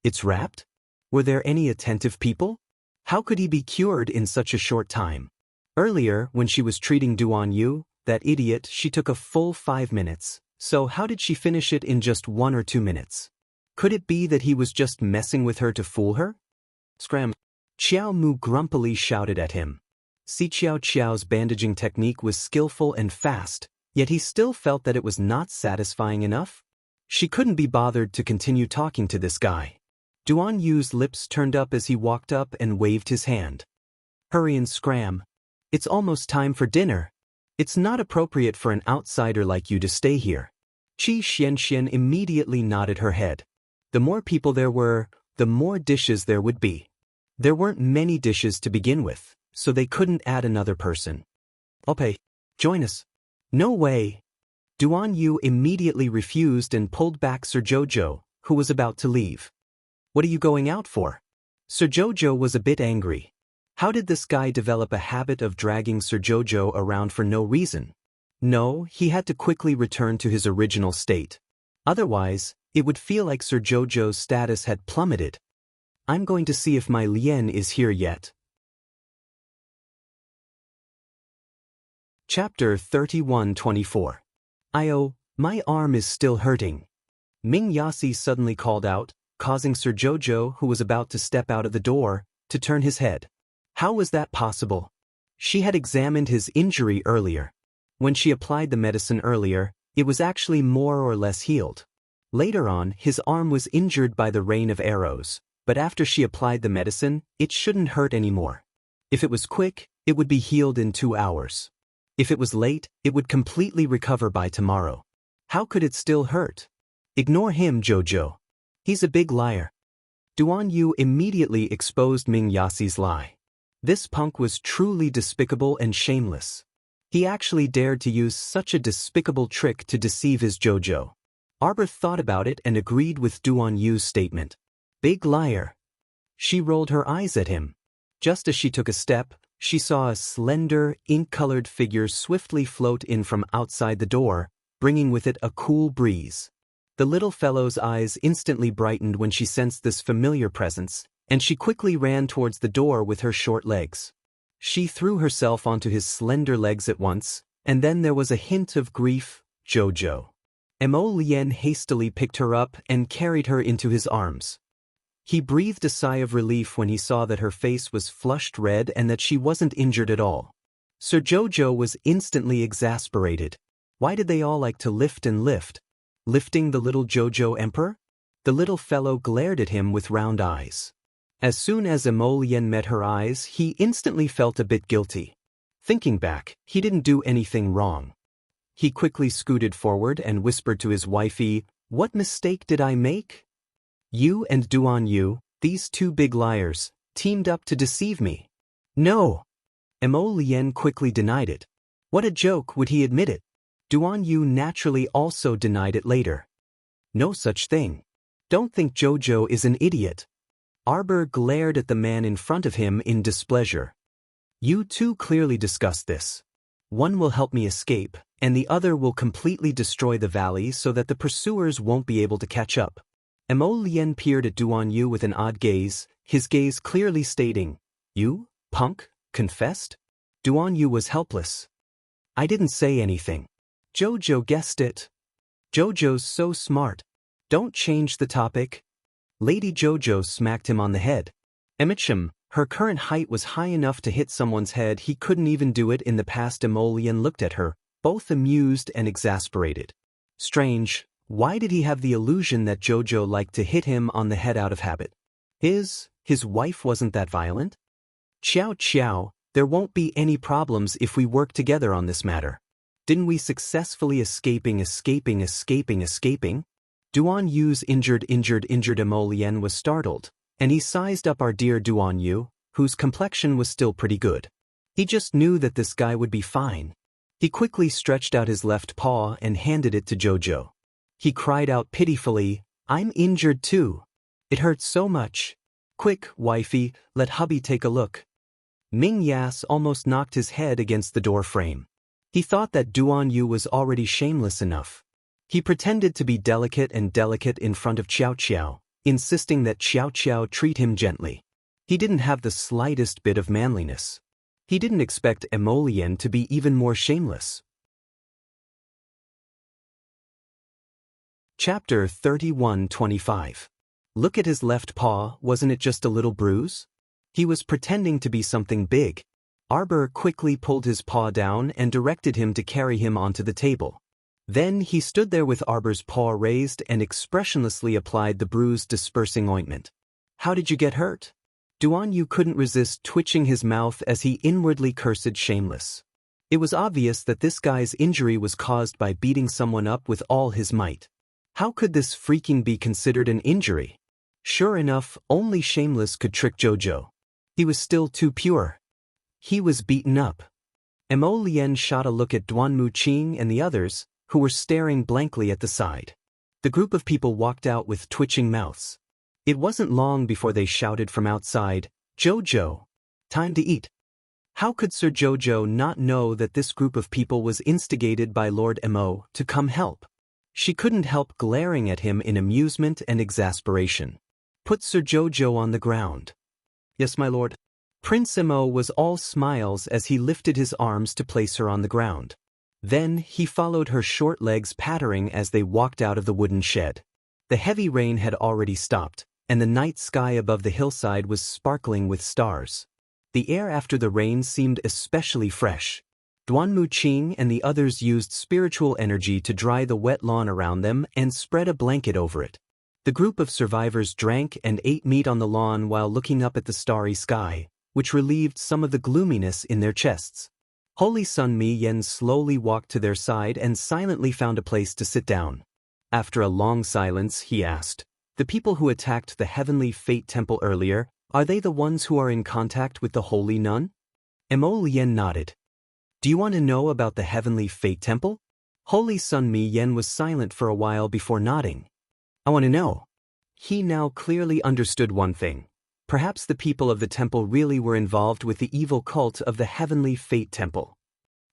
It's wrapped? Were there any attentive people? How could he be cured in such a short time? Earlier, when she was treating Duan Yu, that idiot, she took a full 5 minutes. So how did she finish it in just 1 or 2 minutes? Could it be that he was just messing with her to fool her? Scram! Xiao Mu grumpily shouted at him. Si Xiao Qiao's bandaging technique was skillful and fast, yet he still felt that it was not satisfying enough. She couldn't be bothered to continue talking to this guy. Duan Yu's lips turned up as he walked up and waved his hand. Hurry and scram. It's almost time for dinner. It's not appropriate for an outsider like you to stay here. Qi Xianxian immediately nodded her head. The more people there were, the more dishes there would be. There weren't many dishes to begin with, so they couldn't add another person. Ope, join us. No way. Duan Yu immediately refused and pulled back Sir Jojo, who was about to leave. What are you going out for? Sir Jojo was a bit angry. How did this guy develop a habit of dragging Sir Jojo around for no reason? No, he had to quickly return to his original state. Otherwise, it would feel like Sir Jojo's status had plummeted. I'm going to see if my Lien is here yet. Chapter 31-24. My arm is still hurting. Ming Yasi suddenly called out, causing Sir Jojo, who was about to step out of the door, to turn his head. How was that possible? She had examined his injury earlier. When she applied the medicine earlier, it was actually more or less healed. Later on, his arm was injured by the rain of arrows, but after she applied the medicine, it shouldn't hurt anymore. If it was quick, it would be healed in 2 hours. If it was late, it would completely recover by tomorrow. How could it still hurt? Ignore him, Jojo. He's a big liar. Duan Yu immediately exposed Ming Yasi's lie. This punk was truly despicable and shameless. He actually dared to use such a despicable trick to deceive his Jojo. Arbor thought about it and agreed with Duan Yu's statement. Big liar. She rolled her eyes at him. Just as she took a step, she saw a slender, ink-colored figure swiftly float in from outside the door, bringing with it a cool breeze. The little fellow's eyes instantly brightened when she sensed this familiar presence, and she quickly ran towards the door with her short legs. She threw herself onto his slender legs at once, and then there was a hint of grief. Jojo. Mo Lien hastily picked her up and carried her into his arms. He breathed a sigh of relief when he saw that her face was flushed red and that she wasn't injured at all. Sir Jojo was instantly exasperated. Why did they all like to lift and lift? Lifting the little Jojo Emperor? The little fellow glared at him with round eyes. As soon as Emolien met her eyes, he instantly felt a bit guilty. Thinking back, he didn't do anything wrong. He quickly scooted forward and whispered to his wifey, "What mistake did I make?" "You and Duan Yu, these two big liars, teamed up to deceive me." "No." Emolien quickly denied it. What a joke, would he admit it? Duan Yu naturally also denied it later. No such thing. Don't think Jojo is an idiot. Arbor glared at the man in front of him in displeasure. You two clearly discussed this. One will help me escape, and the other will completely destroy the valley so that the pursuers won't be able to catch up. Emolien peered at Duan Yu with an odd gaze, his gaze clearly stating, "You, punk, confessed?" Duan Yu was helpless. "I didn't say anything. Jojo guessed it." "Jojo's so smart. Don't change the topic." Lady Jojo smacked him on the head. Emichim, her current height was high enough to hit someone's head. He couldn't even do it in the past. Emolien looked at her, both amused and exasperated. Strange, why did he have the illusion that Jojo liked to hit him on the head out of habit? His wife wasn't that violent? Ciao, there won't be any problems if we work together on this matter. Didn't we successfully escaping? Duan Yu's injured Emolien was startled, and he sized up our dear Duan Yu, whose complexion was still pretty good. He just knew that this guy would be fine. He quickly stretched out his left paw and handed it to Jojo. He cried out pitifully, "I'm injured too. It hurts so much. Quick, wifey, let hubby take a look." Ming Yas almost knocked his head against the door frame. He thought that Duan Yu was already shameless enough. He pretended to be delicate in front of Qiao Qiao, insisting that Qiao Qiao treat him gently. He didn't have the slightest bit of manliness. He didn't expect Emolian to be even more shameless. Chapter 31-25. Look at his left paw, wasn't it just a little bruise? He was pretending to be something big. Arbor quickly pulled his paw down and directed him to carry him onto the table. Then he stood there with Arbor's paw raised and expressionlessly applied the bruise-dispersing ointment. "How did you get hurt?" Duan Yu couldn't resist twitching his mouth as he inwardly cursed shameless. It was obvious that this guy's injury was caused by beating someone up with all his might. How could this freaking be considered an injury? Sure enough, only shameless could trick Jojo. He was still too pure. He was beaten up. Mo Lien shot a look at Duan Muqing and the others, who were staring blankly at the side. The group of people walked out with twitching mouths. It wasn't long before they shouted from outside, "Jojo! Time to eat!" How could Sir Jojo not know that this group of people was instigated by Lord Mo to come help? She couldn't help glaring at him in amusement and exasperation. "Put Sir Jojo on the ground." "Yes, my lord." Prince Mo was all smiles as he lifted his arms to place her on the ground. Then he followed her short legs pattering as they walked out of the wooden shed. The heavy rain had already stopped, and the night sky above the hillside was sparkling with stars. The air after the rain seemed especially fresh. Duan Muqing and the others used spiritual energy to dry the wet lawn around them and spread a blanket over it. The group of survivors drank and ate meat on the lawn while looking up at the starry sky, which relieved some of the gloominess in their chests. Holy Sun Mi Yen slowly walked to their side and silently found a place to sit down. After a long silence, he asked, "The people who attacked the Heavenly Fate Temple earlier, are they the ones who are in contact with the Holy Nun?" Mo Lien nodded. "Do you want to know about the Heavenly Fate Temple?" Holy Sun Mi Yen was silent for a while before nodding. "I want to know." He now clearly understood one thing. Perhaps the people of the temple really were involved with the evil cult of the Heavenly Fate Temple.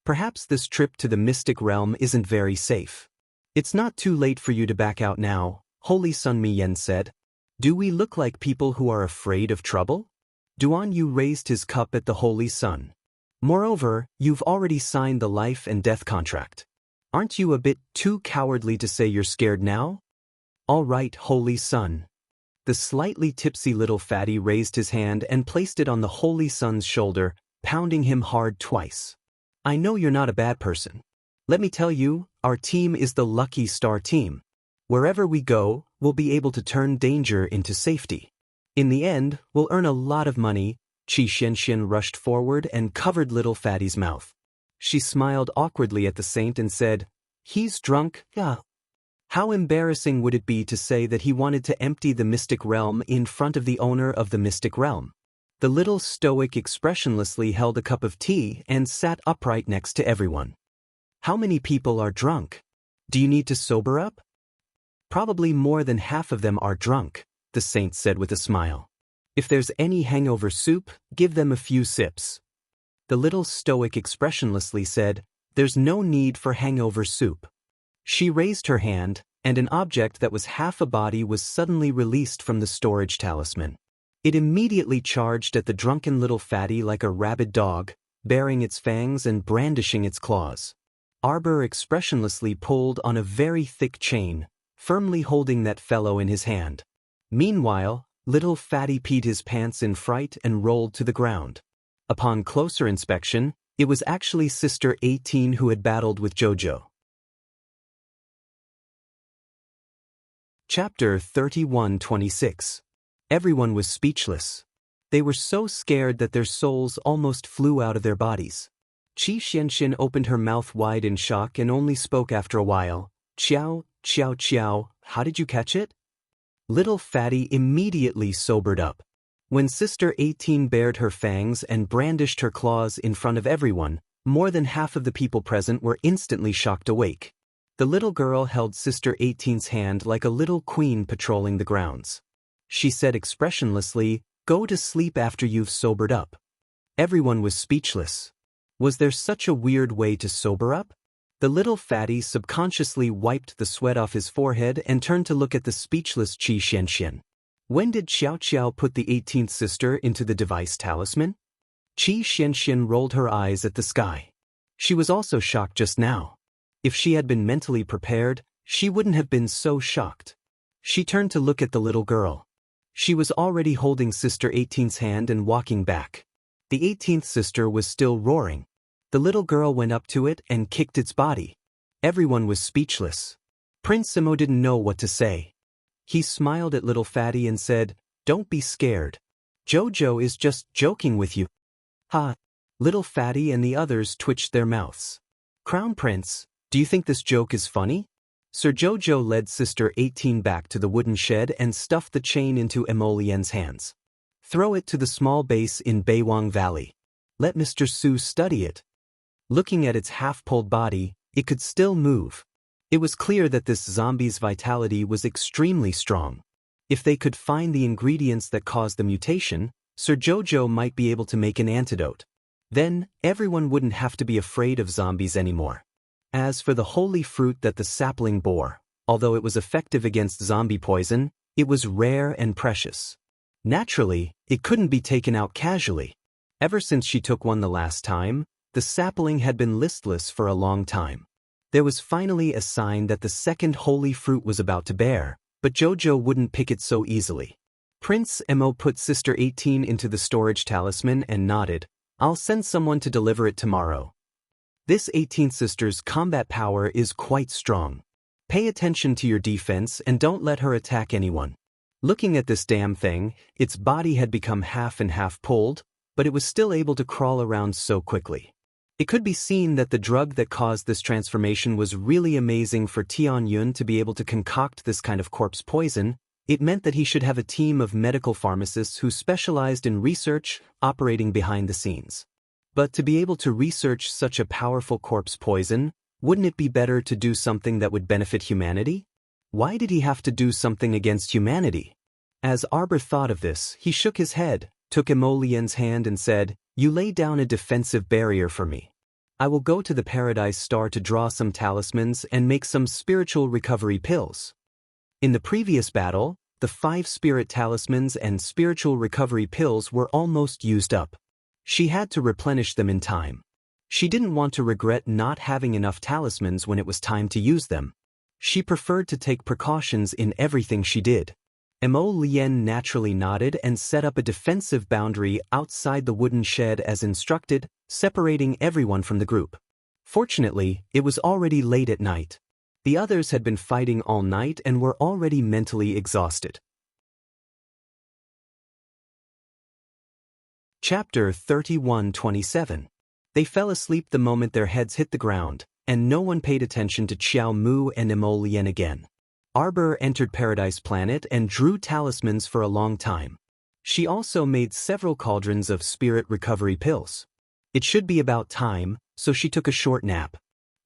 Perhaps this trip to the mystic realm isn't very safe. "It's not too late for you to back out now," Holy Sun Mi Yen said. "Do we look like people who are afraid of trouble?" Duan Yu raised his cup at the Holy Sun. "Moreover, you've already signed the life and death contract. Aren't you a bit too cowardly to say you're scared now?" "All right, Holy Sun." The slightly tipsy little fatty raised his hand and placed it on the Holy Sun's shoulder, pounding him hard twice. "I know you're not a bad person. Let me tell you, our team is the Lucky Star team. Wherever we go, we'll be able to turn danger into safety. In the end, we'll earn a lot of money." Qi Xianxian rushed forward and covered little fatty's mouth. She smiled awkwardly at the saint and said, "He's drunk, yeah." How embarrassing would it be to say that he wanted to empty the mystic realm in front of the owner of the mystic realm? The little stoic expressionlessly held a cup of tea and sat upright next to everyone. "How many people are drunk? Do you need to sober up?" "Probably more than half of them are drunk," the saint said with a smile. "If there's any hangover soup, give them a few sips." The little stoic expressionlessly said, "There's no need for hangover soup." She raised her hand, and an object that was half a body was suddenly released from the storage talisman. It immediately charged at the drunken little fatty like a rabid dog, baring its fangs and brandishing its claws. Arbor expressionlessly pulled on a very thick chain, firmly holding that fellow in his hand. Meanwhile, little fatty peed his pants in fright and rolled to the ground. Upon closer inspection, it was actually Sister 18 who had battled with Jojo. Chapter 31-26. Everyone was speechless. They were so scared that their souls almost flew out of their bodies. Qi Xianxian opened her mouth wide in shock and only spoke after a while. "Qiao, Qiao Qiao, how did you catch it?" Little fatty immediately sobered up. When Sister 18 bared her fangs and brandished her claws in front of everyone, more than half of the people present were instantly shocked awake. The little girl held Sister 18's hand like a little queen patrolling the grounds. She said expressionlessly, "Go to sleep after you've sobered up." Everyone was speechless. Was there such a weird way to sober up? The little fatty subconsciously wiped the sweat off his forehead and turned to look at the speechless Qi Xianxian. When did Xiao Qiao put the 18th sister into the device talisman? Qi Xianxian rolled her eyes at the sky. She was also shocked just now. If she had been mentally prepared, she wouldn't have been so shocked. She turned to look at the little girl. She was already holding Sister 18's hand and walking back. The 18th sister was still roaring. The little girl went up to it and kicked its body. Everyone was speechless. Prince Simo didn't know what to say. He smiled at little fatty and said, "Don't be scared. Jojo is just joking with you." Ha! Little fatty and the others twitched their mouths. "Crown Prince, do you think this joke is funny?" Sir Jojo led Sister 18 back to the wooden shed and stuffed the chain into Emolien's hands. "Throw it to the small base in Beiwang Valley. Let Mr. Su study it." Looking at its half-pulled body, it could still move. It was clear that this zombie's vitality was extremely strong. If they could find the ingredients that caused the mutation, Sir Jojo might be able to make an antidote. Then, everyone wouldn't have to be afraid of zombies anymore. As for the holy fruit that the sapling bore, although it was effective against zombie poison, it was rare and precious. Naturally, it couldn't be taken out casually. Ever since she took one the last time, the sapling had been listless for a long time. There was finally a sign that the second holy fruit was about to bear, but Jojo wouldn't pick it so easily. Prince Mo put Sister 18 into the storage talisman and nodded. "I'll send someone to deliver it tomorrow." This 18th sister's combat power is quite strong. Pay attention to your defense and don't let her attack anyone. Looking at this damn thing, its body had become half and half pulled, but it was still able to crawl around so quickly. It could be seen that the drug that caused this transformation was really amazing for Tian Yun to be able to concoct this kind of corpse poison. It meant that he should have a team of medical pharmacists who specialized in research, operating behind the scenes. But to be able to research such a powerful corpse poison, wouldn't it be better to do something that would benefit humanity? Why did he have to do something against humanity? As Arbor thought of this, he shook his head, took Emolien's hand and said, "You lay down a defensive barrier for me. I will go to the Paradise Star to draw some talismans and make some spiritual recovery pills." In the previous battle, the 5 spirit talismans and spiritual recovery pills were almost used up. She had to replenish them in time. She didn't want to regret not having enough talismans when it was time to use them. She preferred to take precautions in everything she did. Emolien naturally nodded and set up a defensive boundary outside the wooden shed as instructed, separating everyone from the group. Fortunately, it was already late at night. The others had been fighting all night and were already mentally exhausted. Chapter 31:27. They fell asleep the moment their heads hit the ground, and no one paid attention to Xiao Mu and Emolien again. Arbor entered Paradise Planet and drew talismans for a long time. She also made several cauldrons of spirit recovery pills. It should be about time, so she took a short nap.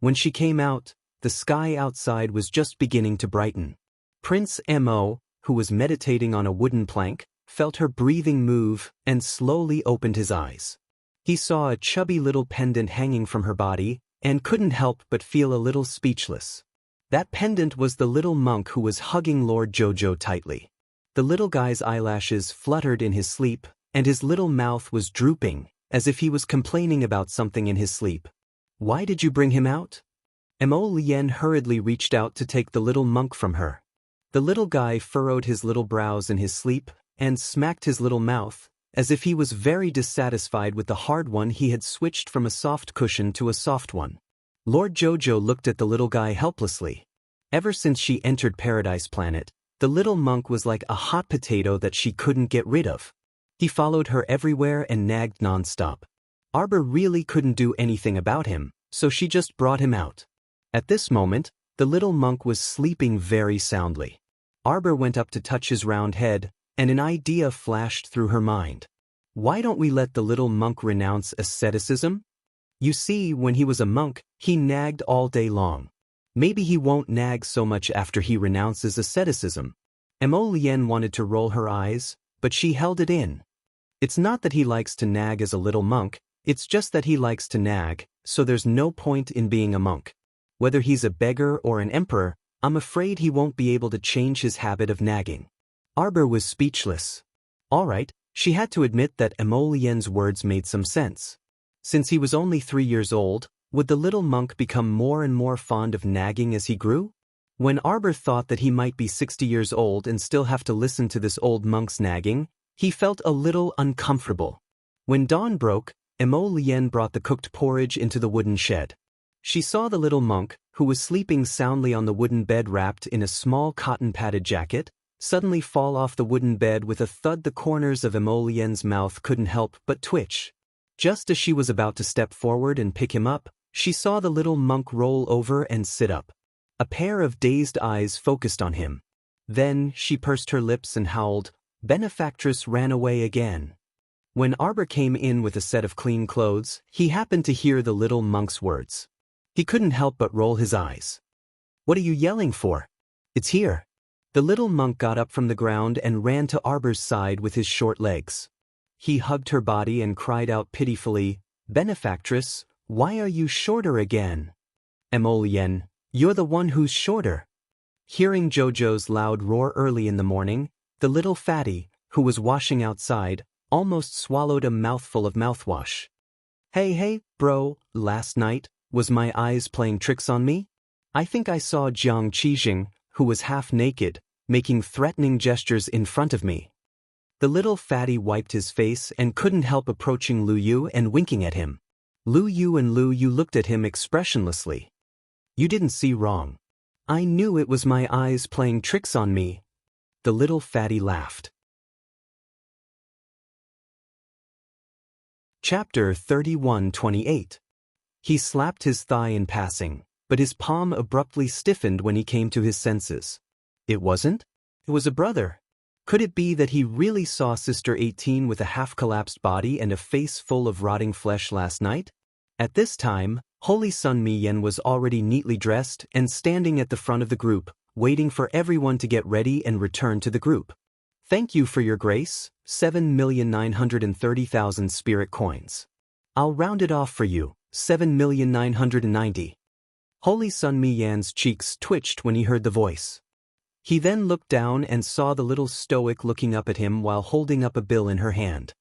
When she came out, the sky outside was just beginning to brighten. Prince Mo, who was meditating on a wooden plank, felt her breathing move and slowly opened his eyes. He saw a chubby little pendant hanging from her body and couldn't help but feel a little speechless. That pendant was the little monk who was hugging Lord Jojo tightly. The little guy's eyelashes fluttered in his sleep, and his little mouth was drooping, as if he was complaining about something in his sleep. "Why did you bring him out?" Emolien hurriedly reached out to take the little monk from her. The little guy furrowed his little brows in his sleep and smacked his little mouth, as if he was very dissatisfied with the hard one he had switched from a soft cushion to a soft one. Lord Jojo looked at the little guy helplessly. Ever since she entered Paradise Planet, the little monk was like a hot potato that she couldn't get rid of. He followed her everywhere and nagged nonstop. Arbor really couldn't do anything about him, so she just brought him out. At this moment, the little monk was sleeping very soundly. Arbor went up to touch his round head, and an idea flashed through her mind. Why don't we let the little monk renounce asceticism? You see, when he was a monk, he nagged all day long. Maybe he won't nag so much after he renounces asceticism. Emolien wanted to roll her eyes, but she held it in. It's not that he likes to nag as a little monk, it's just that he likes to nag, so there's no point in being a monk. Whether he's a beggar or an emperor, I'm afraid he won't be able to change his habit of nagging. Arbor was speechless. All right, she had to admit that Emolien's words made some sense. Since he was only 3 years old, would the little monk become more and more fond of nagging as he grew? When Arbor thought that he might be 60 years old and still have to listen to this old monk's nagging, he felt a little uncomfortable. When dawn broke, Emolien brought the cooked porridge into the wooden shed. She saw the little monk, who was sleeping soundly on the wooden bed wrapped in a small cotton-padded jacket, suddenly fall off the wooden bed with a thud. The corners of Emolien's mouth couldn't help but twitch. Just as she was about to step forward and pick him up, she saw the little monk roll over and sit up. A pair of dazed eyes focused on him. Then she pursed her lips and howled. Benefactress ran away again. When Arbor came in with a set of clean clothes, he happened to hear the little monk's words. He couldn't help but roll his eyes. What are you yelling for? It's here. The little monk got up from the ground and ran to Arbor's side with his short legs. He hugged her body and cried out pitifully, Benefactress, why are you shorter again? Emolien, you're the one who's shorter. Hearing Jojo's loud roar early in the morning, the little fatty, who was washing outside, almost swallowed a mouthful of mouthwash. Hey, bro, last night, was my eyes playing tricks on me? I think I saw Jiang Qijing, who was half naked, making threatening gestures in front of me. The little fatty wiped his face and couldn't help approaching Lu Yu and winking at him. Lu Yu looked at him expressionlessly. You didn't see wrong. I knew it was my eyes playing tricks on me. The little fatty laughed. Chapter 31:28. He slapped his thigh in passing, but his palm abruptly stiffened when he came to his senses. It wasn't? It was a brother. Could it be that he really saw Sister 18 with a half-collapsed body and a face full of rotting flesh last night? At this time, Holy Sun Miyen was already neatly dressed and standing at the front of the group, waiting for everyone to get ready and return to the group. Thank you for your grace, 7,930,000 spirit coins. I'll round it off for you, 7,990,000. Holy Sun Miyan's cheeks twitched when he heard the voice. He then looked down and saw the little stoic looking up at him while holding up a bill in her hand.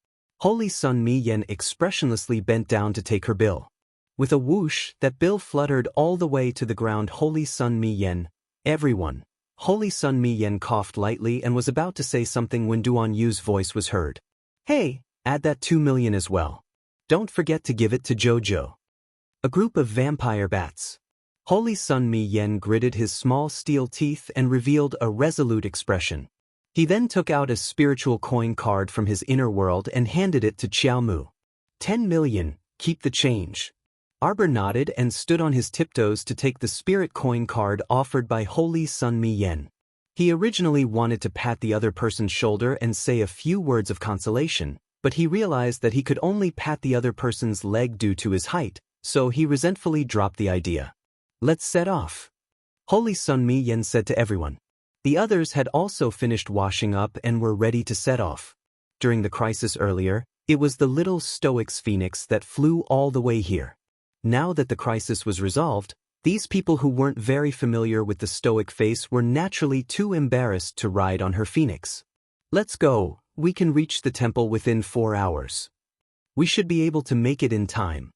Holy Sun Miyen expressionlessly bent down to take her bill. With a whoosh, that bill fluttered all the way to the ground. Holy Sun Miyen, everyone. Holy Sun Miyen coughed lightly and was about to say something when Duan Yu's voice was heard. Hey, add that 2 million as well. Don't forget to give it to Jojo. A group of vampire bats. Holy Sun Miyen gritted his small steel teeth and revealed a resolute expression. He then took out a spiritual coin card from his inner world and handed it to Xiaomu. 10 million, keep the change. Arbor nodded and stood on his tiptoes to take the spirit coin card offered by Holy Sun Miyen. He originally wanted to pat the other person's shoulder and say a few words of consolation, but he realized that he could only pat the other person's leg due to his height, so he resentfully dropped the idea. Let's set off. Holy Sun Miyen said to everyone. The others had also finished washing up and were ready to set off. During the crisis earlier, it was the little Stoic's phoenix that flew all the way here. Now that the crisis was resolved, these people who weren't very familiar with the Stoic face were naturally too embarrassed to ride on her phoenix. Let's go, we can reach the temple within 4 hours. We should be able to make it in time.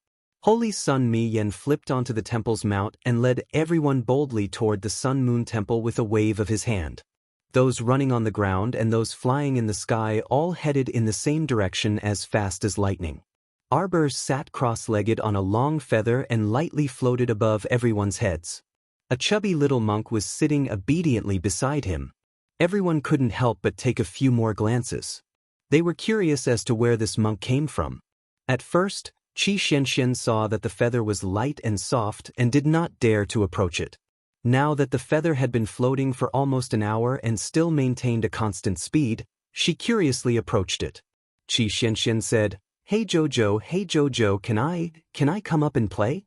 Holy Sun Miyen flipped onto the temple's mount and led everyone boldly toward the Sun Moon Temple with a wave of his hand. Those running on the ground and those flying in the sky all headed in the same direction as fast as lightning. Arbor sat cross-legged on a long feather and lightly floated above everyone's heads. A chubby little monk was sitting obediently beside him. Everyone couldn't help but take a few more glances. They were curious as to where this monk came from. At first, Qi Xianxian saw that the feather was light and soft and did not dare to approach it. Now that the feather had been floating for almost an hour and still maintained a constant speed, She curiously approached it. Qi Xianxian said, hey Jojo, can I come up and play?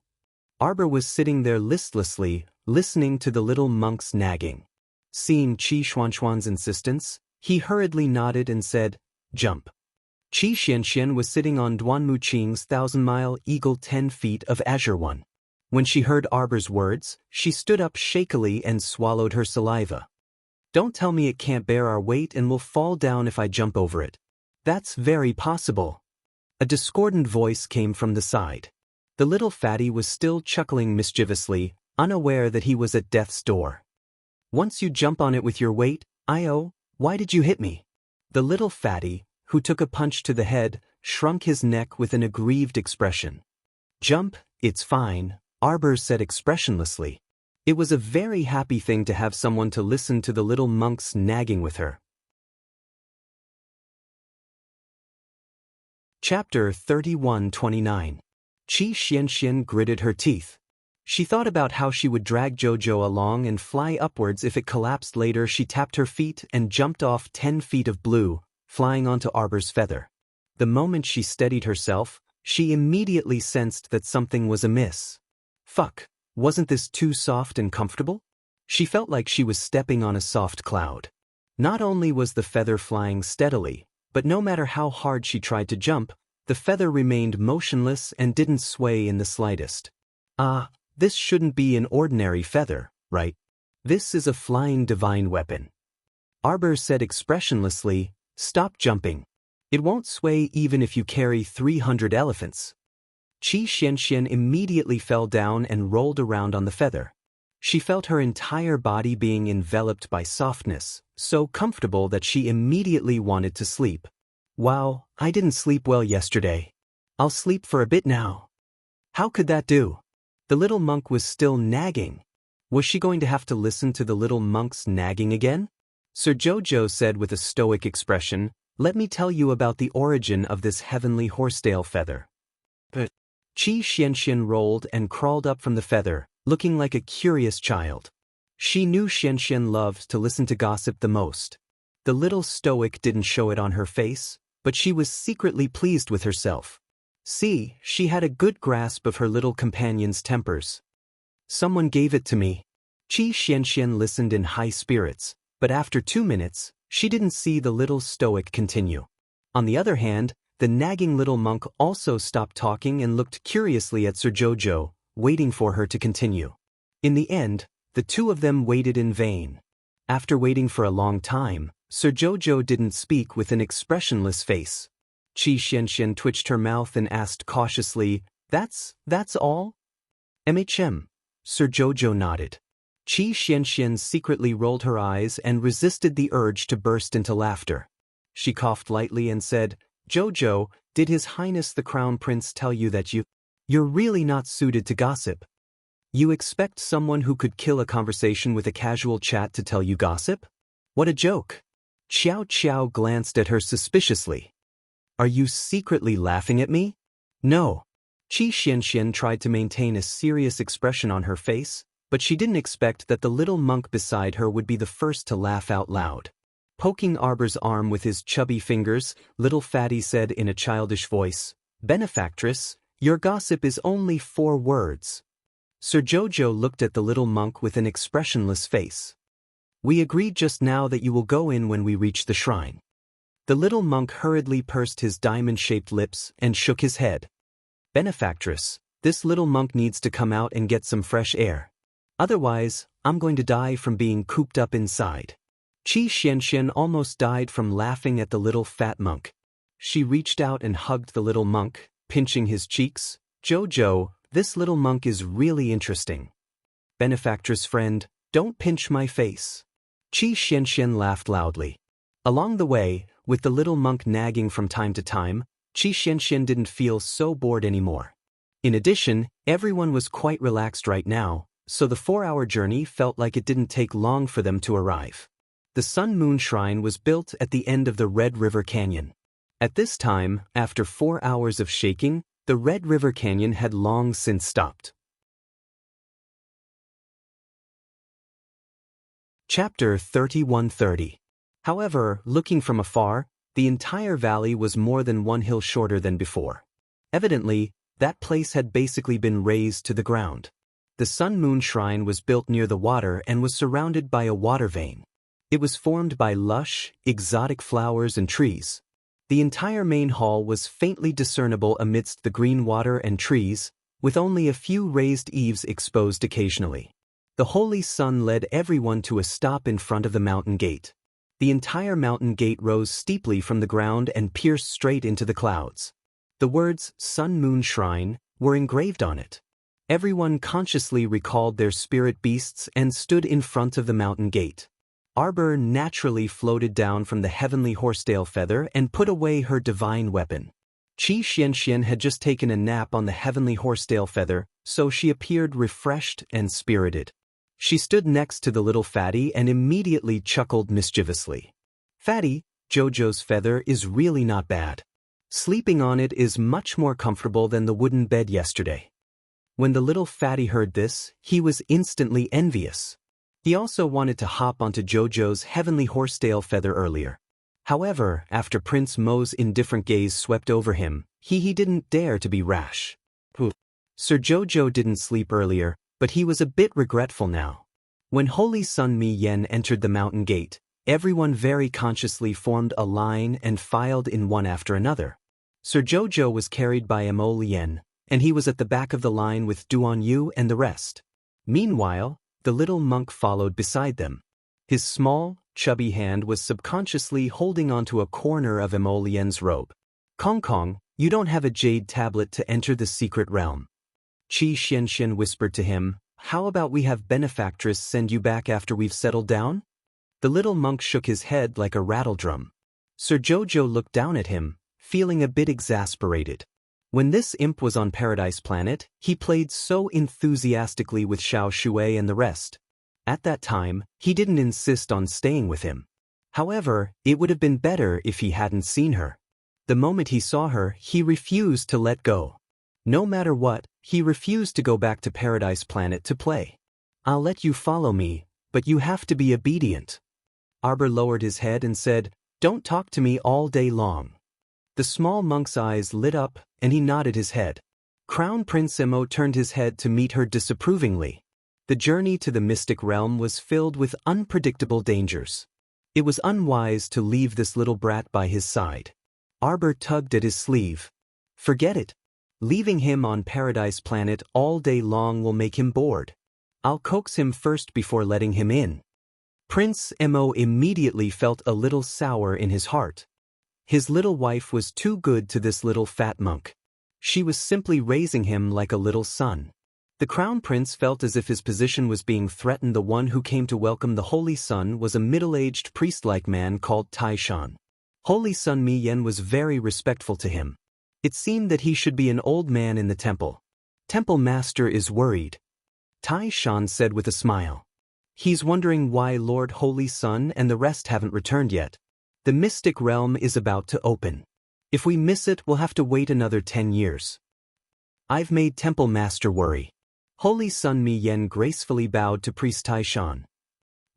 Arbor was sitting there listlessly, listening to the little monk's nagging. Seeing Qi Xuanxuan's insistence, he hurriedly nodded and said, jump. Qi Xianxian was sitting on Duanmu Qing's 1,000-mile eagle 10 feet of Azure One. When she heard Arbor's words, she stood up shakily and swallowed her saliva. Don't tell me it can't bear our weight and will fall down if I jump over it. That's very possible. A discordant voice came from the side. The little fatty was still chuckling mischievously, unaware that he was at death's door. Once you jump on it with your weight, why did you hit me? The little fatty, who took a punch to the head, shrunk his neck with an aggrieved expression. Jump, it's fine, Arbor said expressionlessly. It was a very happy thing to have someone to listen to the little monk's nagging with her. Chapter 31:29. Qi Xianxian gritted her teeth. She thought about how she would drag Jojo along and fly upwards if it collapsed later. She tapped her feet and jumped off 10 feet of blue, flying onto Arbor's feather. The moment she steadied herself, she immediately sensed that something was amiss. Fuck, wasn't this too soft and comfortable? She felt like she was stepping on a soft cloud. Not only was the feather flying steadily, but no matter how hard she tried to jump, the feather remained motionless and didn't sway in the slightest. This shouldn't be an ordinary feather, right? This is a flying divine weapon. Arbor said expressionlessly, stop jumping. It won't sway even if you carry 300 elephants. Qi Xianxian immediately fell down and rolled around on the feather. She felt her entire body being enveloped by softness, so comfortable that she immediately wanted to sleep. Wow, I didn't sleep well yesterday. I'll sleep for a bit now. How could that do? The little monk was still nagging. Was she going to have to listen to the little monk's nagging again? Sir Jojo said with a stoic expression, let me tell you about the origin of this heavenly horsetail feather. But Qi Xianxian rolled and crawled up from the feather, looking like a curious child. She knew Xianxian loved to listen to gossip the most. The little stoic didn't show it on her face, but she was secretly pleased with herself. See, she had a good grasp of her little companion's tempers. Someone gave it to me. Qi Xianxian listened in high spirits, but after 2 minutes, she didn't see the little stoic continue. On the other hand, the nagging little monk also stopped talking and looked curiously at Sir Jojo, waiting for her to continue. In the end, the two of them waited in vain. After waiting for a long time, Sir Jojo didn't speak with an expressionless face. Qi Xianxian twitched her mouth and asked cautiously, That's all? Sir Jojo nodded. Qi Xianxian secretly rolled her eyes and resisted the urge to burst into laughter. She coughed lightly and said, Jojo, did His Highness the Crown Prince tell you that you're really not suited to gossip? You expect someone who could kill a conversation with a casual chat to tell you gossip? What a joke! Xiao Qiao glanced at her suspiciously. Are you secretly laughing at me? No. Qi Xianxian tried to maintain a serious expression on her face, but she didn't expect that the little monk beside her would be the first to laugh out loud. Poking Arbor's arm with his chubby fingers, little fatty said in a childish voice, Benefactress, your gossip is only 4 words. Sir Jojo looked at the little monk with an expressionless face. We agreed just now that you will go in when we reach the shrine. The little monk hurriedly pursed his diamond-shaped lips and shook his head. Benefactress, this little monk needs to come out and get some fresh air. Otherwise, I'm going to die from being cooped up inside. Qi Xianxian almost died from laughing at the little fat monk. She reached out and hugged the little monk, pinching his cheeks. Jojo, this little monk is really interesting. Benefactress friend, don't pinch my face. Qi Xianxian laughed loudly. Along the way, with the little monk nagging from time to time, Qi Xianxian didn't feel so bored anymore. In addition, everyone was quite relaxed right now, so the 4-hour journey felt like it didn't take long for them to arrive. The Sun Moon Shrine was built at the end of the Red River Canyon. At this time, after 4 hours of shaking, the Red River Canyon had long since stopped. Chapter 31:30. However, looking from afar, the entire valley was more than one hill shorter than before. Evidently, that place had basically been razed to the ground. The Sun Moon Shrine was built near the water and was surrounded by a water vein. It was formed by lush, exotic flowers and trees. The entire main hall was faintly discernible amidst the green water and trees, with only a few raised eaves exposed occasionally. The Holy Sun led everyone to a stop in front of the mountain gate. The entire mountain gate rose steeply from the ground and pierced straight into the clouds. The words Sun Moon Shrine were engraved on it. Everyone consciously recalled their spirit beasts and stood in front of the mountain gate. Arbor naturally floated down from the heavenly horsetail feather and put away her divine weapon. Qi Xianxian had just taken a nap on the heavenly horsetail feather, so she appeared refreshed and spirited. She stood next to the little fatty and immediately chuckled mischievously. "Fatty, Jojo's feather is really not bad. Sleeping on it is much more comfortable than the wooden bed yesterday." When the little fatty heard this, he was instantly envious. He also wanted to hop onto Jojo's heavenly horsetail feather earlier. However, after Prince Mo's indifferent gaze swept over him, he didn't dare to be rash. Sir Jojo didn't sleep earlier, but he was a bit regretful now. When Holy Sun Mi Yen entered the mountain gate, everyone very consciously formed a line and filed in one after another. Sir Jojo was carried by Mo Lien, and he was at the back of the line with Duan Yu and the rest. Meanwhile, the little monk followed beside them. His small, chubby hand was subconsciously holding onto a corner of Mo Lien's robe. "Kong Kong, you don't have a jade tablet to enter the secret realm." Qi Xianxian whispered to him, "How about we have benefactress send you back after we've settled down?" The little monk shook his head like a rattledrum. Sir Jojo looked down at him, feeling a bit exasperated. When this imp was on Paradise Planet, he played so enthusiastically with Xiao Shui and the rest. At that time, he didn't insist on staying with him. However, it would have been better if he hadn't seen her. The moment he saw her, he refused to let go. No matter what, he refused to go back to Paradise Planet to play. "I'll let you follow me, but you have to be obedient." Arbor lowered his head and said, "Don't talk to me all day long." The small monk's eyes lit up, and he nodded his head. Crown Prince Mo turned his head to meet her disapprovingly. The journey to the mystic realm was filled with unpredictable dangers. It was unwise to leave this little brat by his side. Arbor tugged at his sleeve. "Forget it. Leaving him on Paradise Planet all day long will make him bored. I'll coax him first before letting him in." Prince Mo immediately felt a little sour in his heart. His little wife was too good to this little fat monk. She was simply raising him like a little son. The Crown Prince felt as if his position was being threatened. The one who came to welcome the Holy Sun was a middle-aged priest-like man called Tai Shan. Holy Sun Mi Yen was very respectful to him. It seemed that he should be an old man in the temple. "Temple Master is worried," Tai Shan said with a smile. "He's wondering why Lord Holy Sun and the rest haven't returned yet. The mystic realm is about to open. If we miss it, we'll have to wait another 10 years. I've made Temple Master worry." Holy Sun Mi Yen gracefully bowed to Priest Tai Shan.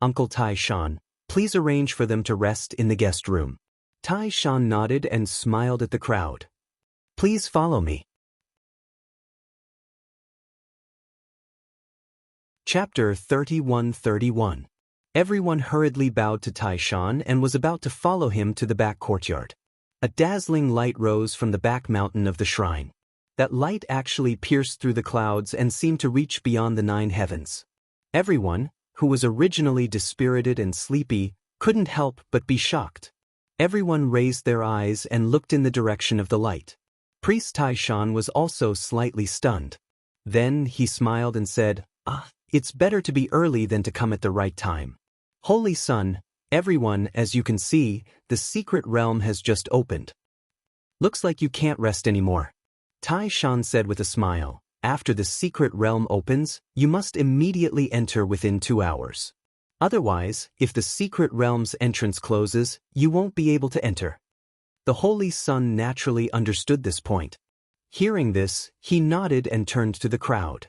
"Uncle Tai Shan, please arrange for them to rest in the guest room." Tai Shan nodded and smiled at the crowd. "Please follow me." Chapter 31-31. Everyone hurriedly bowed to Tai Shan and was about to follow him to the back courtyard. A dazzling light rose from the back mountain of the shrine. That light actually pierced through the clouds and seemed to reach beyond the 9 heavens. Everyone, who was originally dispirited and sleepy, couldn't help but be shocked. Everyone raised their eyes and looked in the direction of the light. Priest Tai Shan was also slightly stunned. Then he smiled and said, "It's better to be early than to come at the right time. Holy Sun, everyone, as you can see, the secret realm has just opened. Looks like you can't rest anymore." Tai Shan said with a smile, "After the secret realm opens, you must immediately enter within 2 hours. Otherwise, if the secret realm's entrance closes, you won't be able to enter." The Holy Sun naturally understood this point. Hearing this, he nodded and turned to the crowd.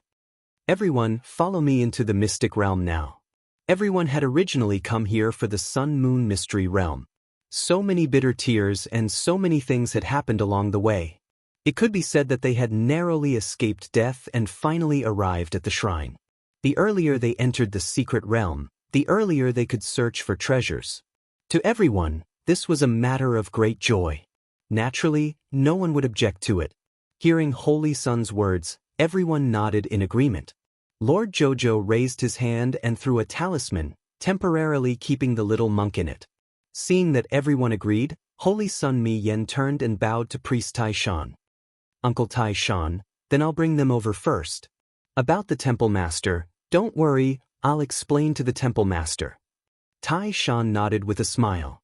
"Everyone, follow me into the mystic realm now." Everyone had originally come here for the Sun-Moon Mystery Realm. So many bitter tears and so many things had happened along the way. It could be said that they had narrowly escaped death and finally arrived at the shrine. The earlier they entered the secret realm, the earlier they could search for treasures. To everyone, this was a matter of great joy. Naturally, no one would object to it. Hearing Holy Sun's words, everyone nodded in agreement. Lord Jojo raised his hand and threw a talisman, temporarily keeping the little monk in it. Seeing that everyone agreed, Holy Sun Mi Yen turned and bowed to Priest Tai Shan. Uncle Tai Shan, then I'll bring them over first. About the Temple Master, don't worry, I'll explain to the Temple Master. Tai Shan nodded with a smile.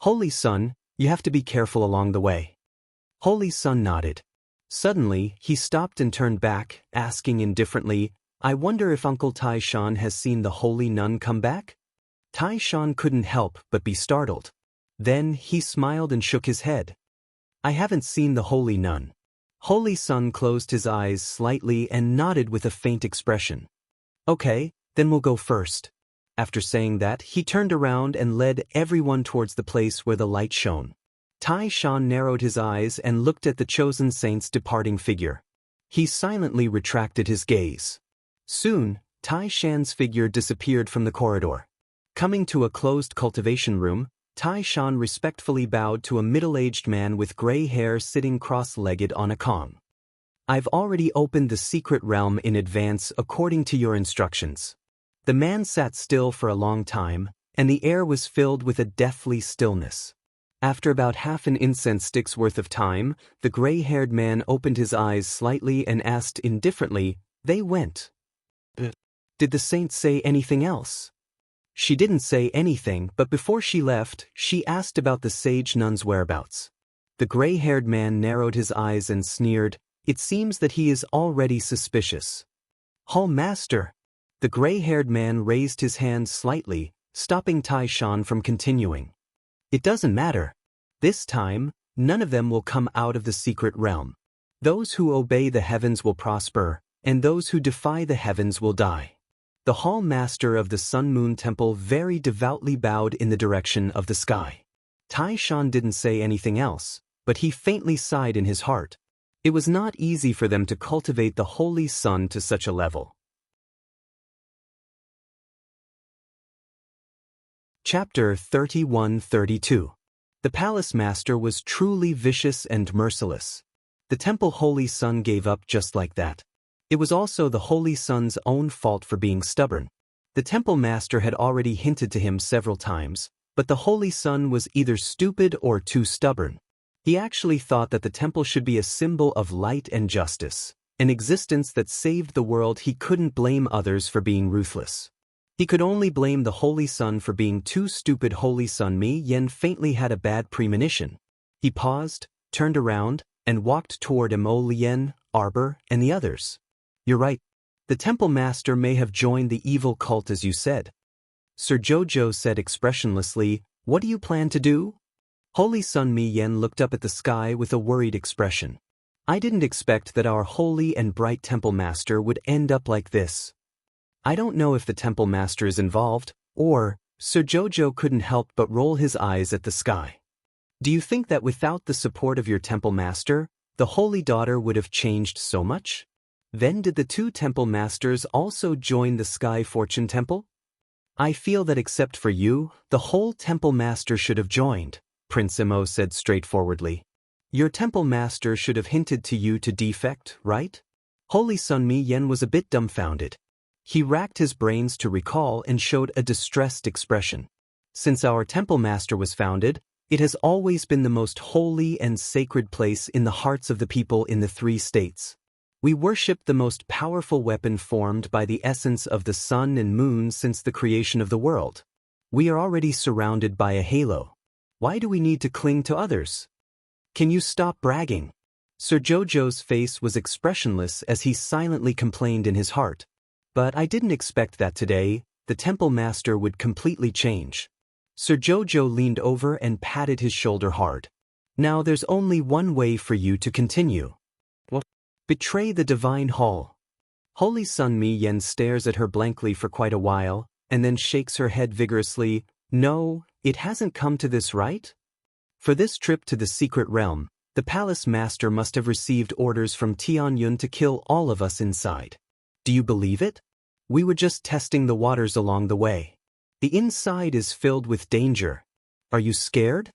Holy Sun, you have to be careful along the way. Holy Sun nodded. Suddenly, he stopped and turned back, asking indifferently, I wonder if Uncle Tai Shan has seen the holy nun come back? Tai Shan couldn't help but be startled. Then, he smiled and shook his head. I haven't seen the holy nun. Holy Sun closed his eyes slightly and nodded with a faint expression. Okay, then we'll go first. After saying that, he turned around and led everyone towards the place where the light shone. Tai Shan narrowed his eyes and looked at the chosen saint's departing figure. He silently retracted his gaze. Soon, Tai Shan's figure disappeared from the corridor. Coming to a closed cultivation room, Tai Shan respectfully bowed to a middle-aged man with gray hair sitting cross-legged on a kong. I've already opened the secret realm in advance according to your instructions. The man sat still for a long time, and the air was filled with a deathly stillness. After about half an incense stick's worth of time, the gray-haired man opened his eyes slightly and asked indifferently, They went. Did the saint say anything else? She didn't say anything, but before she left, she asked about the sage nun's whereabouts. The gray-haired man narrowed his eyes and sneered, It seems that he is already suspicious. Hall Master. The gray-haired man raised his hand slightly, stopping Tai Shan from continuing. It doesn't matter. This time, none of them will come out of the secret realm. Those who obey the heavens will prosper, and those who defy the heavens will die. The Hall Master of the Sun-Moon Temple very devoutly bowed in the direction of the sky. Tai Shan didn't say anything else, but he faintly sighed in his heart. It was not easy for them to cultivate the Holy Sun to such a level. Chapter 31-32. The Palace Master was truly vicious and merciless. The Temple Holy Sun gave up just like that. It was also the Holy Sun's own fault for being stubborn. The Temple Master had already hinted to him several times, but the Holy Sun was either stupid or too stubborn. He actually thought that the temple should be a symbol of light and justice, an existence that saved the world. He couldn't blame others for being ruthless. He could only blame the Holy Sun for being too stupid. Holy Sun Mi Yen faintly had a bad premonition. He paused, turned around, and walked toward Mo Lien, Arbor, and the others. You're right. The Temple Master may have joined the evil cult as you said. Sir Jojo said expressionlessly, What do you plan to do? Holy Sun Mi Yen looked up at the sky with a worried expression. I didn't expect that our holy and bright Temple Master would end up like this. I don't know if the Temple Master is involved, or, Sir Jojo couldn't help but roll his eyes at the sky. Do you think that without the support of your Temple Master, the Holy Daughter would have changed so much? Then did the two Temple Masters also join the Sky Fortune Temple? I feel that except for you, the whole Temple Master should have joined, Prince Imo said straightforwardly. Your Temple Master should have hinted to you to defect, right? Holy Sun Mi Yen was a bit dumbfounded. He racked his brains to recall and showed a distressed expression. Since our Temple Master was founded, it has always been the most holy and sacred place in the hearts of the people in the 3 states. We worship the most powerful weapon formed by the essence of the sun and moon since the creation of the world. We are already surrounded by a halo. Why do we need to cling to others? Can you stop bragging? Sir Jojo's face was expressionless as he silently complained in his heart. But I didn't expect that today, the Temple Master would completely change. Sir Jojo leaned over and patted his shoulder hard. Now there's only one way for you to continue. What? Betray the Divine Hall. Holy Sun Mi Yen stares at her blankly for quite a while, and then shakes her head vigorously. No, it hasn't come to this, right? For this trip to the secret realm, the palace master must have received orders from Tianyun to kill all of us inside. Do you believe it? We were just testing the waters along the way. The inside is filled with danger. Are you scared?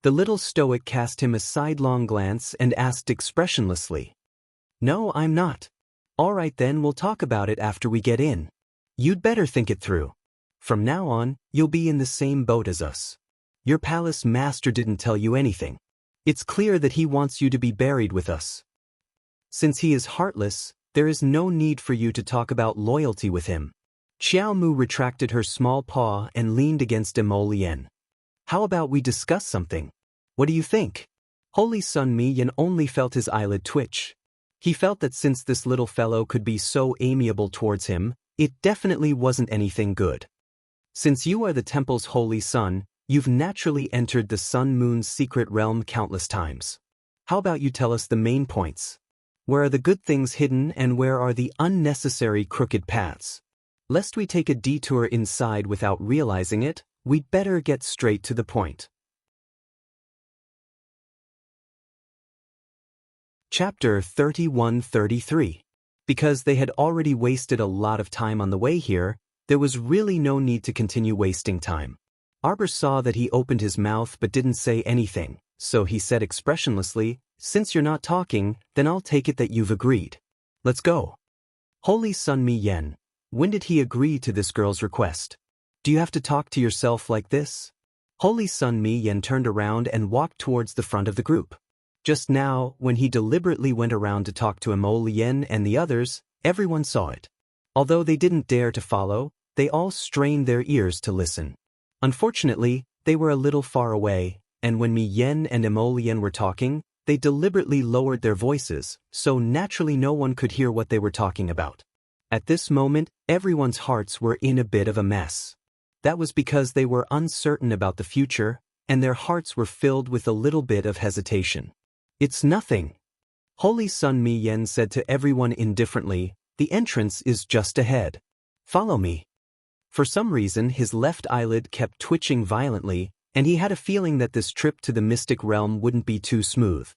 The little stoic cast him a sidelong glance and asked expressionlessly. No, I'm not. All right then, we'll talk about it after we get in. You'd better think it through. From now on, you'll be in the same boat as us. Your palace master didn't tell you anything. It's clear that he wants you to be buried with us. Since he is heartless, there is no need for you to talk about loyalty with him. Xiao Mu retracted her small paw and leaned against Emolian. How about we discuss something? What do you think? Holy Sun Mi Yan only felt his eyelid twitch. He felt that since this little fellow could be so amiable towards him, it definitely wasn't anything good. Since you are the temple's holy son, you've naturally entered the Sun-Moon's secret realm countless times. How about you tell us the main points? Where are the good things hidden and where are the unnecessary crooked paths? Lest we take a detour inside without realizing it, we'd better get straight to the point. Chapter 31-33. Because they had already wasted a lot of time on the way here, there was really no need to continue wasting time. Arbor saw that he opened his mouth but didn't say anything, so he said expressionlessly, "Since you're not talking, then I'll take it that you've agreed. Let's go." Holy Sun Mi Yan, when did he agree to this girl's request? Do you have to talk to yourself like this? Holy Sun Mi Yan turned around and walked towards the front of the group. Just now, when he deliberately went around to talk to Emolian and the others, everyone saw it. Although they didn't dare to follow, they all strained their ears to listen. Unfortunately, they were a little far away, and when Mi Yan and Emolian were talking, they deliberately lowered their voices, so naturally no one could hear what they were talking about. At this moment, everyone's hearts were in a bit of a mess. That was because they were uncertain about the future, and their hearts were filled with a little bit of hesitation. It's nothing. Holy Sun Mi Yan said to everyone indifferently, the entrance is just ahead. Follow me. For some reason his left eyelid kept twitching violently, and he had a feeling that this trip to the mystic realm wouldn't be too smooth.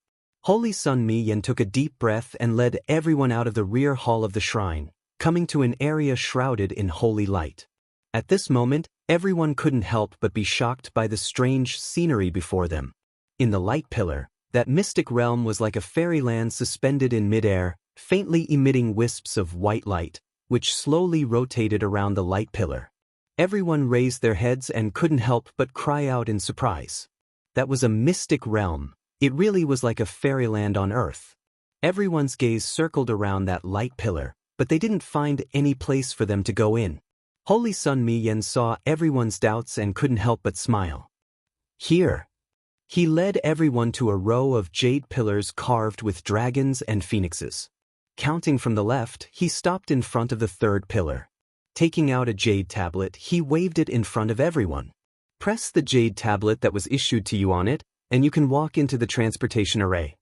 Holy Sun Mi Yan took a deep breath and led everyone out of the rear hall of the shrine, coming to an area shrouded in holy light. At this moment, everyone couldn't help but be shocked by the strange scenery before them. In the light pillar, that mystic realm was like a fairyland suspended in midair, faintly emitting wisps of white light, which slowly rotated around the light pillar. Everyone raised their heads and couldn't help but cry out in surprise. That was a mystic realm. It really was like a fairyland on earth. Everyone's gaze circled around that light pillar, but they didn't find any place for them to go in. Holy Sun Mi Yan saw everyone's doubts and couldn't help but smile. Here. He led everyone to a row of jade pillars carved with dragons and phoenixes. Counting from the left, he stopped in front of the third pillar. Taking out a jade tablet, he waved it in front of everyone. Press the jade tablet that was issued to you on it, and you can walk into the transportation array.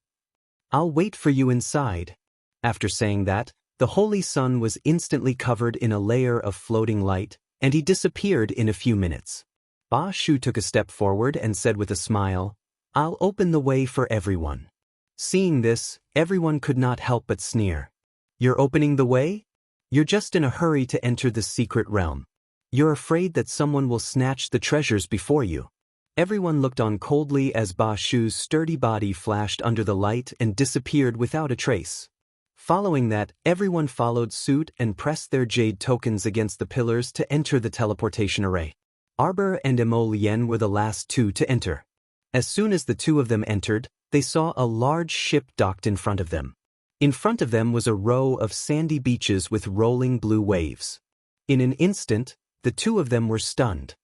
I'll wait for you inside. After saying that, the holy sun was instantly covered in a layer of floating light, and he disappeared in a few minutes. Ba Shu took a step forward and said with a smile, I'll open the way for everyone. Seeing this, everyone could not help but sneer. You're opening the way? You're just in a hurry to enter the secret realm. You're afraid that someone will snatch the treasures before you. Everyone looked on coldly as Ba Shu's sturdy body flashed under the light and disappeared without a trace. Following that, everyone followed suit and pressed their jade tokens against the pillars to enter the teleportation array. Arbor and Emolian were the last two to enter. As soon as the two of them entered, they saw a large ship docked in front of them. In front of them was a row of sandy beaches with rolling blue waves. In an instant, the two of them were stunned.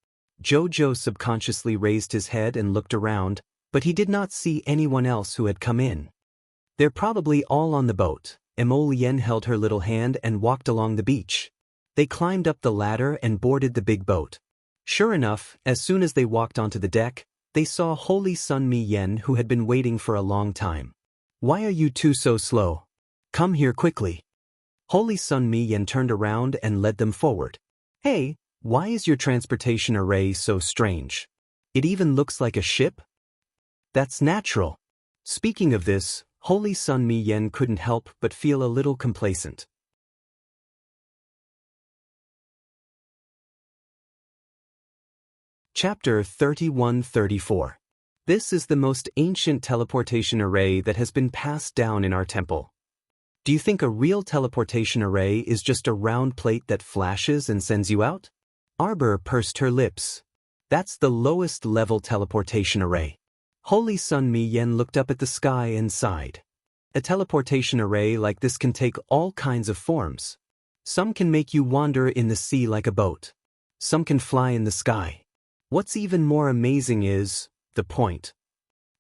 Jojo subconsciously raised his head and looked around, but he did not see anyone else who had come in. They're probably all on the boat. Emolian held her little hand and walked along the beach. They climbed up the ladder and boarded the big boat. Sure enough, as soon as they walked onto the deck, they saw Holy Sun Mi Yan, who had been waiting for a long time. Why are you two so slow? Come here quickly. Holy Sun Mi Yan turned around and led them forward. Hey, Why is your transportation array so strange? It even looks like a ship? That's natural. Speaking of this, Holy Sun Mi Yen couldn't help but feel a little complacent. Chapter 31-34. This is the most ancient teleportation array that has been passed down in our temple. Do you think a real teleportation array is just a round plate that flashes and sends you out? Arbor pursed her lips. That's the lowest level teleportation array. Holy Sun Mi Yen looked up at the sky and sighed. A teleportation array like this can take all kinds of forms. Some can make you wander in the sea like a boat. Some can fly in the sky. What's even more amazing is the point.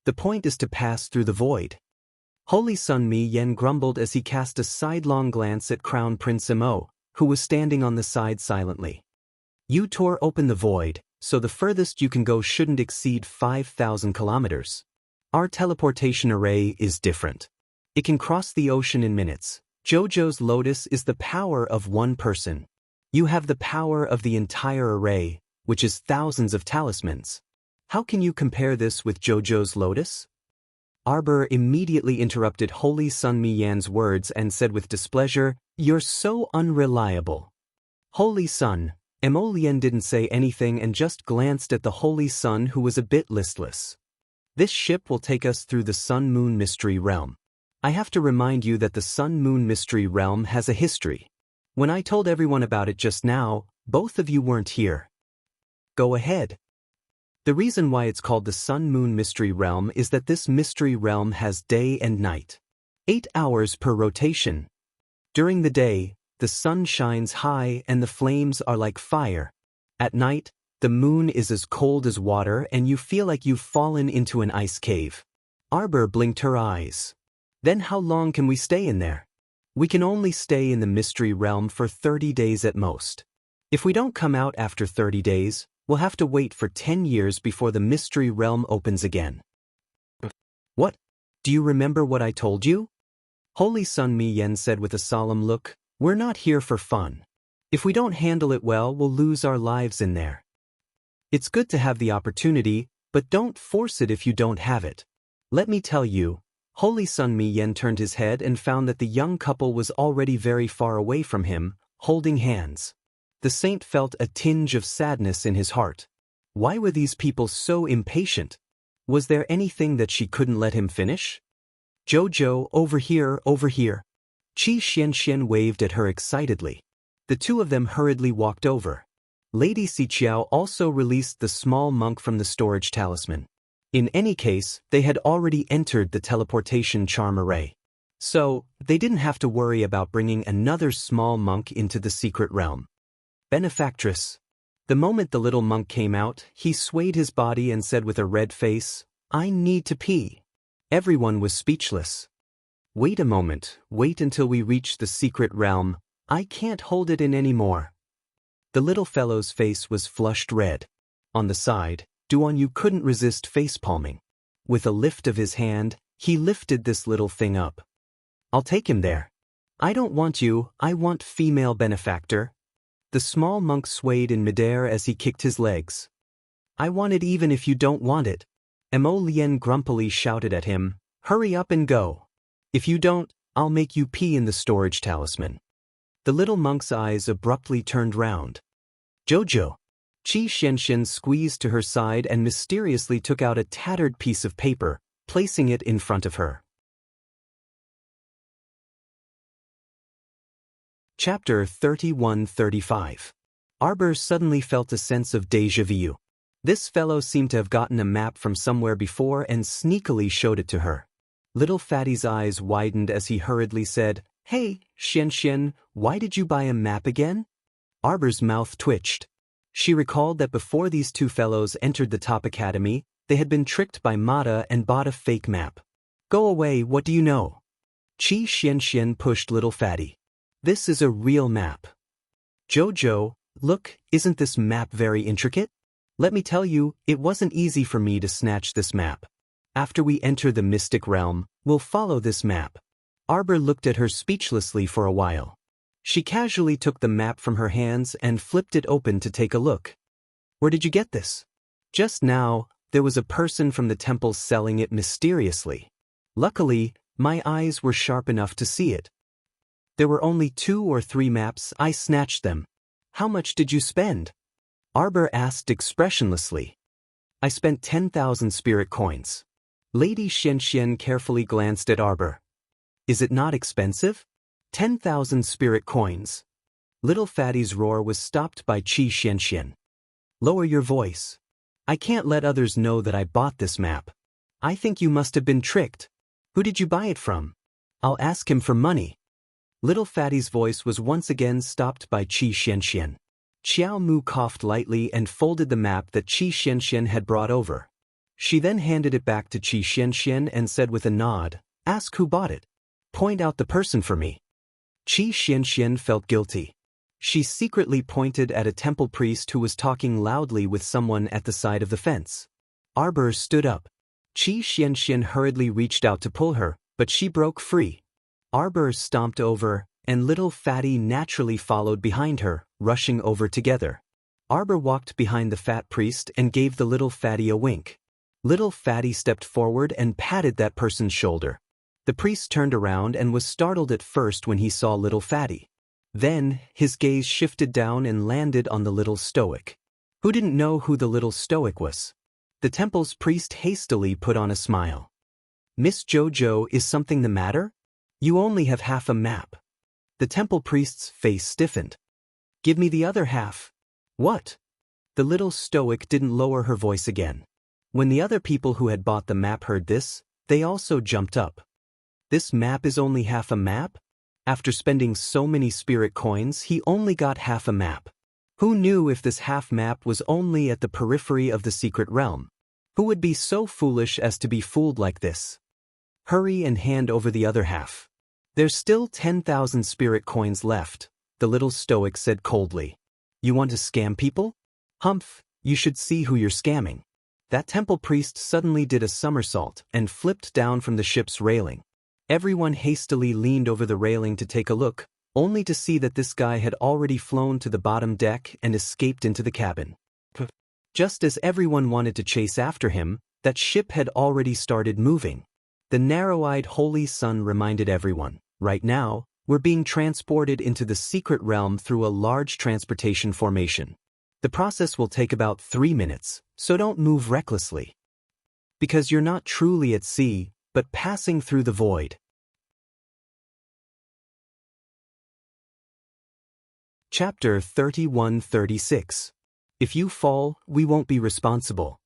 The point is to pass through the void. Holy Sun Mi Yen grumbled as he cast a sidelong glance at Crown Prince Mo, who was standing on the side silently. You tore open the void, so the furthest you can go shouldn't exceed 5,000 kilometers. Our teleportation array is different. It can cross the ocean in minutes. JoJo's Lotus is the power of one person. You have the power of the entire array, which is thousands of talismans. How can you compare this with JoJo's Lotus? Arbor immediately interrupted Holy Sun Mi Yen's words and said with displeasure, "You're so unreliable." Holy Sun, Mo Lien didn't say anything and just glanced at the Holy Sun, who was a bit listless. This ship will take us through the Sun-Moon Mystery Realm. I have to remind you that the Sun-Moon Mystery Realm has a history. When I told everyone about it just now, both of you weren't here. Go ahead. The reason why it's called the Sun-Moon Mystery Realm is that this mystery realm has day and night. 8 hours per rotation. During the day, the sun shines high and the flames are like fire. At night, the moon is as cold as water and you feel like you've fallen into an ice cave. Arbor blinked her eyes. Then how long can we stay in there? We can only stay in the mystery realm for 30 days at most. If we don't come out after 30 days, we'll have to wait for 10 years before the mystery realm opens again. What? Do you remember what I told you? Holy Sun Mi Yen said with a solemn look, "We're not here for fun. If we don't handle it well, we'll lose our lives in there. It's good to have the opportunity, but don't force it if you don't have it. Let me tell you." Holy Sun Mi Yen turned his head and found that the young couple was already very far away from him, holding hands. The saint felt a tinge of sadness in his heart. Why were these people so impatient? Was there anything that she couldn't let him finish? "Jojo, over here, over here." Qi Xianxian waved at her excitedly. The two of them hurriedly walked over. Lady Xiqiao also released the small monk from the storage talisman. In any case, they had already entered the teleportation charm array. So, they didn't have to worry about bringing another small monk into the secret realm. Benefactress. The moment the little monk came out, he swayed his body and said with a red face, "I need to pee." Everyone was speechless. "Wait a moment, wait until we reach the secret realm. I can't hold it in anymore." The little fellow's face was flushed red. On the side, Duanyu couldn't resist facepalming. With a lift of his hand, he lifted this little thing up. "I'll take him there." "I don't want you, I want female benefactor." The small monk swayed in midair as he kicked his legs. "I want it even if you don't want it." Mo Lien grumpily shouted at him, "Hurry up and go. If you don't, I'll make you pee in the storage talisman." The little monk's eyes abruptly turned round. "Jojo." Qi Xianxian squeezed to her side and mysteriously took out a tattered piece of paper, placing it in front of her. Chapter 31-35. Arbor suddenly felt a sense of déjà vu. This fellow seemed to have gotten a map from somewhere before and sneakily showed it to her. Little Fatty's eyes widened as he hurriedly said, "Hey, Xianxian, why did you buy a map again?" Arbor's mouth twitched. She recalled that before these two fellows entered the top academy, they had been tricked by Mata and bought a fake map. "Go away, what do you know?" Qi Xianxian pushed Little Fatty. "This is a real map." "Jojo, look, isn't this map very intricate? Let me tell you, it wasn't easy for me to snatch this map. After we enter the mystic realm, we'll follow this map." Arbor looked at her speechlessly for a while. She casually took the map from her hands and flipped it open to take a look. Where did you get this? Just now, there was a person from the temple selling it mysteriously. Luckily, my eyes were sharp enough to see it. There were only 2 or 3 maps. I snatched them. How much did you spend? Arbor asked expressionlessly. I spent 10,000 spirit coins. Lady Xianxian carefully glanced at Arbor. Is it not expensive? 10,000 spirit coins. Little Fatty's roar was stopped by Qi Xianxian. Lower your voice. I can't let others know that I bought this map. I think you must have been tricked. Who did you buy it from? I'll ask him for money. Little Fatty's voice was once again stopped by Qi Xianxian. Xiao Mu coughed lightly and folded the map that Qi Xianxian had brought over. She then handed it back to Qi Xianxian and said with a nod, "Ask who bought it. Point out the person for me." Qi Xianxian felt guilty. She secretly pointed at a temple priest who was talking loudly with someone at the side of the fence. Arbor stood up. Qi Xianxian hurriedly reached out to pull her, but she broke free. Arbor stomped over, and Little Fatty naturally followed behind her, rushing over together. Arbor walked behind the fat priest and gave the Little Fatty a wink. Little Fatty stepped forward and patted that person's shoulder. The priest turned around and was startled at first when he saw Little Fatty. Then, his gaze shifted down and landed on the little stoic. Who didn't know who the little stoic was? The temple's priest hastily put on a smile. Miss Jojo, is something the matter? You only have half a map. The temple priest's face stiffened. Give me the other half. What? The little stoic didn't lower her voice again. When the other people who had bought the map heard this, they also jumped up. This map is only half a map? After spending so many spirit coins, he only got half a map. Who knew if this half map was only at the periphery of the secret realm? Who would be so foolish as to be fooled like this? Hurry and hand over the other half. There's still 10,000 spirit coins left, the little stoic said coldly. You want to scam people? Humph, you should see who you're scamming. That temple priest suddenly did a somersault and flipped down from the ship's railing. Everyone hastily leaned over the railing to take a look, only to see that this guy had already flown to the bottom deck and escaped into the cabin. Just as everyone wanted to chase after him, that ship had already started moving. The narrow-eyed Holy Sun reminded everyone, right now, we're being transported into the secret realm through a large transportation formation. The process will take about 3 minutes, so don't move recklessly. Because you're not truly at sea, but passing through the void. Chapter 31-36. If you fall, we won't be responsible.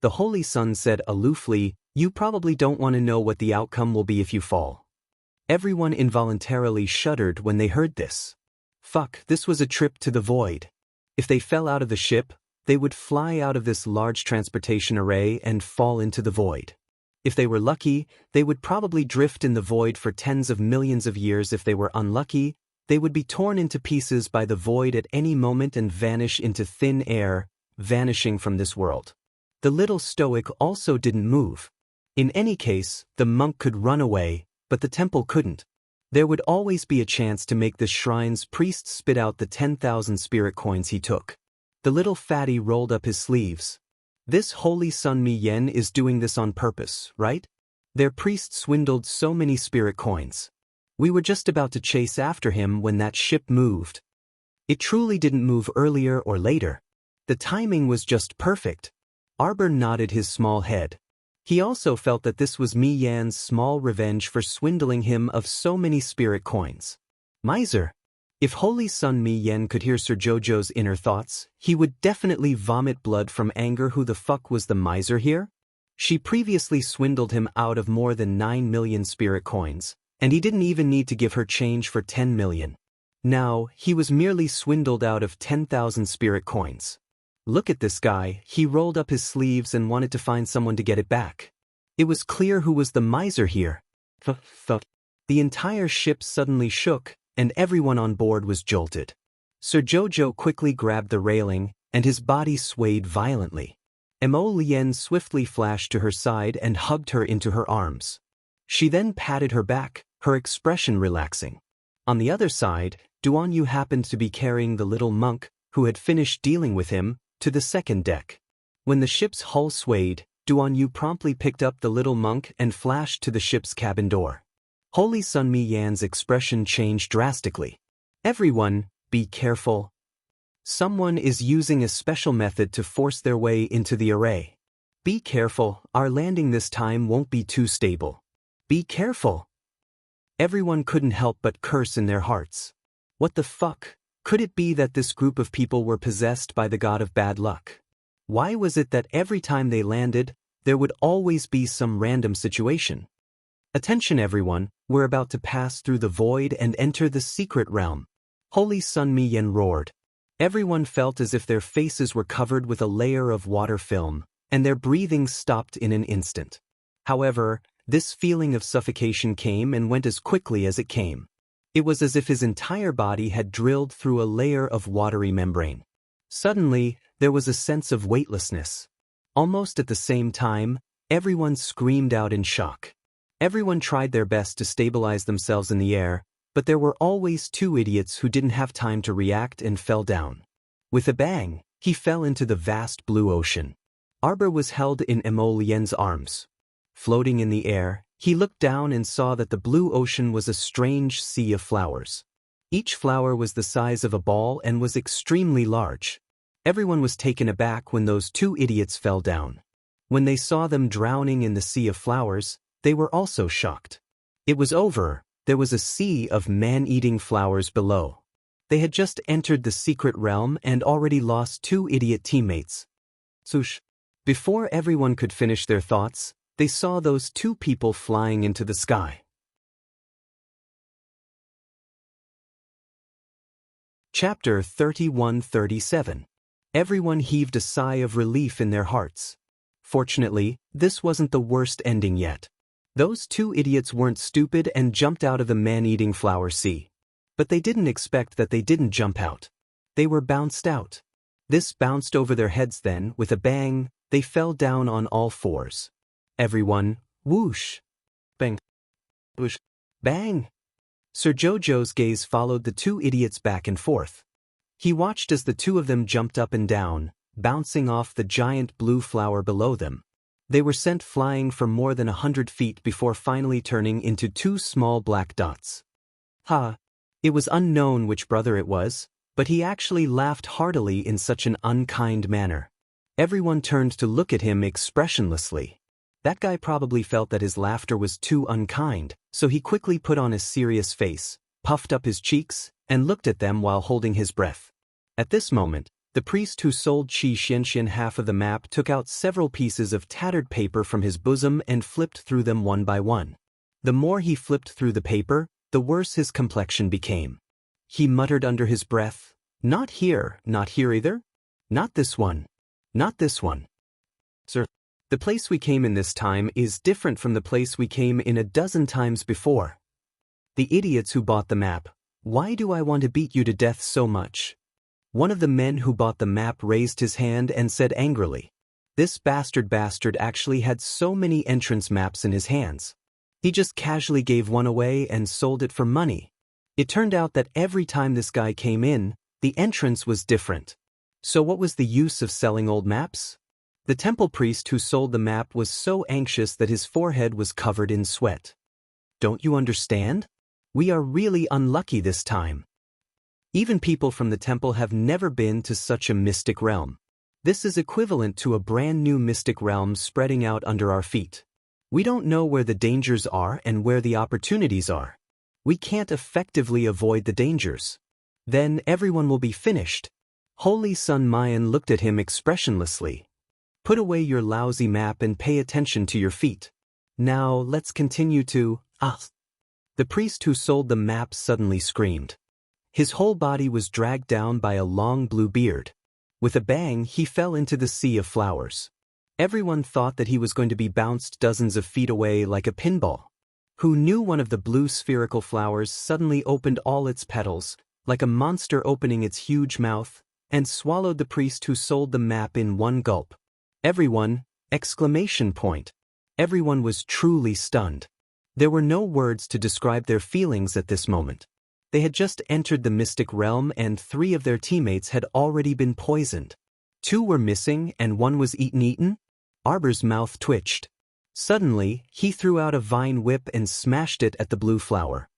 The Holy Sun said aloofly, you probably don't want to know what the outcome will be if you fall. Everyone involuntarily shuddered when they heard this. Fuck, this was a trip to the void. If they fell out of the ship, they would fly out of this large transportation array and fall into the void. If they were lucky, they would probably drift in the void for tens of millions of years. If they were unlucky, they would be torn into pieces by the void at any moment and vanish into thin air, vanishing from this world. The little stoic also didn't move. In any case, the monk could run away, but the temple couldn't. There would always be a chance to make the shrine's priest spit out the 10,000 spirit coins he took. The little fatty rolled up his sleeves. This Holy Sun Mi Yen is doing this on purpose, right? Their priest swindled so many spirit coins. We were just about to chase after him when that ship moved. It truly didn't move earlier or later. The timing was just perfect. Arbor nodded his small head. He also felt that this was Mi Yan's small revenge for swindling him of so many spirit coins. Miser. If Holy Sun Mi Yen could hear Sir Jojo's inner thoughts, he would definitely vomit blood from anger. Who the fuck was the miser here? She previously swindled him out of more than 9 million spirit coins, and he didn't even need to give her change for 10 million. Now, he was merely swindled out of 10,000 spirit coins. Look at this guy, he rolled up his sleeves and wanted to find someone to get it back. It was clear who was the miser here. The entire ship suddenly shook, and everyone on board was jolted. Sir Jojo quickly grabbed the railing, and his body swayed violently. Mo Lien swiftly flashed to her side and hugged her into her arms. She then patted her back, her expression relaxing. On the other side, Duan happened to be carrying the little monk, who had finished dealing with him, to the second deck. When the ship's hull swayed, Duan promptly picked up the little monk and flashed to the ship's cabin door. Holy Sun Mi Yan's expression changed drastically. Everyone, be careful. Someone is using a special method to force their way into the array. Be careful, our landing this time won't be too stable. Be careful. Everyone couldn't help but curse in their hearts. What the fuck? Could it be that this group of people were possessed by the god of bad luck? Why was it that every time they landed, there would always be some random situation? Attention everyone, we're about to pass through the void and enter the secret realm. Holy Sun Mi Yan roared. Everyone felt as if their faces were covered with a layer of water film, and their breathing stopped in an instant. However, this feeling of suffocation came and went as quickly as it came. It was as if his entire body had drilled through a layer of watery membrane. Suddenly, there was a sense of weightlessness. Almost at the same time, everyone screamed out in shock. Everyone tried their best to stabilize themselves in the air, but there were always two idiots who didn't have time to react and fell down. With a bang, he fell into the vast blue ocean. Arbor was held in Emo Lien's arms. Floating in the air, he looked down and saw that the blue ocean was a strange sea of flowers. Each flower was the size of a ball and was extremely large. Everyone was taken aback when those two idiots fell down. When they saw them drowning in the sea of flowers, they were also shocked. It was over, there was a sea of man-eating flowers below. They had just entered the secret realm and already lost two idiot teammates. Swoosh. Before everyone could finish their thoughts, they saw those two people flying into the sky. Chapter 31-37. Everyone heaved a sigh of relief in their hearts. Fortunately, this wasn't the worst ending yet. Those two idiots weren't stupid and jumped out of the man-eating flower sea. But they didn't expect that they didn't jump out. They were bounced out. This bounced over their heads then, with a bang, they fell down on all fours. Everyone, whoosh, bang, whoosh, bang. Sir Jojo's gaze followed the two idiots back and forth. He watched as the two of them jumped up and down, bouncing off the giant blue flower below them. They were sent flying for more than 100 feet before finally turning into two small black dots. Ha! It was unknown which brother it was, but he actually laughed heartily in such an unkind manner. Everyone turned to look at him expressionlessly. That guy probably felt that his laughter was too unkind, so he quickly put on a serious face, puffed up his cheeks, and looked at them while holding his breath. At this moment, the priest who sold Qi Xianxian half of the map took out several pieces of tattered paper from his bosom and flipped through them one by one. The more he flipped through the paper, the worse his complexion became. He muttered under his breath, not here either. Not this one. Not this one. Sir, the place we came in this time is different from the place we came in a dozen times before. The idiots who bought the map, why do I want to beat you to death so much? One of the men who bought the map raised his hand and said angrily. This bastard actually had so many entrance maps in his hands. He just casually gave one away and sold it for money. It turned out that every time this guy came in, the entrance was different. So what was the use of selling old maps? The temple priest who sold the map was so anxious that his forehead was covered in sweat. Don't you understand? We are really unlucky this time. Even people from the temple have never been to such a mystic realm. This is equivalent to a brand new mystic realm spreading out under our feet. We don't know where the dangers are and where the opportunities are. We can't effectively avoid the dangers. Then everyone will be finished. Holy Sun Mayan looked at him expressionlessly. Put away your lousy map and pay attention to your feet. Now let's continue to, The priest who sold the map suddenly screamed. His whole body was dragged down by a long blue beard. With a bang, he fell into the sea of flowers. Everyone thought that he was going to be bounced dozens of feet away like a pinball. Who knew one of the blue spherical flowers suddenly opened all its petals, like a monster opening its huge mouth, and swallowed the priest who sold the map in one gulp. Everyone, exclamation point. Everyone was truly stunned. There were no words to describe their feelings at this moment. They had just entered the mystic realm and 3 of their teammates had already been poisoned. 2 were missing and 1 was eaten? Arbor's mouth twitched. Suddenly, he threw out a vine whip and smashed it at the blue flower.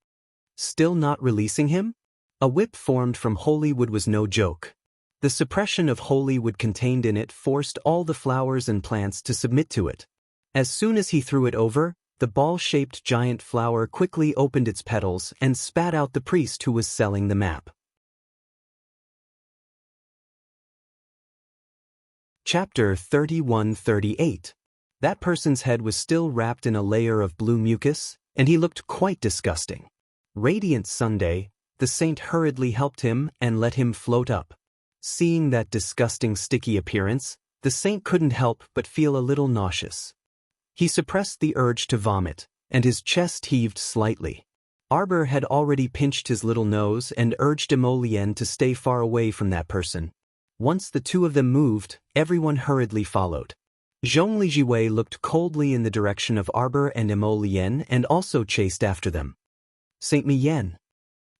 Still not releasing him? A whip formed from holy wood was no joke. The suppression of holy wood contained in it forced all the flowers and plants to submit to it. As soon as he threw it over, the ball-shaped giant flower quickly opened its petals and spat out the priest who was selling the map. Chapter 31-38. That person's head was still wrapped in a layer of blue mucus, and he looked quite disgusting. Radiant Sunday, the saint hurriedly helped him and let him float up. Seeing that disgusting sticky appearance, the saint couldn't help but feel a little nauseous. He suppressed the urge to vomit, and his chest heaved slightly. Arbor had already pinched his little nose and urged Emolien to stay far away from that person. Once the 2 of them moved, everyone hurriedly followed. Zhong Lijiwei looked coldly in the direction of Arbor and Emolien and also chased after them. Saint Miyen.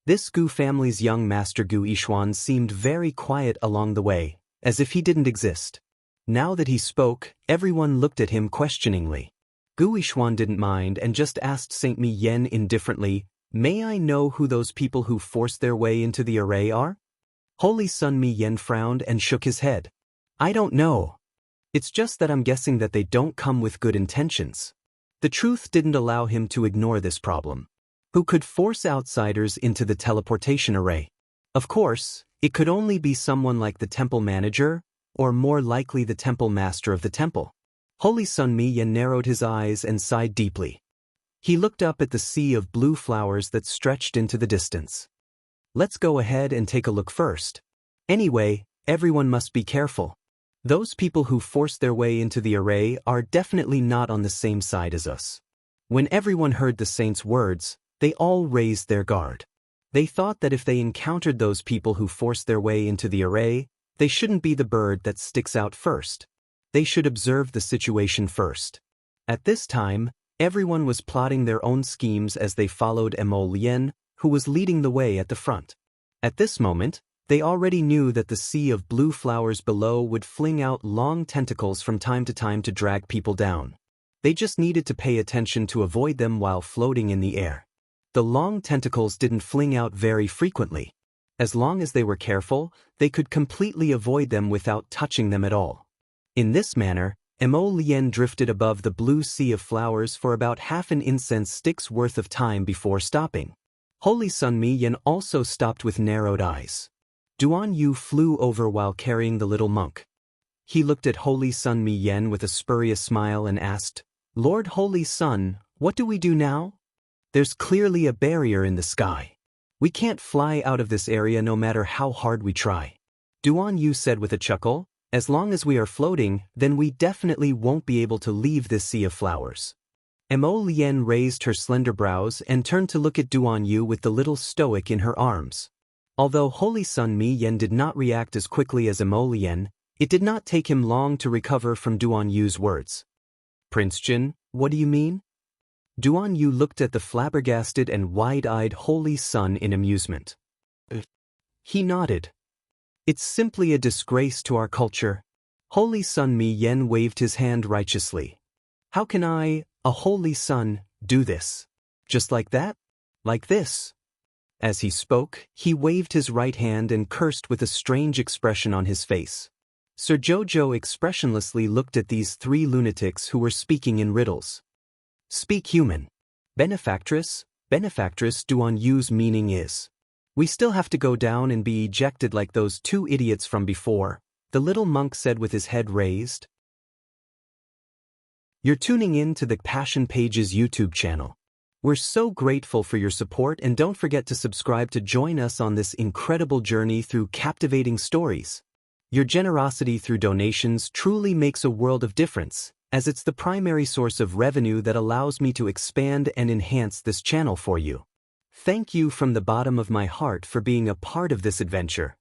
This Gu family's young master Gu Yishuan seemed very quiet along the way, as if he didn't exist. Now that he spoke, everyone looked at him questioningly. Gu Yishuan didn't mind and just asked Saint Miyen indifferently, "May I know who those people who forced their way into the array are?" Holy Sun Miyen frowned and shook his head. "I don't know. It's just that I'm guessing that they don't come with good intentions." The truth didn't allow him to ignore this problem. Who could force outsiders into the teleportation array? Of course, it could only be someone like the temple manager, or more likely the temple master of the temple. Holy Sun Miyen narrowed his eyes and sighed deeply. He looked up at the sea of blue flowers that stretched into the distance. "Let's go ahead and take a look first. Anyway, everyone must be careful. Those people who forced their way into the array are definitely not on the same side as us." When everyone heard the saint's words, they all raised their guard. They thought that if they encountered those people who forced their way into the array, they shouldn't be the bird that sticks out first. They should observe the situation first. At this time, everyone was plotting their own schemes as they followed Emolien, who was leading the way at the front. At this moment, they already knew that the sea of blue flowers below would fling out long tentacles from time to time to drag people down. They just needed to pay attention to avoid them while floating in the air. The long tentacles didn't fling out very frequently. As long as they were careful, they could completely avoid them without touching them at all. In this manner, Emolien drifted above the blue sea of flowers for about half an incense stick's worth of time before stopping. Holy Sun Miyen also stopped with narrowed eyes. Duan Yu flew over while carrying the little monk. He looked at Holy Sun Miyen with a spurious smile and asked, "Lord Holy Sun, what do we do now? There's clearly a barrier in the sky. We can't fly out of this area no matter how hard we try." Duan Yu said with a chuckle, "As long as we are floating, then we definitely won't be able to leave this sea of flowers." Emolien raised her slender brows and turned to look at Duan Yu with the little stoic in her arms. Although Holy Sun Miyen did not react as quickly as Emolien, it did not take him long to recover from Duan Yu's words. "Prince Jin, what do you mean?" Duan Yu looked at the flabbergasted and wide-eyed Holy Sun in amusement. He nodded. "It's simply a disgrace to our culture." Holy Sun Miyen waved his hand righteously. "How can I, a Holy Sun, do this? Just like that? Like this?" As he spoke, he waved his right hand and cursed with a strange expression on his face. Sir Jojo expressionlessly looked at these 3 lunatics who were speaking in riddles. "Speak human. Benefactress Duan Yu's meaning is. We still have to go down and be ejected like those 2 idiots from before," the little monk said with his head raised. You're tuning in to the Passion Pages YouTube channel. We're so grateful for your support, and don't forget to subscribe to join us on this incredible journey through captivating stories. Your generosity through donations truly makes a world of difference, as it's the primary source of revenue that allows me to expand and enhance this channel for you. Thank you from the bottom of my heart for being a part of this adventure.